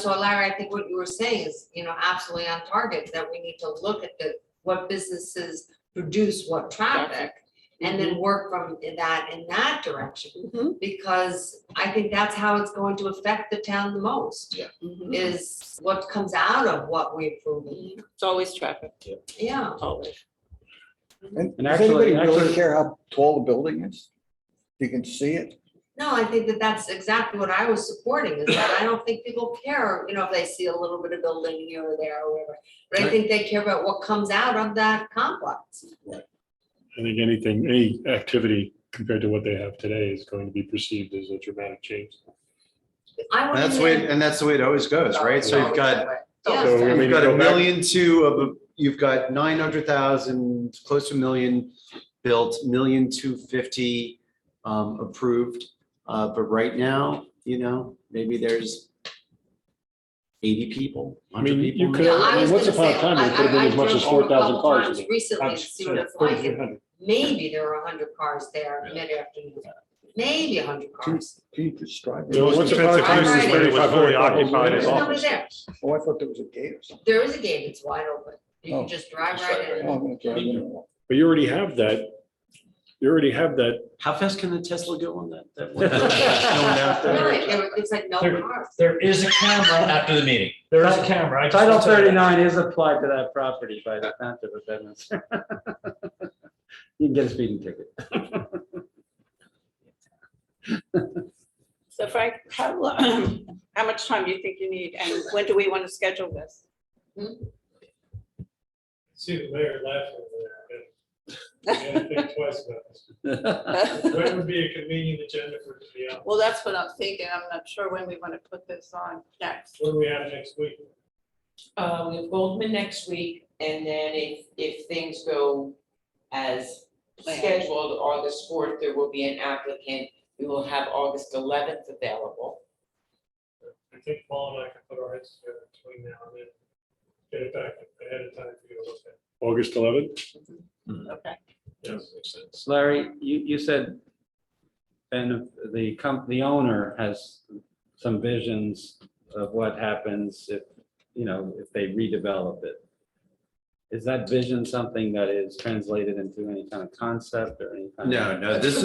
So Larry, I think what you were saying is, absolutely on target, that we need to look at what businesses produce what traffic and then work from that in that direction. Because I think that's how it's going to affect the town the most. Yeah. Is what comes out of what we approve. It's always traffic. Yeah. Always. And And does anybody actually- really care how tall the building is? You can see it? No, I think that that's exactly what I was supporting, is that I don't think people care, if they see a little bit of building here or there or whatever. But I think they care about what comes out of that complex. I think any activity compared to what they have today is going to be perceived as a dramatic change. I That's the way, and that's the way it always goes, right? So you've got, Yeah. So, I mean, you've got go back- 1,200,000 you've got 900,000, close to 1,000,000 built, 1,250,000 approved. But right now, maybe there's 80 people, 100 mean, you people. could- I mean, once upon a time, there could have been as much as 4,000 cars in it. Recently, and see what it's like, and maybe there were 100 cars there mid-afternoon, maybe 100 cars. Can you describe There was it? once upon a time, Right. it was fully occupied as There's nobody office. there. Oh, I thought there was a gate or something. There is a gate, it's wide open. You Oh. can just drive right in. Oh, okay. But you already have that. You already have that. How fast can the Tesla go on that? Going out there? Really, it's like no cars. There is a camera after the meeting. There is a camera. I just Title want to tell you that. 39 is applied to that property by the Township of Bedminster. You can get a speeding ticket. So Frank, how much time do you think you need, and when do we want to schedule this? See the mayor laughing over there. I gotta think twice about this. When would be a convenient agenda for it to be out? Well, that's what I'm thinking. I'm not sure when we want to put this on next. What do we have next week? Um, We have Goldman next week, and then if things go as scheduled, August 4th, there will be an applicant. We will have August 11th available. I think Paul and I can put our heads together between now and then. Get it back ahead of time for you to look at. August 11th. Okay. Yes, makes sense. Larry, you said, and the owner has some visions of what happens if they redevelop it. Is that vision something that is translated into any kind of concept or any kind of? No, this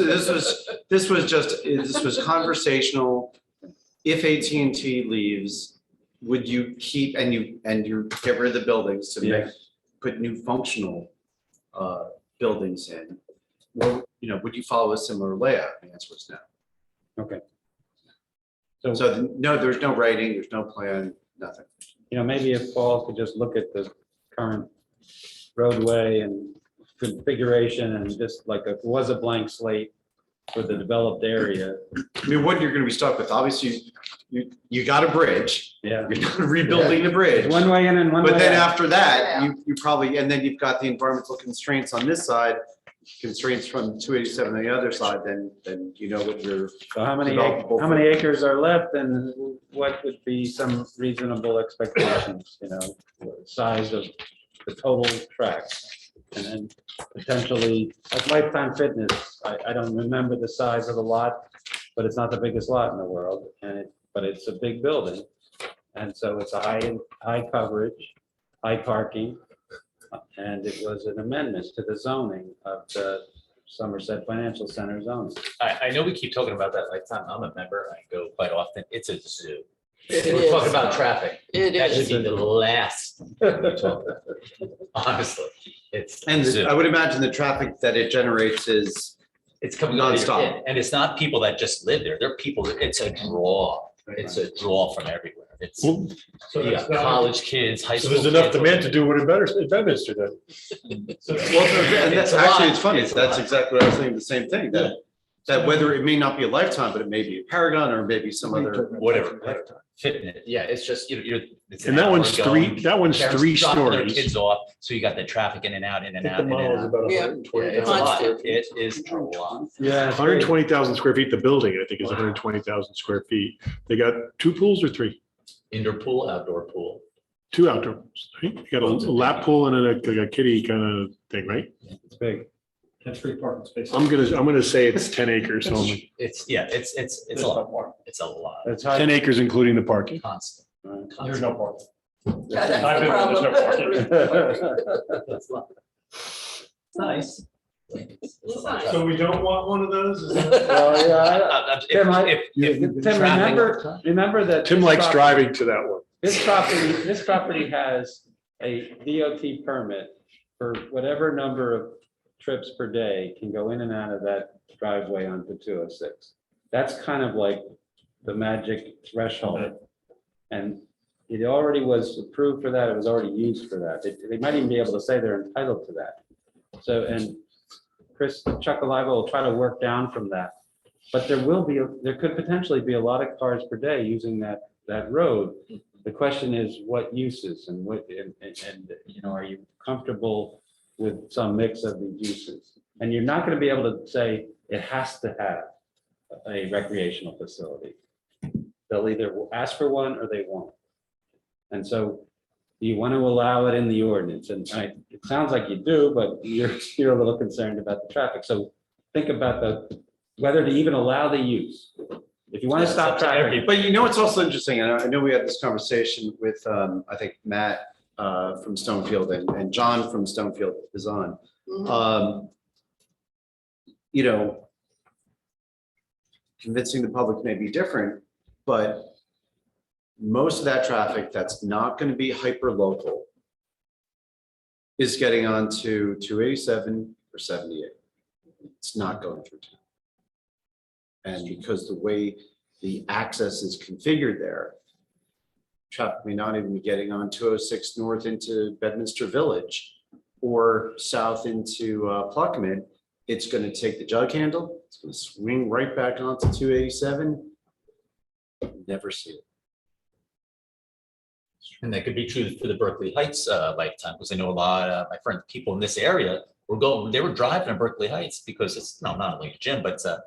was conversational. If AT&T leaves, would you keep, and you get rid of the buildings to put new functional buildings in? Or, would you follow a similar layout? The answer was no. Okay. So no, there's no writing, there's no plan, nothing. Maybe if Paul could just look at the current roadway and configuration and just like it was a blank slate for the developed area. I mean, what you're gonna be stuck with, obviously, you got a bridge, Yeah. you're not rebuilding the bridge. There's one way in and one way But then out. after that, you probably, and then you've got the environmental constraints on this side, constraints from 287 on the other side, then you know what you're. So how many developable acres are left and what would be some reasonable expectations, size of the total tract? And then potentially, at Lifetime Fitness, I don't remember the size of the lot, but it's not the biggest lot in the world, but it's a big building. And so it's a high coverage, high parking. And it was an amendment to the zoning of the Somerset Financial Center zoning. I know we keep talking about that Lifetime. I'm a member. I go quite often. It's a zoo. It We're is. talking about traffic. It That is. should be the last thing we talk about. Honestly, it's a And zoo. I would imagine the traffic that it generates is, It's coming out of your nonstop. head. And it's not people that just live there. They're people, it's a draw. It's a draw from everywhere. It's, Well, So you that's got not- college kids, high So school. there's enough kids. demand to do what it better, Bedminster then. so and that's It's a actually, lot. it's funny, It's a that's lot. exactly what I was thinking, the same thing, that whether it may not be a Lifetime, but it may be a Paragon or maybe some other. Whatever. Fitness. Yeah, it's just, you're. it's an And that hour one's going. three, that one's Parents three dropping their stories. Kids off, so you got the traffic in and out, in I and think out, the in and mile is out. about Yeah. 120,000 It's a lot. square feet. It is a lot. Yeah. 120,000 square feet. The building, I think, is 120,000 square feet. They got 2 pools or 3? Indoor pool, outdoor pool. 2 outdoor pools, right? You got a lap pool and then a kiddie kind of thing, right? It's big. And 3 parking spaces. I'm gonna say it's 10 acres only. It's, yeah, it's a lot. It's a lot. It's hard. 10 acres including the parking. Constant. There's no parking. Yeah, that's I've the been there, there's no problem. That's a lot. It's nice. It's nice. So we don't want one of those? Is that- Well, yeah, If- Tim, if Tim, traffic- remember that. Tim this likes property- driving to that one. This property has a DOT permit for whatever number of trips per day can go in and out of that driveway onto 206. That's kind of like the magic threshold. And it already was approved for that. It was already used for that. They might even be able to say they're entitled to that. So, and Chris Chuckaliva will try to work down from that. But there could potentially be a lot of cars per day using that road. The question is what uses and are you comfortable with some mix of these uses? And you're not going to be able to say it has to have a recreational facility. They'll either ask for one or they won't. And so you want to allow it in the ordinance, and it sounds like you do, but you're a little concerned about the traffic. So think about whether to even allow the use. If you want to stop traffic. But you know, what's also interesting, and I know we had this conversation with, I think, Matt from Stonefield and John from Stonefield is on. You know, convincing the public may be different, but most of that traffic that's not going to be hyper local is getting onto 287 or 78. It's not going through town. And because the way the access is configured there, traffic may not even be getting on 206 north into Bedminster Village or south into Pluckerman. It's going to take the jug handle. It's going to swing right back onto 287. Never see it. And that could be true for the Berkeley Heights Lifetime, because I know a lot of my friends, people in this area they were driving to Berkeley Heights because it's not only a gym, but it's a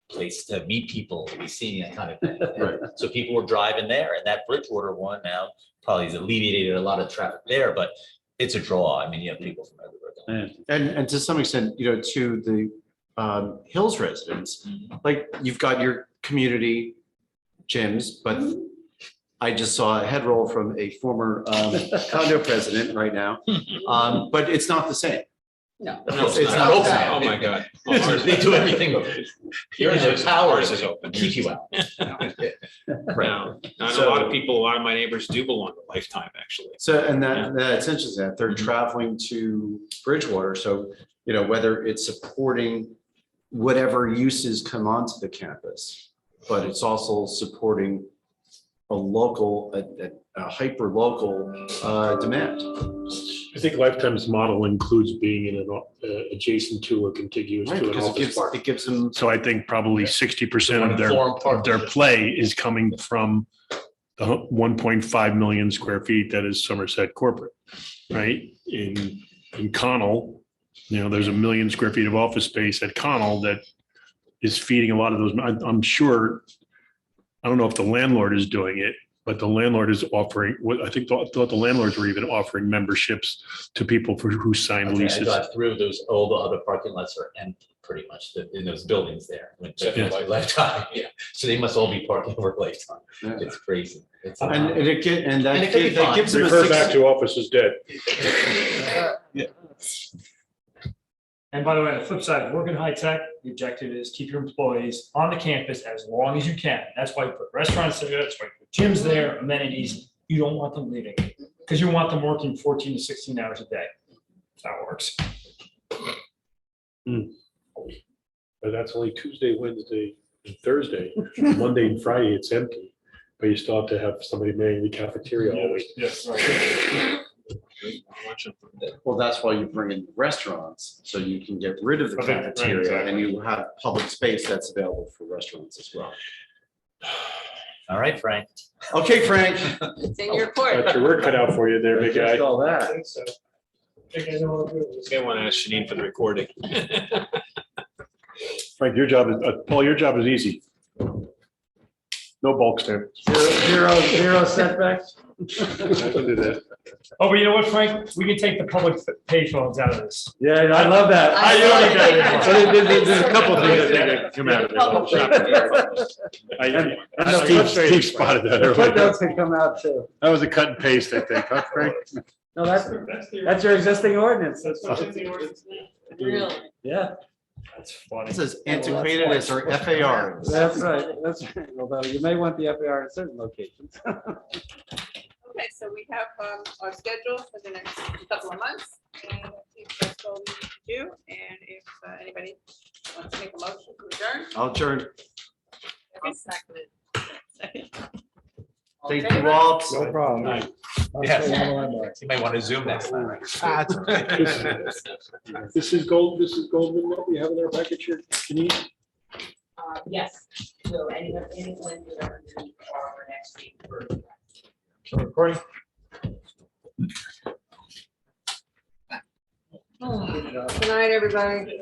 place to meet people, to be seen, that kind of thing. Right. So people were driving there, and that Bridgewater one now probably has alleviated a lot of traffic there, but it's a draw. I mean, you have people from everywhere going. And to some extent, you know, to the Hills residents, like you've got your community gyms, but I just saw a head roll from a former condo president right now, but it's not the same. No. It's not the same. Oh, my God. They do everything. You're in their towers is open. keep you out. No, not a So- lot of people, a lot of my neighbors do belong to Lifetime, actually. So, and that's interesting, that they're traveling to Bridgewater, so, you know, whether it's supporting whatever uses come onto the campus, but it's also supporting a local, a hyper local demand. I think Lifetime's model includes being in an adjacent to or contiguous Right, to an because it office gives, park. it gives them, So I think probably 60% One of their, informed park. of their play is coming from the 1.5 million square feet that is Somerset corporate, right? In Connell, there's 1 million square feet of office space at Connell that is feeding a lot of those. I'm sure, I don't know if the landlord is doing it, but the landlord is offering, I thought the landlords were even offering memberships to people who signed I leases. got through those, all the other parking lots are empty pretty much in those buildings there. Lifetime, yeah. So they must all be parking over Lifetime. Yeah. It's crazy. It's and it get, and that And it could be that fine. gives them a Refer back 60. to office is dead. And by the way, on the flip side, work in high tech, the objective is keep your employees on the campus as long as you can. That's why you put restaurants there, that's why you put gyms there, amenities. You don't want them leaving because you want them working 14 to 16 hours a day. That's how it works. But that's only Tuesday, Wednesday, and Thursday. Monday and Friday, it's empty. But you still have to have somebody manning the cafeteria all week. Yes. Well, that's why you bring in restaurants, so you can get rid of the Okay, right, cafeteria and exactly. you have public space that's available for restaurants as well. all right, Frank. Okay, Frank. It's in your court. Got your work cut out for you there, big guy. Just all I that. think so. I think I know what it is. I want to ask Janine for the recording. Frank, your job is, Paul, your job is easy. No bulk stamp. Zero setbacks. I can do that. Oh, but you know what, Frank? We can take the public payphones out of this. Yeah, I love that. I love it. So there's a couple of things I think that come out of it. Steve spotted that The earlier. footnotes can come out too. That was a cut and paste, I think, huh, Frank? No, that's your existing ordinance. That's what's in the ordinance now. Really? Yeah, That's funny. It's as antiquated as our FAR. that's right. That's right. Although you may want the FAR in certain locations. Okay, so we have our schedule for the next couple of months, and I think that's all we need to do. And if anybody wants to make a motion to adjourn. I'll adjourn. Second. Thank you, Walt. No problem. Yes. You might want to zoom next time. That's This is Goldman, what we have in our package here, Janine? Yes, so anyone that are underneath for next week. Recording. Good night, everybody.